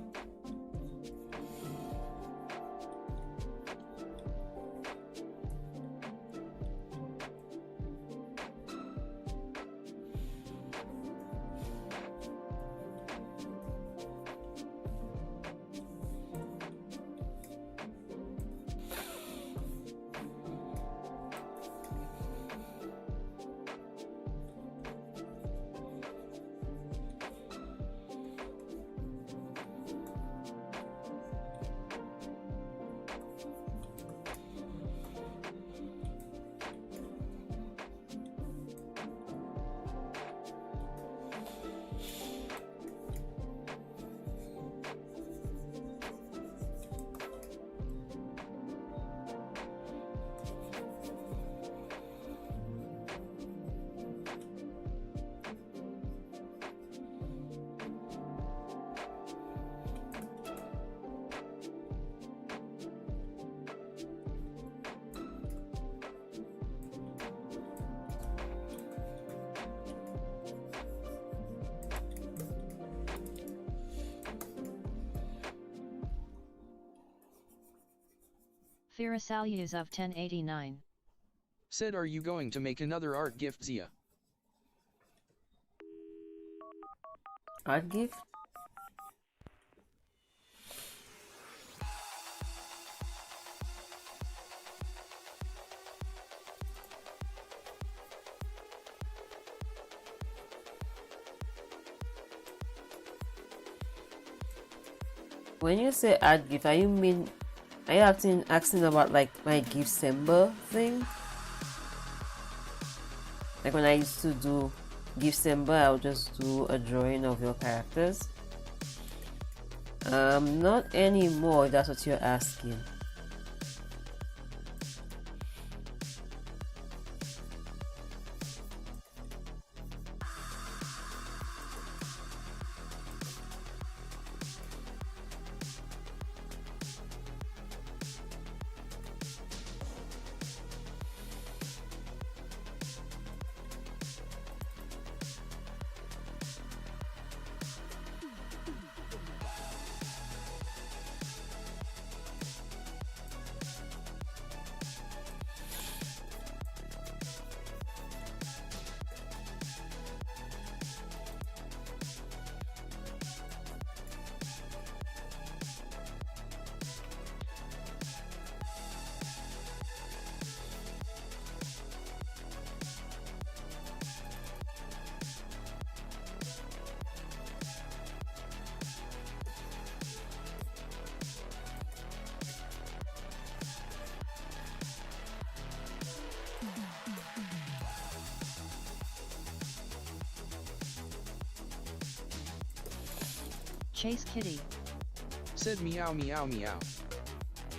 Firasalus of 1089. Said are you going to make another art gift Zia? Art gift? When you say art gift, are you asking about like my Giftember thing? Like when I used to do Giftember, I would just do a drawing of your characters. Not anymore, if that's what you're asking. Chase Kitty. Said meow meow meow.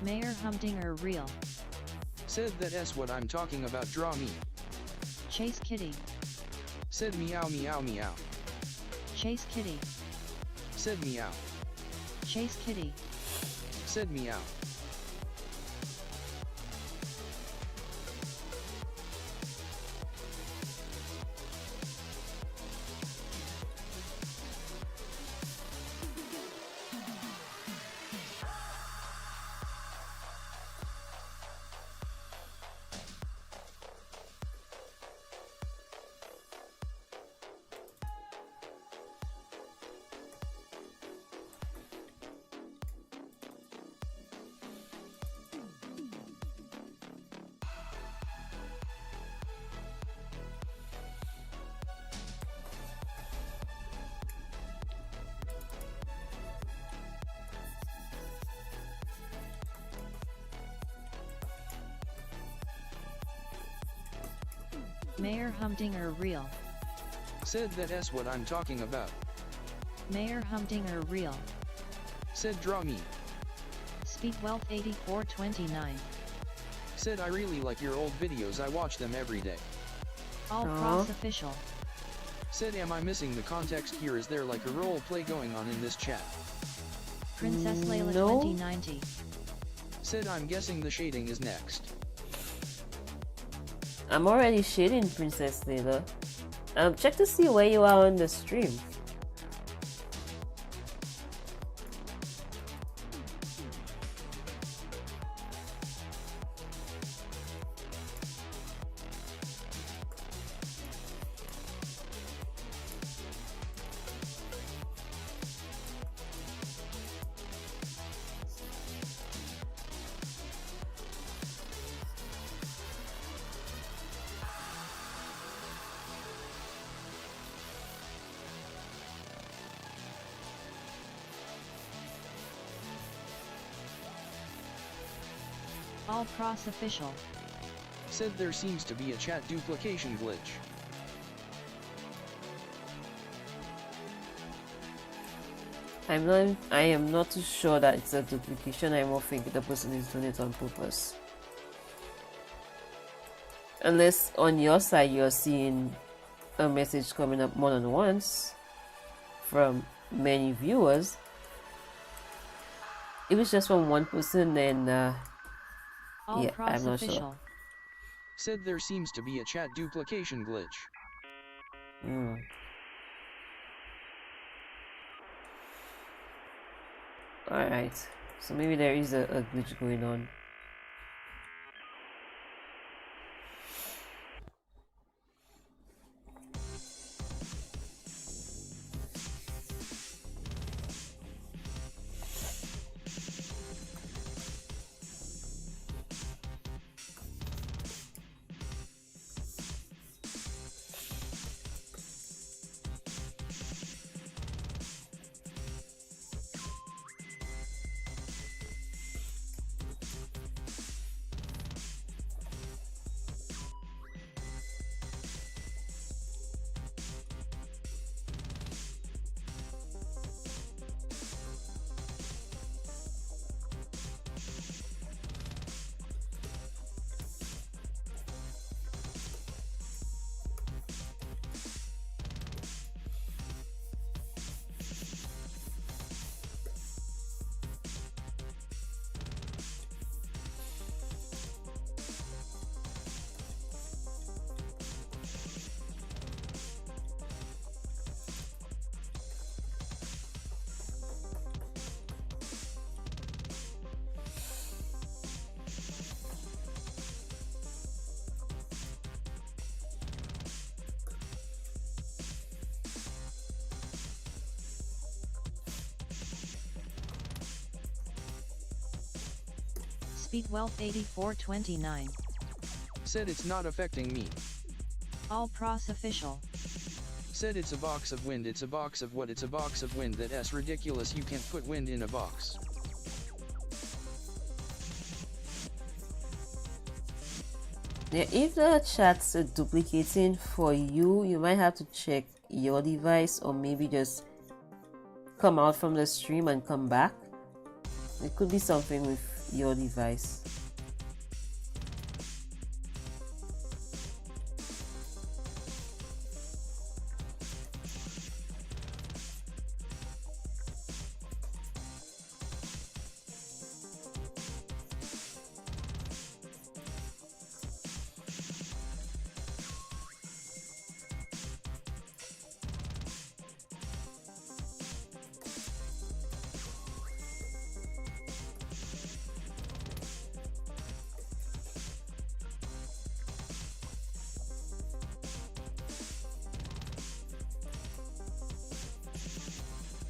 Mayor Humdinger Real. Said that's what I'm talking about, draw me. Chase Kitty. Said meow meow meow. Chase Kitty. Said meow. Chase Kitty. Said meow. Mayor Humdinger Real. Said that's what I'm talking about. Mayor Humdinger Real. Said draw me. Speedwealth 8429. Said I really like your old videos, I watch them every day. All Aw. Cross Official. Said am I missing the context here, is there like a role play going on in this chat? Princess Layla No. 2090. Said I'm guessing the shading is next. I'm already shading Princess Layla. Check to see where you are on the stream. All Cross Official. Said there seems to be a chat duplication glitch. I am not too sure that it's a duplication. I more think the person is doing it on purpose. Unless on your side you're seeing a message coming up more than once from many viewers. If it's just from one person, then All yeah, Cross I'm not Official. sure. Said there seems to be a chat duplication glitch. Alright, so maybe there is a glitch going on. Speedwealth 8429. Said it's not affecting me. All Cross Official. Said it's a box of wind, it's a box of what, it's a box of wind, that's ridiculous, you can't put wind in a box. Yeah, if the chats are duplicating for you, you might have to check your device or maybe just come out from the stream and come back. It could be something with your device.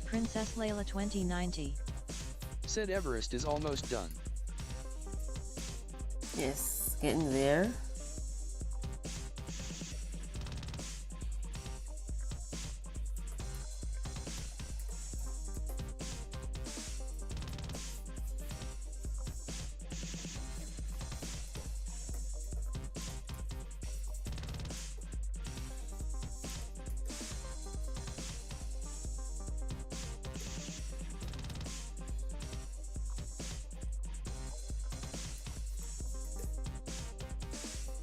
Princess Layla 2090. Said Everest is almost done. Yes, getting there.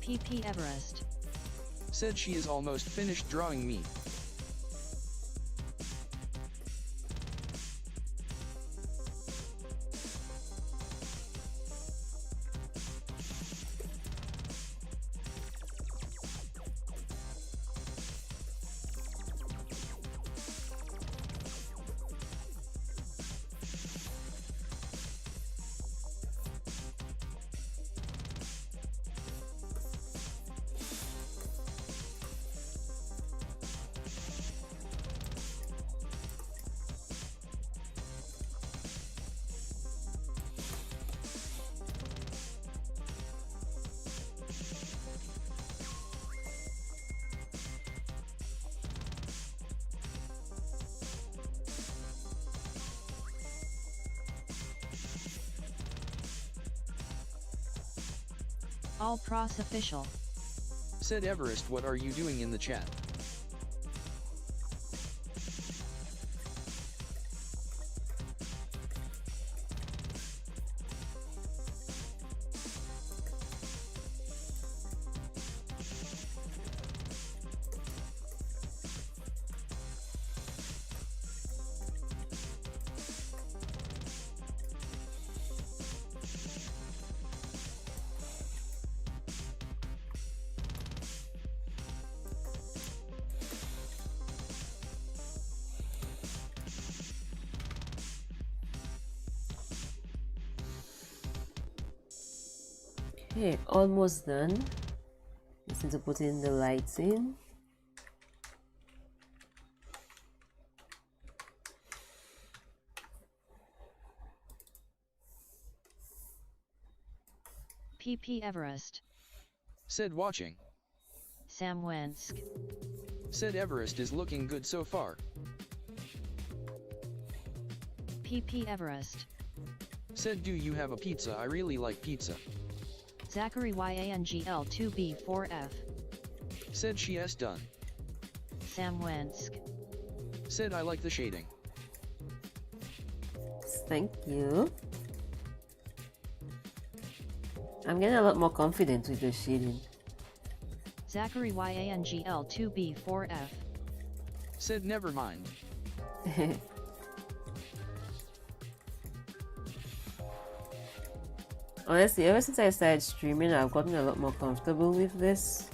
PP Everest. Said she is almost finished drawing me. All Pros Official. Said Everest, what are you doing in the chat? Okay, almost done. Just need to put in the lights in. PP Everest. Said watching. Sam Wensk. Said Everest is looking good so far. PP Everest. Said do you have a pizza? I really like pizza. Zachary YANGL2B4F. Said she is done. Sam Wensk. Said I like the shading. Thank you. I'm getting a lot more confident with the shading. Zachary YANGL2B4F. Said never mind. Honestly, ever since I started streaming, I've gotten a lot more comfortable with this.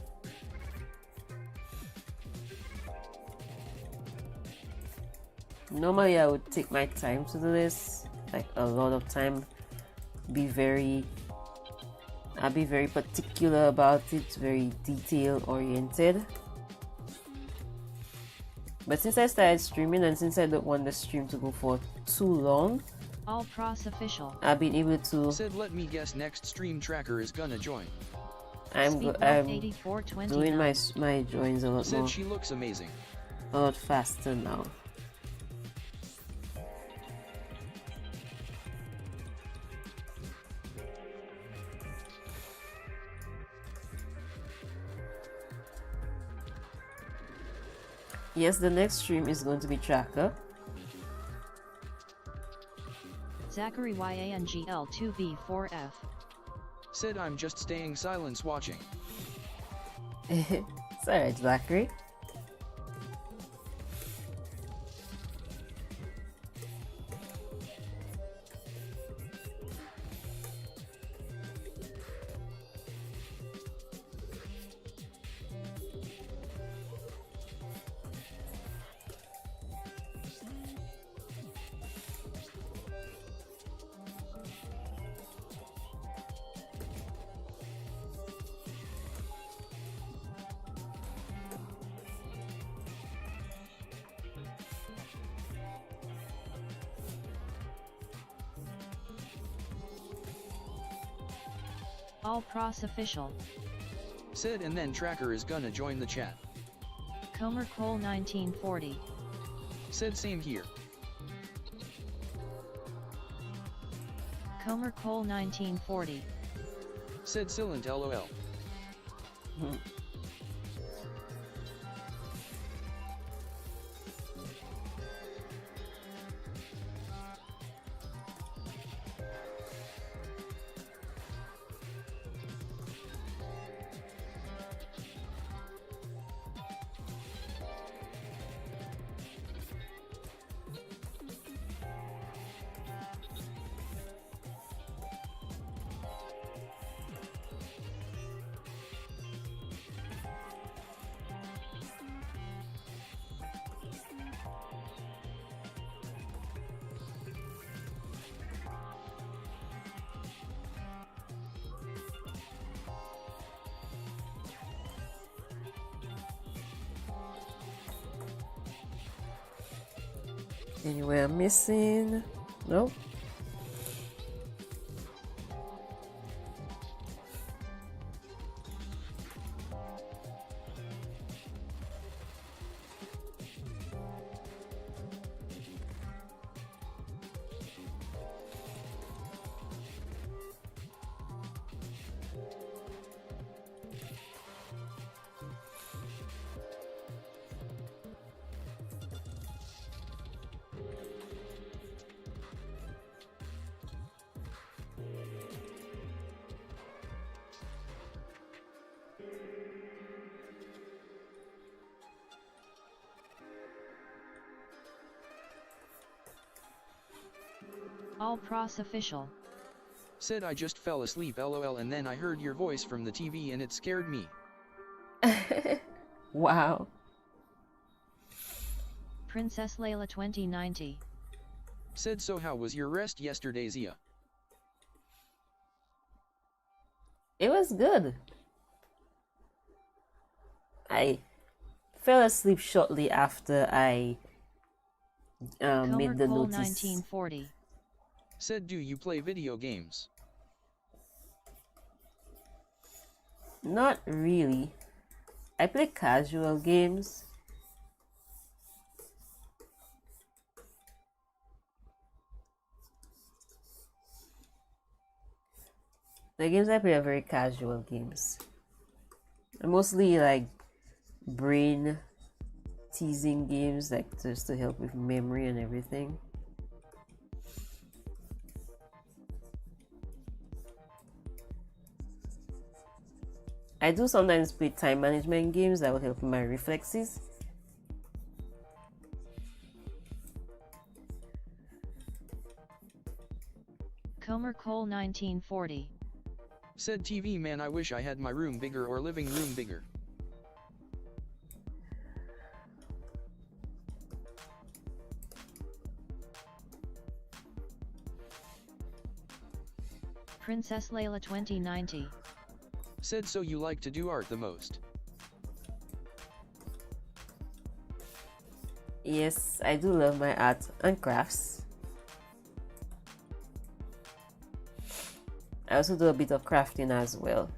Normally, I would take my time to do this, like a lot of time. I'll be very particular about it, very detail oriented. But since I started streaming and since I don't want the stream to go for too long, All Pros Official. I've been able to. Said let me guess next stream tracker is gonna join. I'm doing my drawings a lot Said more, she looks amazing. a lot faster now. Yes, the next stream is going to be tracker. Zachary YANGL2B4F. Said I'm just staying silence watching. It's alright, Zachary. All Pros Official. Said and then Tracker is gonna join the chat. Comer Cole 1940. Said same here. Comer Cole 1940. Said Silent LOL. Anywhere I'm missing? Nope. All Pros Official. Said I just fell asleep LOL and then I heard your voice from the TV and it scared me. Wow. Princess Layla 2090. Said so how was your rest yesterday Zia? It was good. I fell asleep shortly after I made the Cole notice. 1940. Said do you play video games? Not really. I play casual games. The games I play are very casual games. Mostly like brain teasing games, like just to help with memory and everything. I do sometimes play time management games that will help my reflexes. Comer Cole 1940. Said TV man I wish I had my room bigger or living room bigger. Princess Layla 2090. Said so you like to do art the most. Yes, I do love my art and crafts. I also do a bit of crafting as well.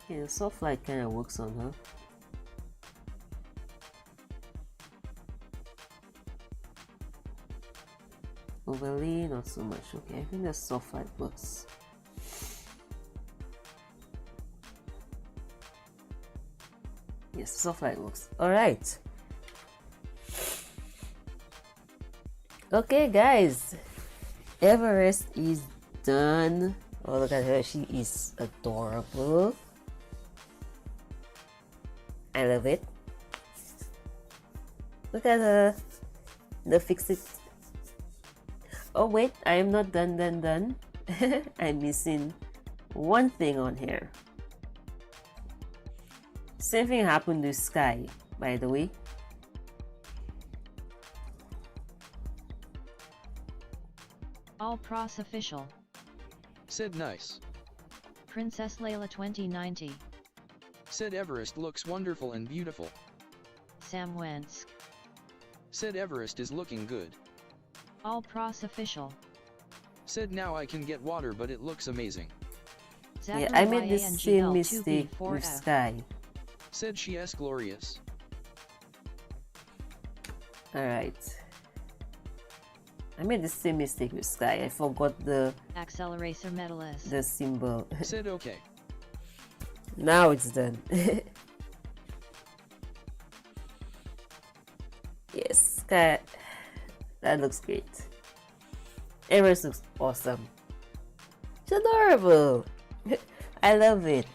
Yeah, the soft light kind of works on her. Overlay, not so much. Okay, I think the soft light works. Yes, soft light works. Alright. Okay, guys. Everest is done. Oh, look at her. She is adorable. I love it. Look at her. The fix it. Oh wait, I am not done. I'm missing one thing on here. Same thing happened with Sky, by the way. All Pros Official. Said nice. Princess Layla 2090. Said Everest looks wonderful and beautiful. Sam Wensk. Said Everest is looking good. All Pros Official. Said now I can get water but it looks amazing. Yeah, I made the same mistake with Sky. Said she is glorious. Alright. I made the same mistake with Sky. I forgot the Accelerator Medalist. the symbol. Said okay. Now it's done. Yes, Sky. That looks great. Everest looks awesome. It's adorable. I love it.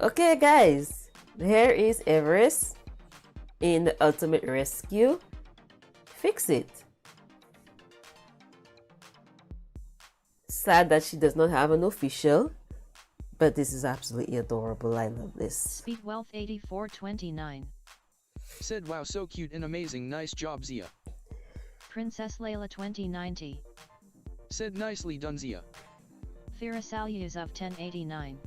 Okay, guys. Here is Everest in the Ultimate Rescue. Fix it. Sad that she does not have an official, but this is absolutely adorable. I love this. Speed Wealth 8429. Said wow, so cute and amazing, nice job Zia. Princess Layla 2090. Said nicely done Zia. Firasalus of 1089.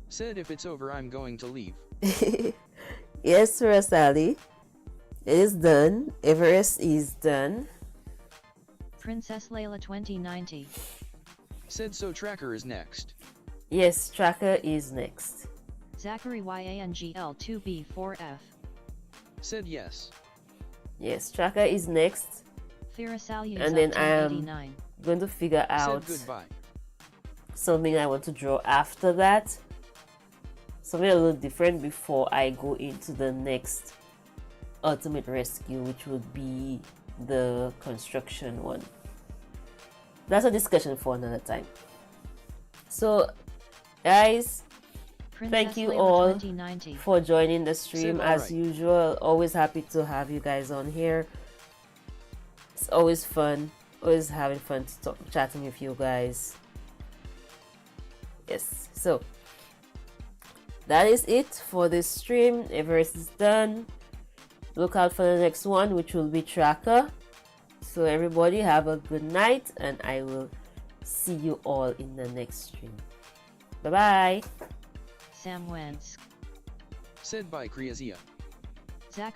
Said if it's over I'm going to leave. Yes, Rosali. It is done. Everest is done. Princess Layla 2090. Said so Tracker is next. Yes, Tracker is next. Zachary YANGL2B4F. Said yes. Yes, Tracker is next. Firasalus And of then I am 1089. going to figure out Said goodbye. something I want to draw after that. Something a little different before I go into the next Ultimate Rescue, which would be the construction one. That's a discussion for another time. So, guys, thank you Layla all 2090. for joining the stream. Said As alright. usual, always happy to have you guys on here. It's always fun, always having fun to talk, chatting with you guys. Yes, so that is it for this stream. Everest is done. Look out for the next one, which will be Tracker. So everybody have a good night, and I will see you all in the next stream. Bye bye. Sam Wensk. Said by kreazea. Zach